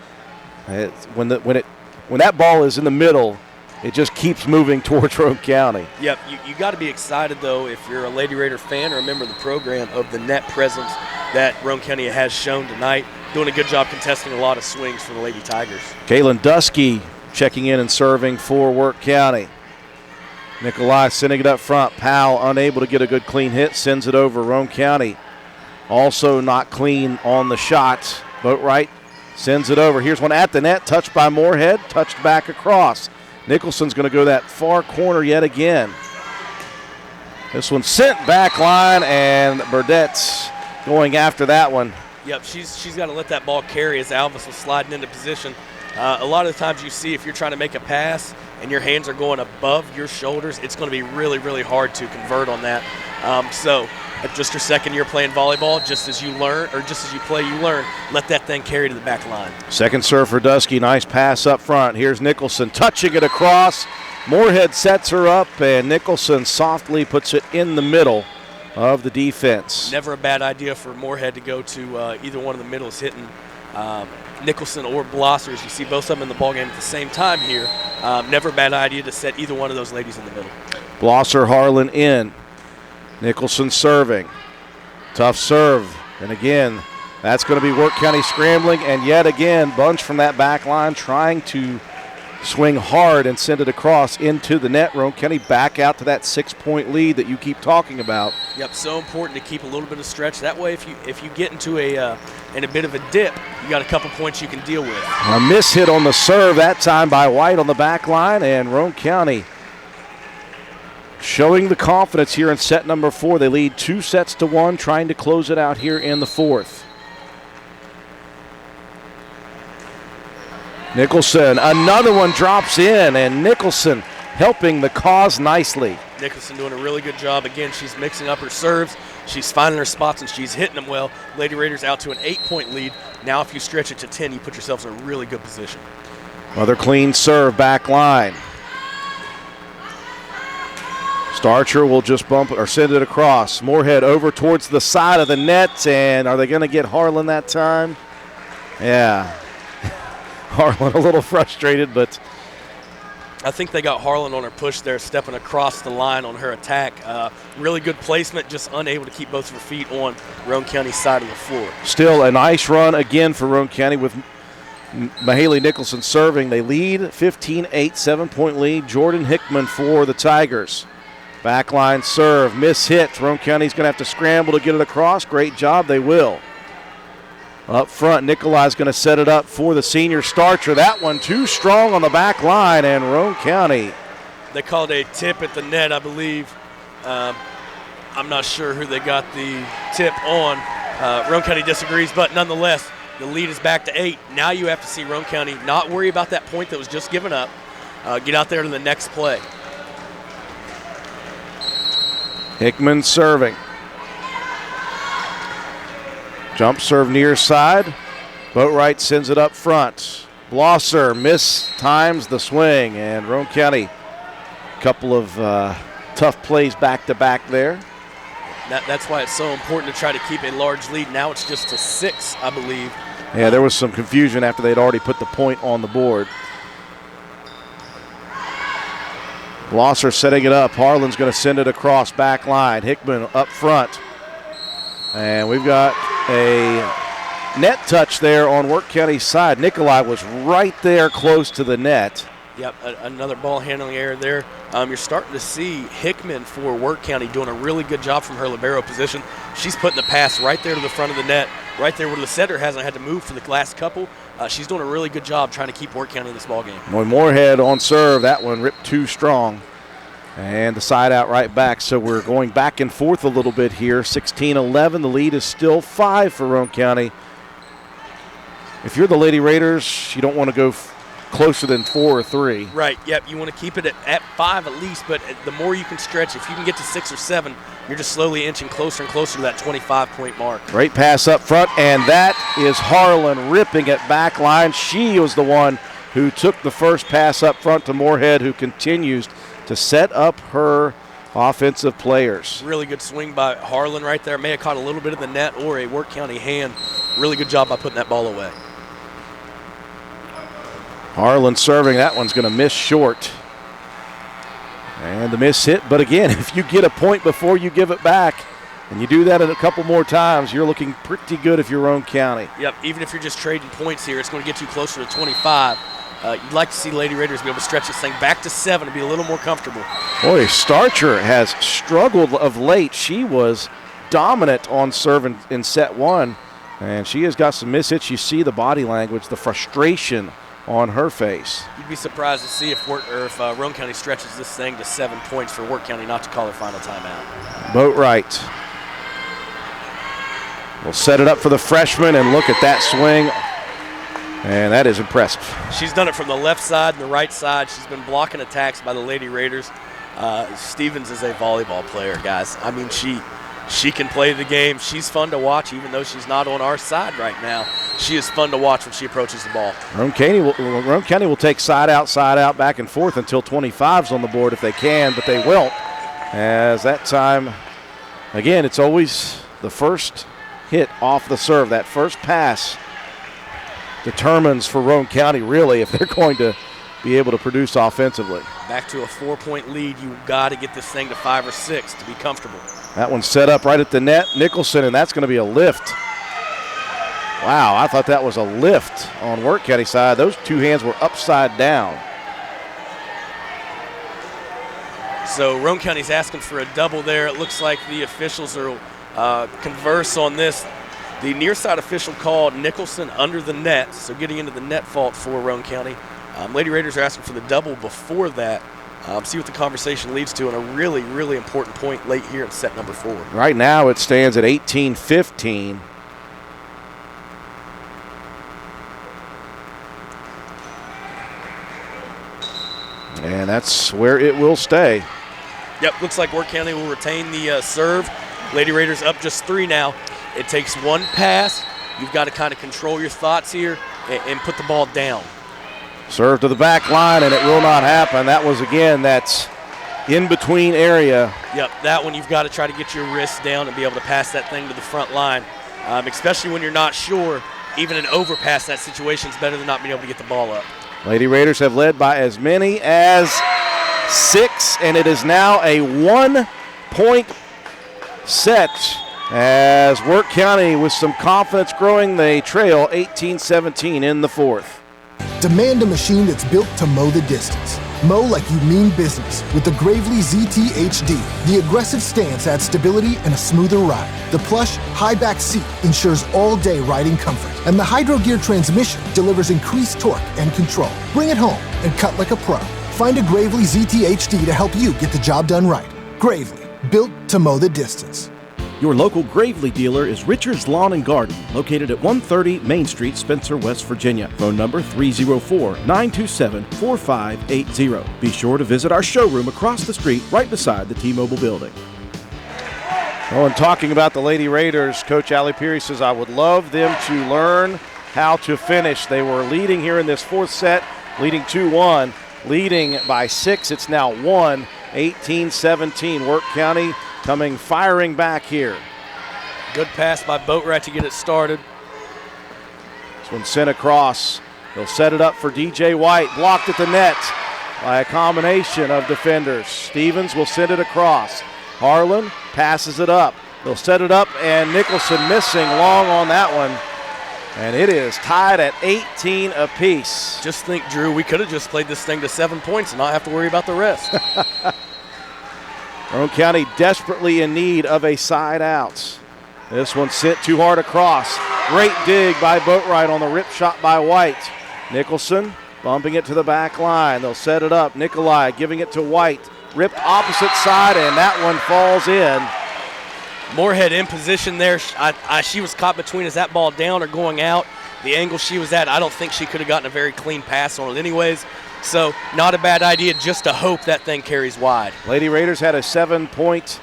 when that ball is in the middle, it just keeps moving towards Roane County. Yep, you got to be excited, though, if you're a Lady Raider fan or a member of the program, of the net presence that Roane County has shown tonight. Doing a good job contesting a lot of swings for the Lady Tigers. Kaylin Dusky checking in and serving for Wirt County. Nikolai sending it up front. Powell unable to get a good clean hit, sends it over. Roane County also not clean on the shot. Boatwright sends it over. Here's one at the net, touched by Moorhead, touched back across. Nicholson's going to go that far corner yet again. This one sent back line, and Burdett's going after that one. Yep, she's got to let that ball carry as Alvis was sliding into position. A lot of the times you see if you're trying to make a pass and your hands are going above your shoulders, it's going to be really, really hard to convert on that. So just your second year playing volleyball, just as you learn, or just as you play, you learn, let that thing carry to the back line. Second serve for Dusky. Nice pass up front. Here's Nicholson touching it across. Moorhead sets her up, and Nicholson softly puts it in the middle of the defense. Never a bad idea for Moorhead to go to either one of the middles hitting Nicholson or Blosser. As you see both of them in the ballgame at the same time here. Never a bad idea to set either one of those ladies in the middle. Blosser, Harlan in. Nicholson serving. Tough serve. And again, that's going to be Wirt County scrambling. And yet again, bunch from that back line trying to swing hard and send it across into the net. Roane County back out to that 6-point lead that you keep talking about. Yep, so important to keep a little bit of stretch. That way, if you get into a bit of a dip, you got a couple points you can deal with. A miss hit on the serve that time by White on the back line, and Roane County showing the confidence here in set number 4. They lead 2-1, trying to close it out here in the 4th. Nicholson, another one drops in, and Nicholson helping the cause nicely. Nicholson doing a really good job. Again, she's mixing up her serves. She's finding her spots, and she's hitting them well. Lady Raiders out to an 8-point lead. Now if you stretch it to 10, you put yourselves in a really good position. Another clean serve back line. Starcher will just bump or send it across. Moorhead over towards the side of the net, and are they going to get Harlan that time? Yeah. Harlan a little frustrated, but I think they got Harlan on her push there, stepping across the line on her attack. Really good placement, just unable to keep both of her feet on Roane County's side of the floor. Still a nice run again for Roane County with Mahaley Nicholson serving. They lead 15-8, 7-point lead. Jordan Hickman for the Tigers. Backline serve, miss hit. Roane County's going to have to scramble to get it across. Great job, they will. Up front, Nikolai's going to set it up for the senior Starcher. That one too strong on the back line, and Roane County. They called a tip at the net, I believe. I'm not sure who they got the tip on. Roane County disagrees, but nonetheless, the lead is back to 8. Now you have to see Roane County not worry about that point that was just given up. Get out there to the next play. Hickman serving. Jump serve near side. Boatwright sends it up front. Blosser mistimes the swing, and Roane County, a couple of tough plays back-to-back there. That's why it's so important to try to keep a large lead. Now it's just a 6, I believe. Yeah, there was some confusion after they'd already put the point on the board. Blosser setting it up. Harlan's going to send it across back line. Hickman up front. And we've got a net touch there on Wirt County's side. Nikolai was right there close to the net. Yep, another ball handling error there. You're starting to see Hickman for Wirt County doing a really good job from her libero position. She's putting the pass right there to the front of the net, right there where the setter hasn't had to move for the last couple. She's doing a really good job trying to keep Wirt County in this ballgame. Moorhead on serve. That one ripped too strong. And the side out right back. So we're going back and forth a little bit here. 16-11. The lead is still 5 for Roane County. If you're the Lady Raiders, you don't want to go closer than 4 or 3. Right, yep, you want to keep it at 5 at least, but the more you can stretch, if you can get to 6 or 7, you're just slowly inching closer and closer to that 25-point mark. Great pass up front, and that is Harlan ripping it back line. She was the one who took the first pass up front to Moorhead, who continues to set up her offensive players. Really good swing by Harlan right there. May have caught a little bit of the net or a Wirt County hand. Really good job by putting that ball away. Harlan serving. That one's going to miss short. And the miss hit. But again, if you get a point before you give it back, and you do that a couple more times, you're looking pretty good if you're Roane County. Yep, even if you're just trading points here, it's going to get you closer to 25. You'd like to see Lady Raiders be able to stretch this thing back to 7 and be a little more comfortable. Boy, Starcher has struggled of late. She was dominant on serve in set 1, and she has got some miss hits. You see the body language, the frustration on her face. You'd be surprised to see if Roane County stretches this thing to 7 points for Wirt County not to call their final timeout. Boatwright will set it up for the freshman, and look at that swing. And that is impressive. She's done it from the left side and the right side. She's been blocking attacks by the Lady Raiders. Stevens is a volleyball player, guys. I mean, she can play the game. She's fun to watch, even though she's not on our side right now. She is fun to watch when she approaches the ball. Roane County will take side out, back and forth until 25's on the board if they can, but they won't. As that time, again, it's always the first hit off the serve. That first pass determines for Roane County, really, if they're going to be able to produce offensively. Back to a 4-point lead. You got to get this thing to 5 or 6 to be comfortable. That one's set up right at the net. Nicholson, and that's going to be a lift. Wow, I thought that was a lift on Wirt County side. Those two hands were upside down. So Roane County's asking for a double there. It looks like the officials are converse on this. The near side official called Nicholson under the net, so getting into the net fault for Roane County. Lady Raiders are asking for the double before that. See what the conversation leads to, and a really, really important point late here in set number 4. Right now it stands at 18-15. And that's where it will stay. Yep, looks like Wirt County will retain the serve. Lady Raiders up just 3 now. It takes one pass. You've got to kind of control your thoughts here and put the ball down. Serve to the back line, and it will not happen. That was, again, that's in-between area. Yep, that one you've got to try to get your wrists down and be able to pass that thing to the front line, especially when you're not sure. Even an overpass that situation is better than not being able to get the ball up. Lady Raiders have led by as many as 6, and it is now a 1-point set as Wirt County, with some confidence growing, they trail 18-17 in the 4th. Demand a machine that's built to mow the distance. Mow like you mean business with the Gravely ZT HD. The aggressive stance adds stability and a smoother ride. The plush, high-back seat ensures all-day riding comfort. And the Hydro Gear transmission delivers increased torque and control. Bring it home and cut like a pro. Find a Gravely ZT HD to help you get the job done right. Gravely, built to mow the distance. Your local Gravely dealer is Richard's Lawn and Garden, located at 130 Main Street, Spencer, West Virginia. Phone number 304-927-4580. Be sure to visit our showroom across the street right beside the T-Mobile building. Oh, and talking about the Lady Raiders, Coach Allie Peary says, I would love them to learn how to finish. They were leading here in this 4th set, leading 2-1, leading by 6. It's now 18-17. Wirt County coming firing back here. Good pass by Boatwright to get it started. This one sent across. They'll set it up for DJ White. Blocked at the net by a combination of defenders. Stevens will send it across. Harlan passes it up. They'll set it up, and Nicholson missing long on that one. And it is tied at 18 apiece. Just think, Drew, we could have just played this thing to 7 points and not have to worry about the rest. Roane County desperately in need of a side out. This one sent too hard across. Great dig by Boatwright on the rip shot by White. Nicholson bumping it to the back line. They'll set it up. Nikolai giving it to White. Ripped opposite side, and that one falls in. Moorhead in position there. She was caught between, is that ball down or going out? The angle she was at, I don't think she could have gotten a very clean pass on it anyways. So not a bad idea just to hope that thing carries wide. Lady Raiders had a 7-point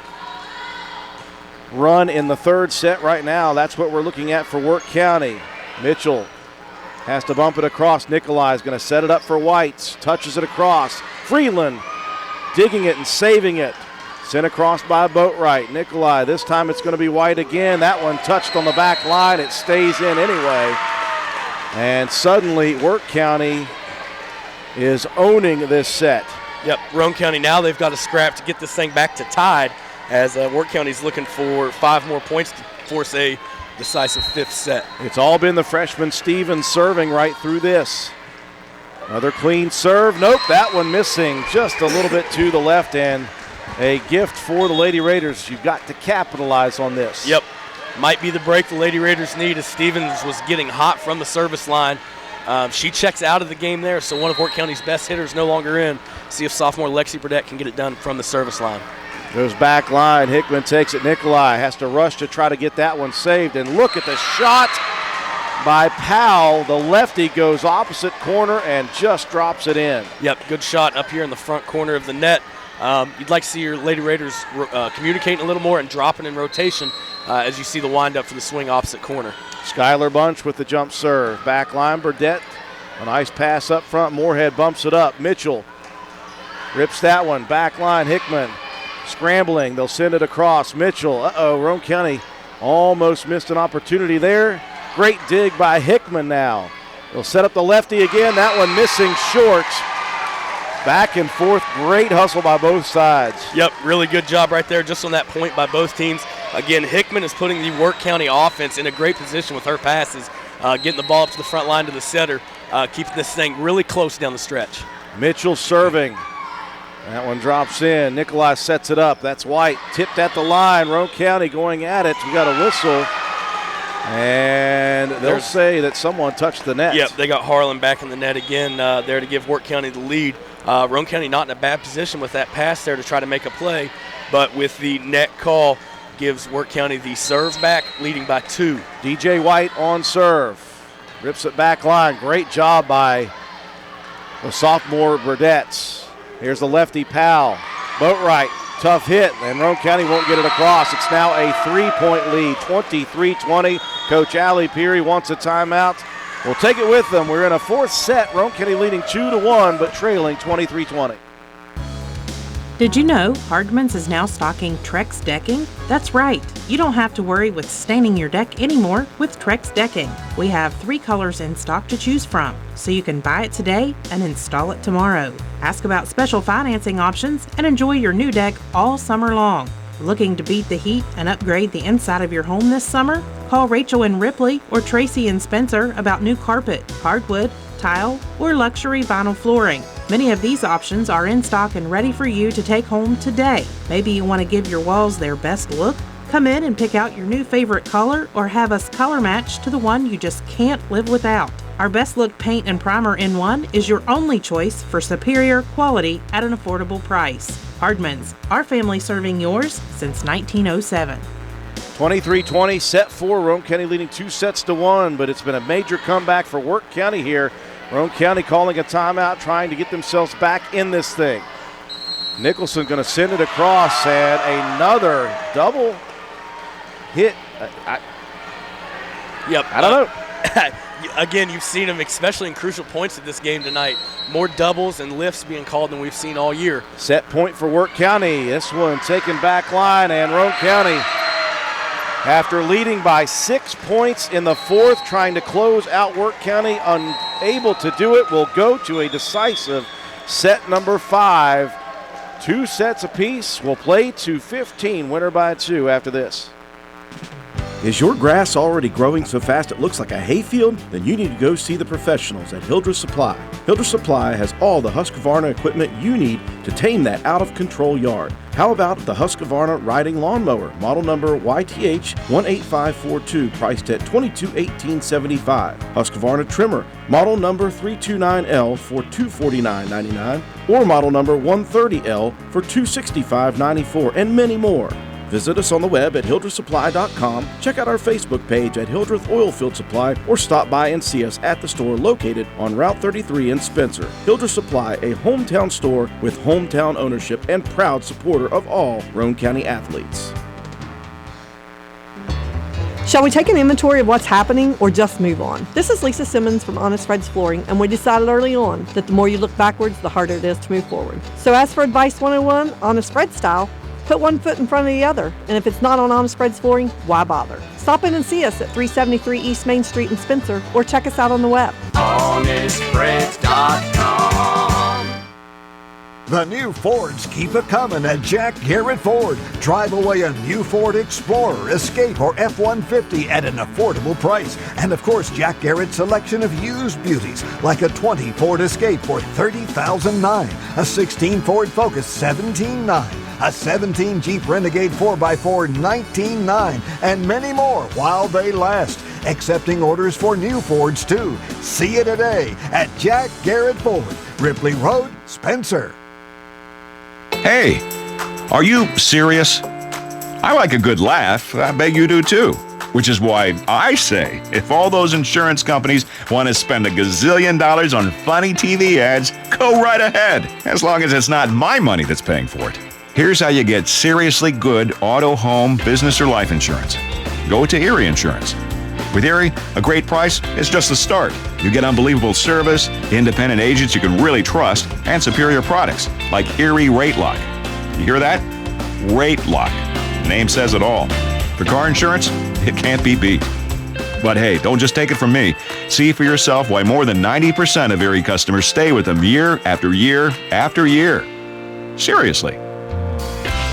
run in the 3rd set right now. That's what we're looking at for Wirt County. Mitchell has to bump it across. Nikolai is going to set it up for White. Touches it across. Freeland digging it and saving it. Sent across by Boatwright. Nikolai, this time it's going to be White again. That one touched on the back line. It stays in anyway. And suddenly Wirt County is owning this set. Yep, Roane County now they've got to scrap to get this thing back to tied as Wirt County's looking for 5 more points to force a decisive 5th set. It's all been the freshman Stevens serving right through this. Another clean serve. Nope, that one missing just a little bit to the left, and a gift for the Lady Raiders. You've got to capitalize on this. Yep, might be the break the Lady Raiders need as Stevens was getting hot from the service line. She checks out of the game there, so one of Wirt County's best hitters no longer in. See if sophomore Lexi Burdette can get it done from the service line. Goes back line. Hickman takes it. Nikolai has to rush to try to get that one saved. And look at the shot by Powell. The lefty goes opposite corner and just drops it in. Yep, good shot up here in the front corner of the net. You'd like to see your Lady Raiders communicating a little more and dropping in rotation as you see the windup for the swing opposite corner. Skylar Bunch with the jump serve. Back line, Burdette. A nice pass up front. Moorhead bumps it up. Mitchell rips that one. Back line, Hickman scrambling. They'll send it across. Mitchell. Roane County almost missed an opportunity there. Great dig by Hickman now. They'll set up the lefty again. That one missing short. Back and forth. Great hustle by both sides. Yep, really good job right there just on that point by both teams. Again, Hickman is putting the Wirt County offense in a great position with her passes, getting the ball up to the front line to the setter, keeping this thing really close down the stretch. Mitchell serving. That one drops in. Nikolai sets it up. That's White. Tipped at the line. Roane County going at it. We got a whistle. And they'll say that someone touched the net. Yep, they got Harlan back in the net again there to give Wirt County the lead. Roane County not in a bad position with that pass there to try to make a play, but with the net call gives Wirt County the serve back, leading by 2. DJ White on serve. Rips it back line. Great job by the sophomore Burdettes. Here's the lefty Powell. Boatwright, tough hit, and Roane County won't get it across. It's now a 3-point lead, 23-20. Coach Allie Peary wants a timeout. We'll take it with them. We're in a fourth set. Roane County leading 2-1, but trailing 23-20. Did you know Hardman's is now stocking Trex decking? That's right. You don't have to worry with staining your deck anymore with Trex decking. We have 3 colors in stock to choose from, so you can buy it today and install it tomorrow. Ask about special financing options and enjoy your new deck all summer long. Looking to beat the heat and upgrade the inside of your home this summer? Call Rachel and Ripley or Tracy and Spencer about new carpet, hardwood, tile, or luxury vinyl flooring. Many of these options are in stock and ready for you to take home today. Maybe you want to give your walls their best look? Come in and pick out your new favorite color or have us color match to the one you just can't live without. Our Best Look Paint and Primer in One is your only choice for superior quality at an affordable price. Hardman's, our family serving yours since 1907. 23-20, set 4. Roane County leading 2-1, but it's been a major comeback for Wirt County here. Roane County calling a timeout, trying to get themselves back in this thing. Nicholson going to send it across, and another double hit. I don't know. Again, you've seen them, especially in crucial points of this game tonight. More doubles and lifts being called than we've seen all year. Set point for Wirt County. This one taken back line, and Roane County, after leading by 6 points in the fourth, trying to close out Wirt County, unable to do it, will go to a decisive set number 5. 2 sets apiece. We'll play to 15, winner by 2 after this. Is your grass already growing so fast it looks like a hayfield? Then you need to go see the professionals at Hildreth Supply. Hildreth Supply has all the Husqvarna equipment you need to tame that out-of-control yard. How about the Husqvarna riding lawnmower, model number YTH 18542, priced at $2218.75. Husqvarna trimmer, model number 329L for $249.99, or model number 130L for $265.94, and many more. Visit us on the web at hildrethsupply.com, check out our Facebook page at Hildreth Oilfield Supply, or stop by and see us at the store located on Route 33 in Spencer. Hildreth Supply, a hometown store with hometown ownership and proud supporter of all Roane County athletes. Shall we take an inventory of what's happening or just move on? This is Lisa Simmons from Honest Fred's Flooring, and we decided early on that the more you look backwards, the harder it is to move forward. So as for Advice 101, Honest Fred style, put one foot in front of the other, and if it's not on Honest Fred's Flooring, why bother? Stop in and see us at 373 East Main Street in Spencer, or check us out on the web. HonestFreds.com. The new Fords keep a-coming at Jack Garrett Ford. Drive away a new Ford Explorer, Escape, or F-150 at an affordable price. And of course, Jack Garrett's selection of used beauties, like a 20 Ford Escape for $30,009, a 16 Ford Focus $17,900, a 17 Jeep Renegade 4x4 $19,900, and many more while they last. Accepting orders for new Fords too. See you today at Jack Garrett Ford, Ripley Road, Spencer. Hey, are you serious? I like a good laugh. I bet you do too. Which is why I say, if all those insurance companies want to spend $1 gazillion on funny TV ads, go right ahead, as long as it's not my money that's paying for it. Here's how you get seriously good auto, home, business, or life insurance. Go to Erie Insurance. With Erie, a great price is just the start. You get unbelievable service, independent agents you can really trust, and superior products like Erie Rate Lock. You hear that? Rate Lock. The name says it all. For car insurance, it can't be beat. But hey, don't just take it from me. See for yourself why more than 90% of Erie customers stay with them year after year after year. Seriously.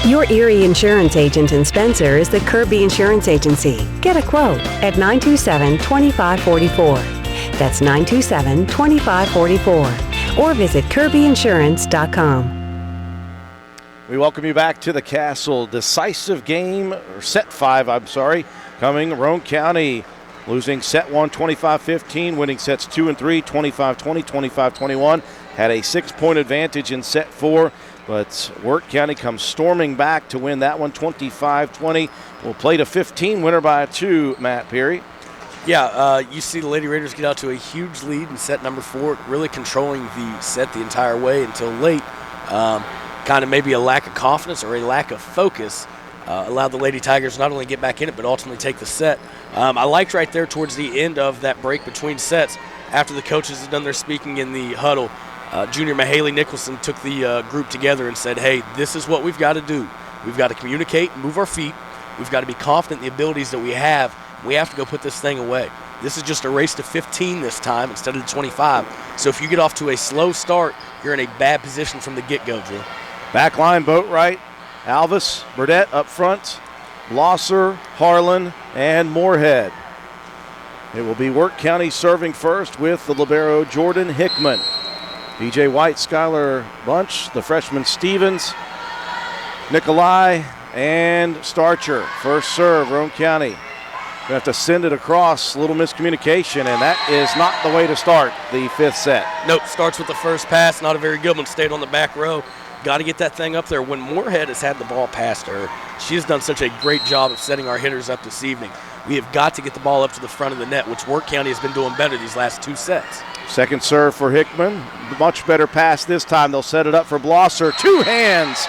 Your Erie insurance agent in Spencer is the Kirby Insurance Agency. Get a quote at 927-2544. That's 927-2544. Or visit kirbyinsurance.com. We welcome you back to the Castle. Decisive game, or set 5, coming. Roane County losing set 1, 25-15, winning sets 2 and 3, 25-20, 25-21. Had a 6-point advantage in set 4, but Wirt County comes storming back to win that one, 25-20. We'll play to 15, winner by 2, Matt Peary. Yeah, you see the Lady Raiders get out to a huge lead in set number 4, really controlling the set the entire way until late. Kind of maybe a lack of confidence or a lack of focus allowed the Lady Tigers not only get back in it but ultimately take the set. I liked right there towards the end of that break between sets, after the coaches had done their speaking in the huddle, Junior Mahaley Nicholson took the group together and said, hey, this is what we've got to do. We've got to communicate, move our feet. We've got to be confident in the abilities that we have. We have to go put this thing away. This is just a race to 15 this time instead of 25. So if you get off to a slow start, you're in a bad position from the get-go, Drew. Back line, Boatwright, Alvis, Burdett up front, Blosser, Harlan, and Moorhead. It will be Wirt County serving first with the libero Jordan Hickman. DJ White, Skylar Bunch, the freshman Stevens, Nikolai, and Starcher. First serve, Roane County. We have to send it across, a little miscommunication, and that is not the way to start the 5th set. Nope, starts with the first pass, not a very good one, stayed on the back row. Got to get that thing up there. When Moorhead has had the ball past her, she has done such a great job of setting our hitters up this evening. We have got to get the ball up to the front of the net, which Wirt County has been doing better these last 2 sets. Second serve for Hickman. Much better pass this time. They'll set it up for Blosser. 2 hands.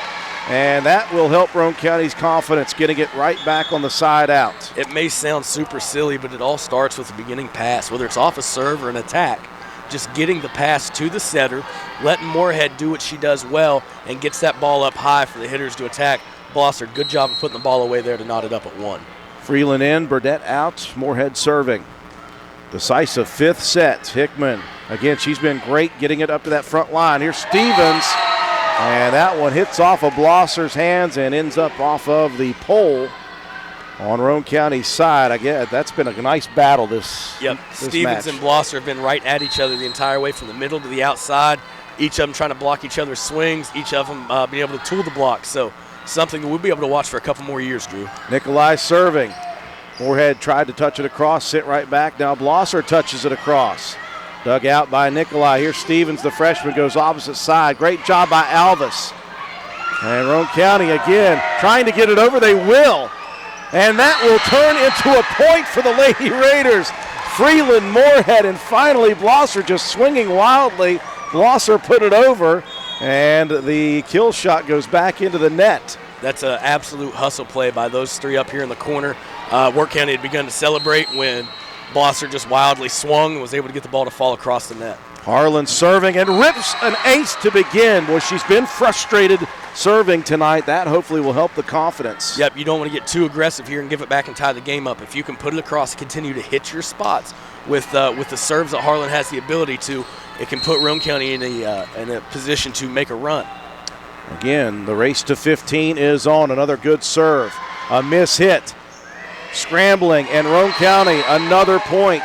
And that will help Roane County's confidence, getting it right back on the side out. It may sound super silly, but it all starts with the beginning pass, whether it's off a serve or an attack. Just getting the pass to the setter, letting Moorhead do what she does well, and gets that ball up high for the hitters to attack. Blosser, good job of putting the ball away there to knot it up at 1. Freeland in, Burdett out, Moorhead serving. Decisive 5th set. Hickman, again, she's been great getting it up to that front line. Here's Stevens, and that one hits off of Blosser's hands and ends up off of the pole on Roane County's side. Again, that's been a nice battle this Stevens match. and Blosser have been right at each other the entire way from the middle to the outside. Each of them trying to block each other's swings, each of them being able to tool the block. So something that we'll be able to watch for a couple more years, Drew. Nikolai serving. Moorhead tried to touch it across, sit right back. Now Blosser touches it across. Dug out by Nikolai. Here's Stevens, the freshman, goes opposite side. Great job by Alvis. And Roane County again trying to get it over. They will. And that will turn into a point for the Lady Raiders. Freeland, Moorhead, and finally Blosser just swinging wildly. Blosser put it over, and the kill shot goes back into the net. That's an absolute hustle play by those 3 up here in the corner. Wirt County had begun to celebrate when Blosser just wildly swung and was able to get the ball to fall across the net. Harlan serving and rips an ace to begin. Well, she's been frustrated serving tonight. That hopefully will help the confidence. Yep, you don't want to get too aggressive here and give it back and tie the game up. If you can put it across and continue to hit your spots with the serves that Harlan has the ability to, it can put Roane County in a position to make a run. Again, the race to 15 is on. Another good serve. A miss hit. Scrambling, and Roane County another point.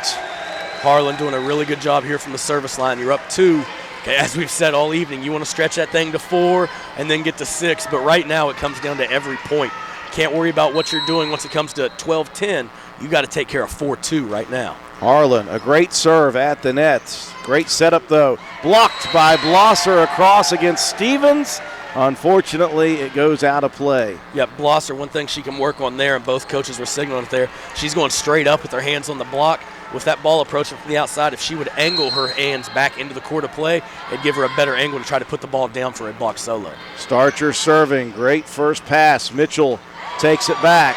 Harlan doing a really good job here from the service line. You're up 2. Okay, as we've said all evening, you want to stretch that thing to 4 and then get to 6, but right now it comes down to every point. Can't worry about what you're doing once it comes to 12-10. You got to take care of 4-2 right now. Harlan, a great serve at the net. Great setup, though. Blocked by Blosser across against Stevens, Unfortunately, it goes out of play. Yep, Blosser, one thing she can work on there, and both coaches were signaling it there, she's going straight up with her hands on the block. With that ball approaching from the outside, if she would angle her hands back into the court of play, it'd give her a better angle to try to put the ball down for a block solo. Starcher serving. Great first pass. Mitchell takes it back.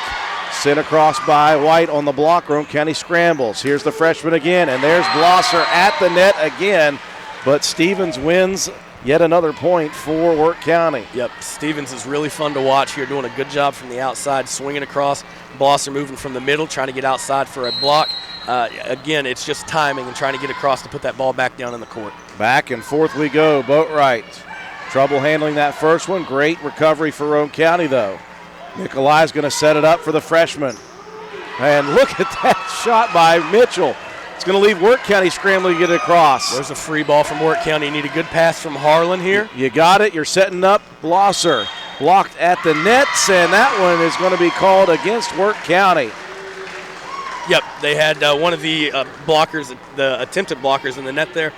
Sent across by White on the block. Roane County scrambles. Here's the freshman again, and there's Blosser at the net again. But Stevens wins yet another point for Wirt County. Yep, Stevens is really fun to watch here, doing a good job from the outside, swinging across. Blosser moving from the middle, trying to get outside for a block. Again, it's just timing and trying to get across to put that ball back down in the court. Back and forth we go. Boatwright. Trouble handling that first one. Great recovery for Roane County, though. Nikolai's going to set it up for the freshman. And look at that shot by Mitchell. It's going to leave Wirt County scrambling to get it across. There's a free ball from Wirt County. You need a good pass from Harlan here. You got it. You're setting up Blosser. Blocked at the nets, and that one is going to be called against Wirt County. Yep, they had one of the blockers, the attempted blockers in the net there.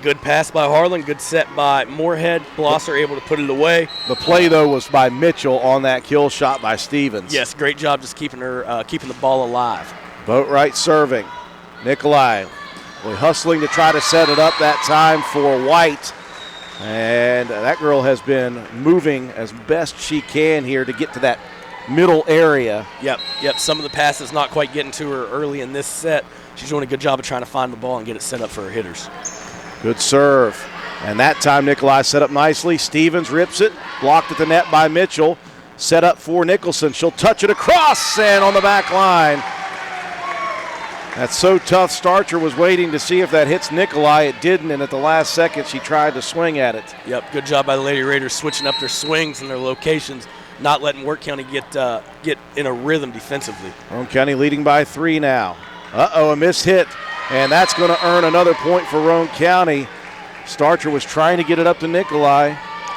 Good pass by Harlan, good set by Moorhead. Blosser able to put it away. The play, though, was by Mitchell on that kill shot by Stevens. Yes, great job just keeping the ball alive. Boatwright serving. Nikolai hustling to try to set it up that time for White. And that girl has been moving as best she can here to get to that middle area. Yep. Some of the passes not quite getting to her early in this set. She's doing a good job of trying to find the ball and get it set up for her hitters. Good serve. And that time Nikolai set up nicely. Stevens rips it. Blocked at the net by Mitchell. Set up for Nicholson. She'll touch it across and on the back line. That's so tough. Starcher was waiting to see if that hits Nikolai. It didn't, and at the last second she tried to swing at it. Yep, good job by the Lady Raiders switching up their swings and their locations, not letting Wirt County get in a rhythm defensively. Roane County leading by 3 now. A missed hit, and that's going to earn another point for Roane County. Starcher was trying to get it up to Nikolai,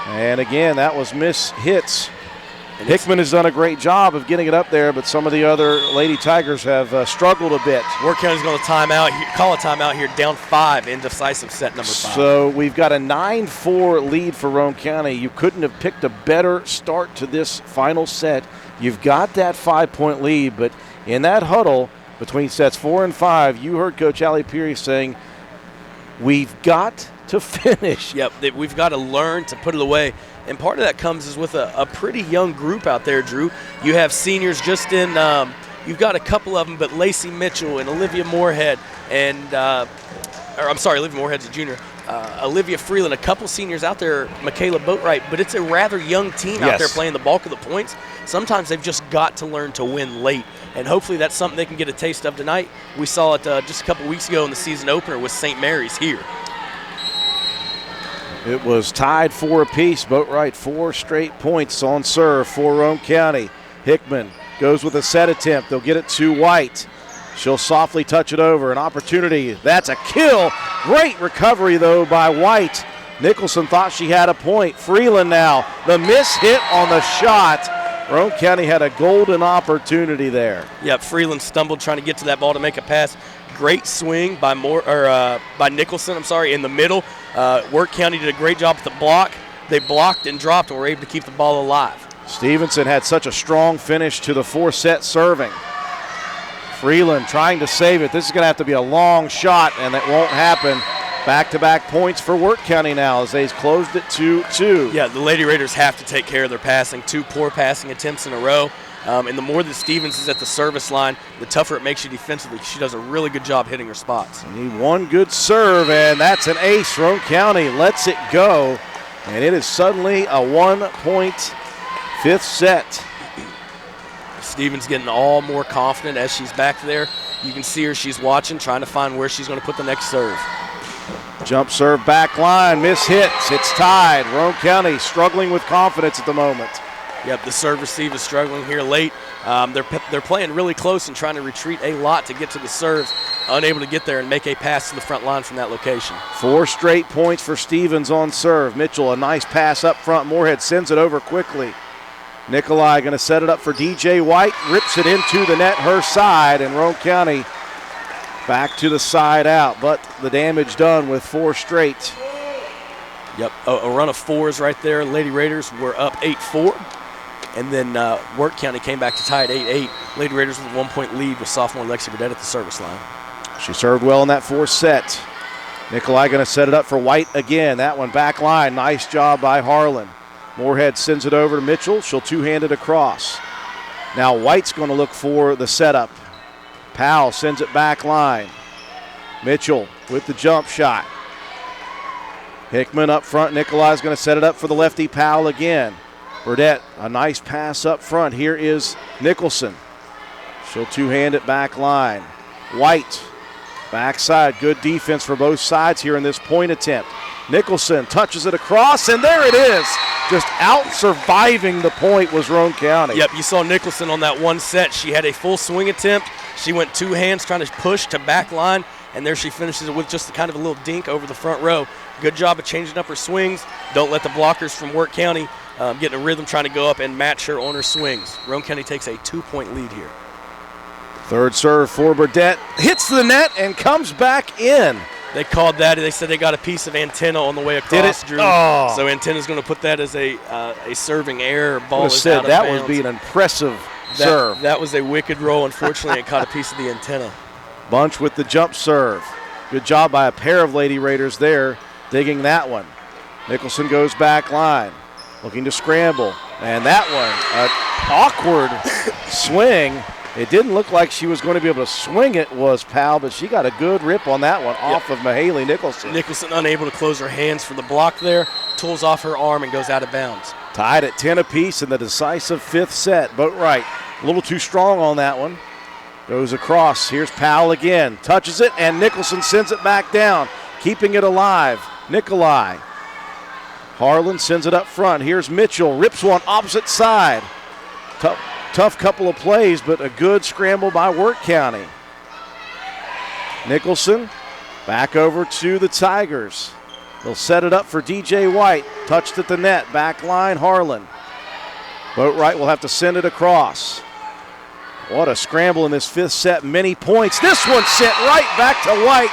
and again, that was missed hits. Hickman has done a great job of getting it up there, but some of the other Lady Tigers have struggled a bit. Wirt County's going to call a timeout here, down 5, indecisive set number 5. So we've got a 9-4 lead for Roane County. You couldn't have picked a better start to this final set. You've got that 5-point lead, but in that huddle between sets 4 and 5, you heard Coach Allie Peary saying, we've got to finish. Yep, we've got to learn to put it away. And part of that comes is with a pretty young group out there, Drew. You have seniors just in, you've got a couple of them, but Lacey Mitchell and Olivia Moorhead and, Olivia Moorhead's a junior. Olivia Freeland, a couple seniors out there, Michaela Boatwright, but it's a rather young team out there playing the bulk of the points. Sometimes they've just got to learn to win late, and hopefully that's something they can get a taste of tonight. We saw it just a couple weeks ago in the season opener with St. Mary's here. It was tied 4 apiece. Boatwright 4 straight points on serve for Roane County. Hickman goes with a set attempt. They'll get it to White. She'll softly touch it over. An opportunity. That's a kill. Great recovery, though, by White. Nicholson thought she had a point. Freeland now. The miss hit on the shot. Roane County had a golden opportunity there. Yep, Freeland stumbled trying to get to that ball to make a pass. Great swing by Nicholson, in the middle. Wirt County did a great job with the block. They blocked and dropped and were able to keep the ball alive. Stevenson had such a strong finish to the 4-set serving. Freeland trying to save it. This is going to have to be a long shot, and that won't happen. Back-to-back points for Wirt County now as they've closed it 2-2. Yeah, the Lady Raiders have to take care of their passing. 2 poor passing attempts in a row. And the more that Stevens is at the service line, the tougher it makes you defensively. She does a really good job hitting her spots. You need one good serve, and that's an ace. Roane County lets it go, and it is suddenly a 1-point 5th set. Stevens getting all more confident as she's back there. You can see her, she's watching, trying to find where she's going to put the next serve. Jump serve back line, miss hits. It's tied. Roane County struggling with confidence at the moment. Yep, the serve receive is struggling here late. They're playing really close and trying to retreat a lot to get to the serves, unable to get there and make a pass to the front line from that location. 4 straight points for Stevens on serve. Mitchell, a nice pass up front. Moorhead sends it over quickly. Nikolai going to set it up for DJ White, rips it into the net, her side, and Roane County back to the side out, but the damage done with 4 straight. Yep, a run of 4s right there. Lady Raiders were up 8-4. And then Wirt County came back to tie at 8-8. Lady Raiders with a 1-point lead with sophomore Lexi Burdett at the service line. She served well in that fourth set. Nikolai going to set it up for White again. That one back line. Nice job by Harlan. Moorhead sends it over to Mitchell. She'll two-hand it across. Now White's going to look for the setup. Powell sends it back line. Mitchell with the jump shot. Hickman up front. Nikolai's going to set it up for the lefty Powell again. Burdett, a nice pass up front. Here is Nicholson. She'll two-hand it back line. White, backside. Good defense for both sides here in this point attempt. Nicholson touches it across, and there it is. Just out-surviving the point was Roane County. Yep, you saw Nicholson on that one set. She had a full swing attempt. She went two hands trying to push to back line, and there she finishes it with just kind of a little dink over the front row. Good job of changing up her swings. Don't let the blockers from Wirt County getting a rhythm trying to go up and match her on her swings. Roane County takes a 2-point lead here. Third serve for Burdett. Hits the net and comes back in. They called that. They said they got a piece of antenna on the way across. Did it? Drew. Oh. So antenna's going to put that as a serving error. Ball is said out of that bounds. would be an impressive serve. That was a wicked roll. Unfortunately, it caught a piece of the antenna. Bunch with the jump serve. Good job by a pair of Lady Raiders there, digging that one. Nicholson goes back line, looking to scramble. And that one, an awkward swing. It didn't look like she was going to be able to swing it, was Powell, but she got a good rip on that one off of Mahaley Nicholson. Nicholson unable to close her hands for the block there, tools off her arm and goes out of bounds. Tied at 10 apiece in the decisive fifth set. Boatwright a little too strong on that one. Goes across. Here's Powell again. Touches it, and Nicholson sends it back down, keeping it alive. Nikolai. Harlan sends it up front. Here's Mitchell. Rips one opposite side. Tough couple of plays, but a good scramble by Wirt County. Nicholson back over to the Tigers. They'll set it up for DJ White. Touched at the net. Back line, Harlan. Boatwright will have to send it across. What a scramble in this fifth set. Many points. This one sent right back to White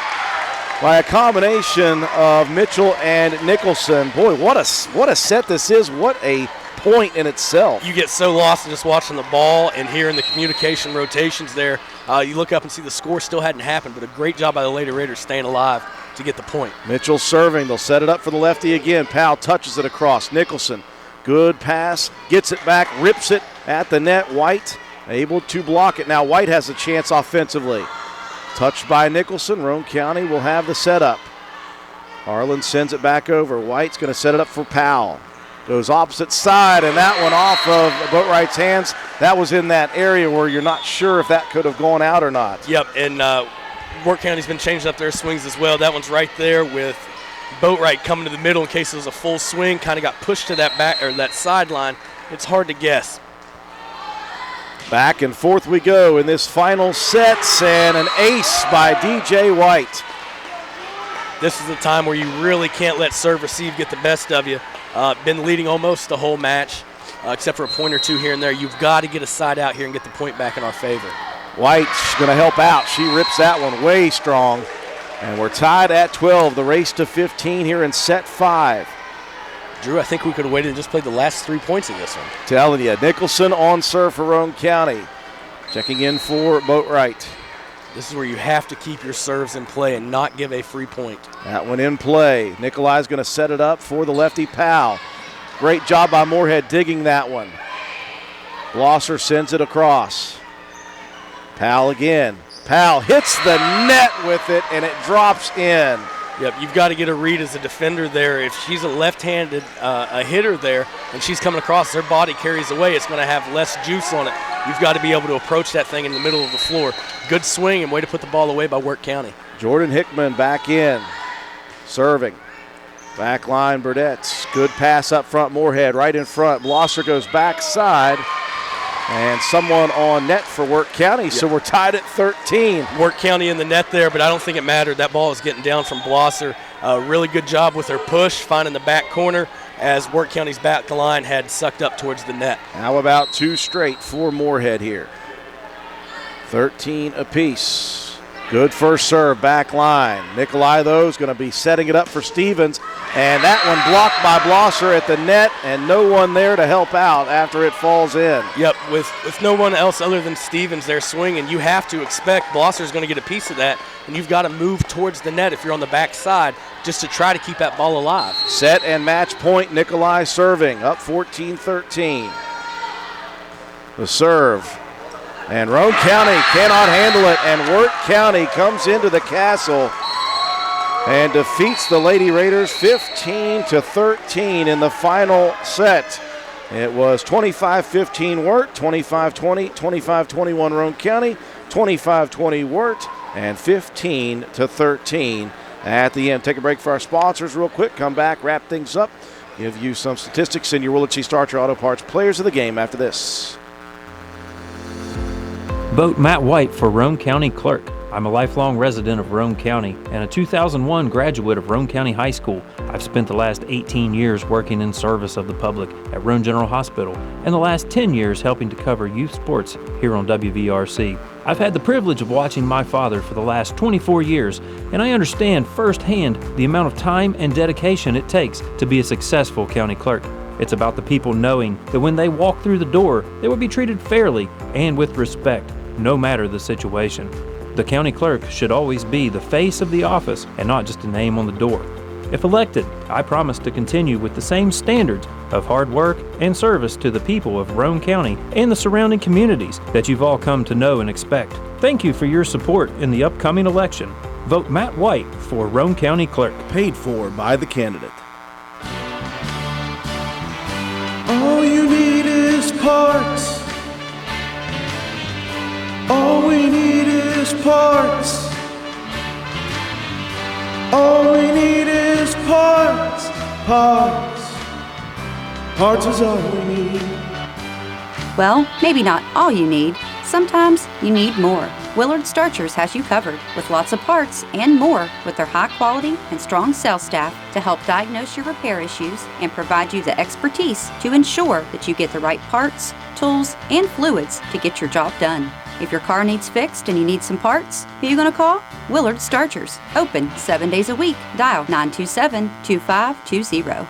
by a combination of Mitchell and Nicholson. Boy, what a set this is. What a point in itself. You get so lost in just watching the ball and hearing the communication rotations there. You look up and see the score still hadn't happened, but a great job by the Lady Raiders staying alive to get the point. Mitchell serving. They'll set it up for the lefty again. Powell touches it across. Nicholson, good pass, gets it back, rips it at the net. White able to block it. Now White has a chance offensively. Touched by Nicholson. Roane County will have the setup. Harlan sends it back over. White's going to set it up for Powell. Goes opposite side, and that one off of Boatwright's hands. That was in that area where you're not sure if that could have gone out or not. Yep, and Wirt County's been changing up their swings as well. That one's right there with Boatwright coming to the middle in case it was a full swing. Kind of got pushed to that back or that sideline. It's hard to guess. Back and forth we go in this final set, and an ace by DJ White. This is the time where you really can't let serve receive get the best of you. Been leading almost the whole match, except for a point or two here and there. You've got to get a side out here and get the point back in our favor. White's going to help out. She rips that one way strong. And we're tied at 12. The race to 15 here in set 5. Drew, I think we could have waited and just played the last 3 points of this one. Telling you, Nicholson on serve for Roane County. Checking in for Boatwright. This is where you have to keep your serves in play and not give a free point. That one in play. Nikolai's going to set it up for the lefty Powell. Great job by Moorhead digging that one. Blosser sends it across. Powell again. Powell hits the net with it, and it drops in. Yep, you've got to get a read as a defender there. If she's a left-handed a hitter there and she's coming across, her body carries away, it's going to have less juice on it. You've got to be able to approach that thing in the middle of the floor. Good swing and way to put the ball away by Wirt County. Jordan Hickman back in, serving. Back line, Burdett. Good pass up front, Moorhead right in front. Blosser goes backside. And someone on net for Wirt County, so we're tied at 13. Wirt County in the net there, but I don't think it mattered. That ball is getting down from Blosser. Really good job with her push, finding the back corner as Wirt County's back line had sucked up towards the net. How about 2 straight for Moorhead here? 13 apiece. Good first serve, back line. Nikolai, though, is going to be setting it up for Stevens. And that one blocked by Blosser at the net, and no one there to help out after it falls in. Yep, with no one else other than Stevens there swinging, you have to expect Blosser's going to get a piece of that, and you've got to move towards the net if you're on the back side just to try to keep that ball alive. Set and match point, Nikolai serving, up 14-13. The serve, and Roane County cannot handle it, and Wirt County comes into the castle and defeats the Lady Raiders 15-13 in the final set. It was 25-15 Wirt, 25-20, 25-21 Roane County, 25-20 Wirt, and 15-13 at the end. Take a break for our sponsors real quick. Come back, wrap things up, give you some statistics and your Willitsey Starcher Auto Parts players of the game after this. Vote Matt White for Roane County Clerk. I'm a lifelong resident of Roane County and a 2001 graduate of Roane County High School. I've spent the last 18 years working in service of the public at Roane General Hospital and the last 10 years helping to cover youth sports here on WVRC. I've had the privilege of watching my father for the last 24 years, and I understand firsthand the amount of time and dedication it takes to be a successful county clerk. It's about the people knowing that when they walk through the door, they will be treated fairly and with respect, no matter the situation. The county clerk should always be the face of the office and not just a name on the door. If elected, I promise to continue with the same standards of hard work and service to the people of Roane County and the surrounding communities that you've all come to know and expect. Thank you for your support in the upcoming election. Vote Matt White for Roane County Clerk. Paid for by the candidate. All you need is parts. All we need is parts. All we need is parts. Parts. Parts is all we need. Well, maybe not all you need. Sometimes you need more. Willard Starchers has you covered with lots of parts and more with their high quality and strong sales staff to help diagnose your repair issues and provide you the expertise to ensure that you get the right parts, tools, and fluids to get your job done. If your car needs fixed and you need some parts, who are you going to call? Willard Starchers. Open 7 days a week. Dial 927-2520.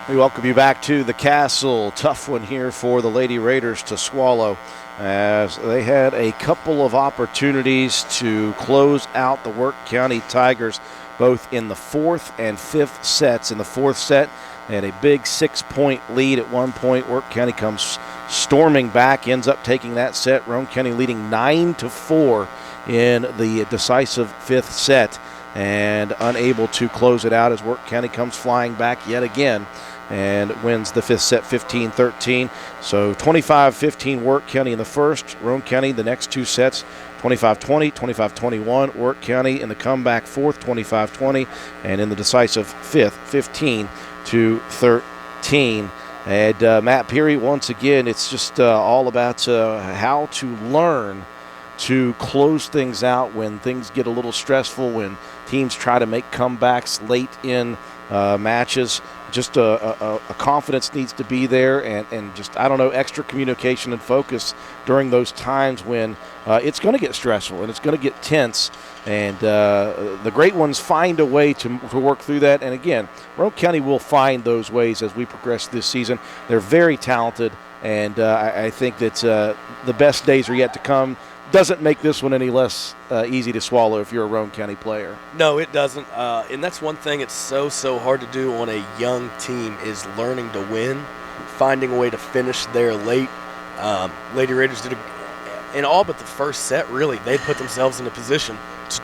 We welcome you back to the castle. Tough one here for the Lady Raiders to swallow, as they had a couple of opportunities to close out the Wirt County Tigers, both in the fourth and fifth sets. In the fourth set, they had a big 6-point lead at one point. Wirt County comes storming back, ends up taking that set. Roane County leading 9-4 in the decisive fifth set, and unable to close it out as Wirt County comes flying back yet again and wins the fifth set 15-13. So 25-15 Wirt County in the first. Roane County the next two sets 25-20, 25-21. Wirt County in the comeback fourth 25-20, and in the decisive fifth 15-13. And Matt Peary, once again, it's just all about how to learn to close things out when things get a little stressful, when teams try to make comebacks late in matches. Just a confidence needs to be there, and just, I don't know, extra communication and focus during those times when it's going to get stressful and it's going to get tense. And the great ones find a way to work through that. And again, Roane County will find those ways as we progress this season. They're very talented, and I think that the best days are yet to come. Doesn't make this one any less easy to swallow if you're a Roane County player. No, it doesn't. And that's one thing it's so hard to do on a young team, is learning to win, finding a way to finish there late. Lady Raiders did in all but the first set, really, they put themselves in a position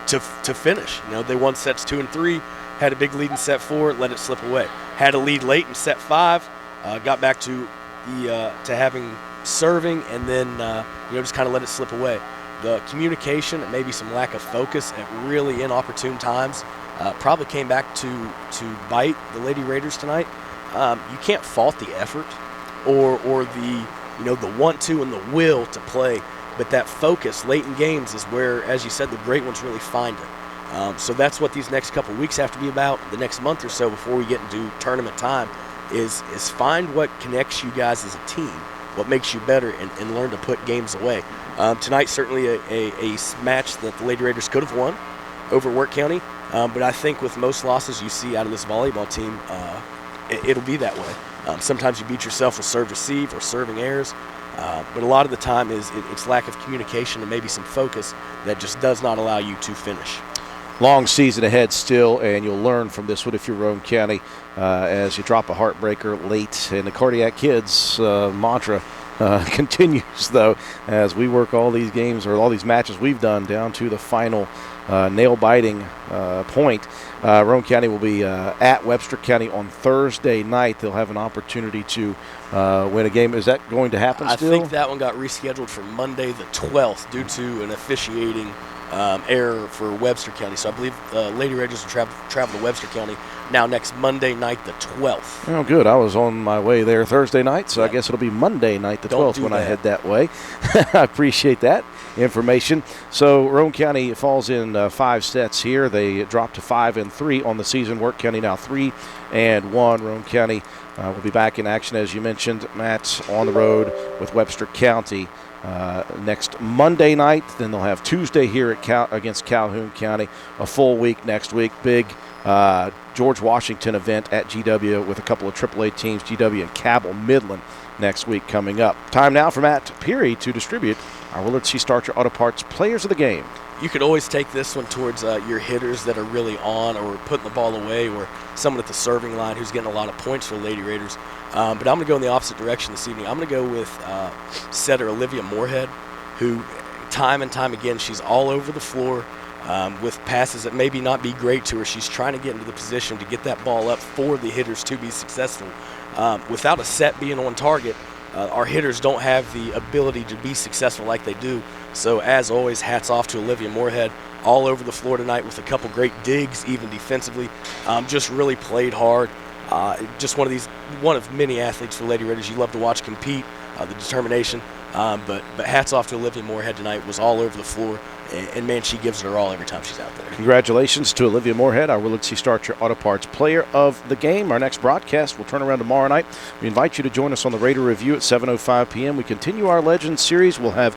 to finish. You know, they won sets 2 and 3, had a big lead in set 4, let it slip away. Had a lead late in set 5, got back to having serving, and then just kind of let it slip away. The communication and maybe some lack of focus at really inopportune times probably came back to bite the Lady Raiders tonight. You can't fault the effort or the the want to and the will to play, but that focus late in games is where, as you said, the great ones really find it. So that's what these next couple weeks have to be about. The next month or so before we get into tournament time is find what connects you guys as a team, what makes you better, and learn to put games away. Tonight, certainly a match that the Lady Raiders could have won. over Wirt County. But I think with most losses you see out of this volleyball team, it'll be that way. Sometimes you beat yourself with serve receive or serving errors, but a lot of the time it's lack of communication and maybe some focus that just does not allow you to finish. Long season ahead still, and you'll learn from this one if you're Roane County as you drop a heartbreaker late. And the Cardiac Kids mantra continues, though, as we work all these games or all these matches we've done down to the final nail-biting point. Roane County will be at Webster County on Thursday night. They'll have an opportunity to win a game. Is that going to happen still? I think that one got rescheduled for Monday the 12th due to an officiating error for Webster County. So I believe Lady Raiders will travel to Webster County now next Monday night the 12th. Oh, good. I was on my way there Thursday night, so I guess it'll be Monday night the 12th when I head that way. I appreciate that information. So Roane County falls in 5 sets here. They dropped to 5-3 on the season. Wirt County now 3-1. Roane County will be back in action, as you mentioned, Matt, on the road with Webster County next Monday night. Then they'll have Tuesday here at against Calhoun County, a full week next week. Big George Washington event at GW with a couple of AAA teams, GW and Cabell Midland, next week coming up. Time now for Matt Peary to distribute our Willard C. Starcher Auto Parts Players of the Game. You could always take this one towards your hitters that are really on or putting the ball away, or someone at the serving line who's getting a lot of points for the Lady Raiders. But I'm going to go in the opposite direction this evening. I'm going to go with setter Olivia Moorhead, who time and time again, she's all over the floor with passes that maybe not be great to her. She's trying to get into the position to get that ball up for the hitters to be successful. Without a set being on target, our hitters don't have the ability to be successful like they do. So as always, hats off to Olivia Moorhead, all over the floor tonight with a couple great digs, even defensively. Just really played hard. Just one of many athletes for Lady Raiders you love to watch compete, the determination. But hats off to Olivia Moorhead tonight. Was all over the floor, and man, she gives it her all every time she's out there. Congratulations to Olivia Moorhead, our Willard C. Starcher Auto Parts Player of the Game. Our next broadcast will turn around tomorrow night. We invite you to join us on the Raider Review at 7:05 p.m. We continue our Legends series. We'll have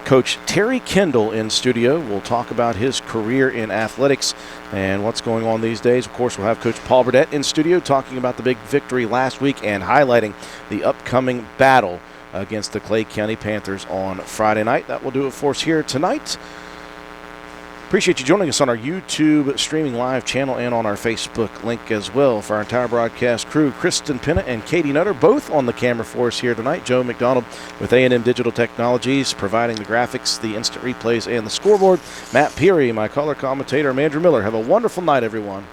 Coach Terry Kendall in studio. We'll talk about his career in athletics and what's going on these days. Of course, we'll have Coach Paul Burdett in studio talking about the big victory last week and highlighting the upcoming battle against the Clay County Panthers on Friday night. That will do it for us here tonight. Appreciate you joining us on our YouTube streaming live channel and on our Facebook link as well. For our entire broadcast crew, Kristen Pinna and Katie Nutter, both on the camera for us here tonight. Joe McDonald with A&M Digital Technologies, providing the graphics, the instant replays, and the scoreboard. Matt Peary, my color commentator. I'm Andrew Miller. Have a wonderful night, everyone.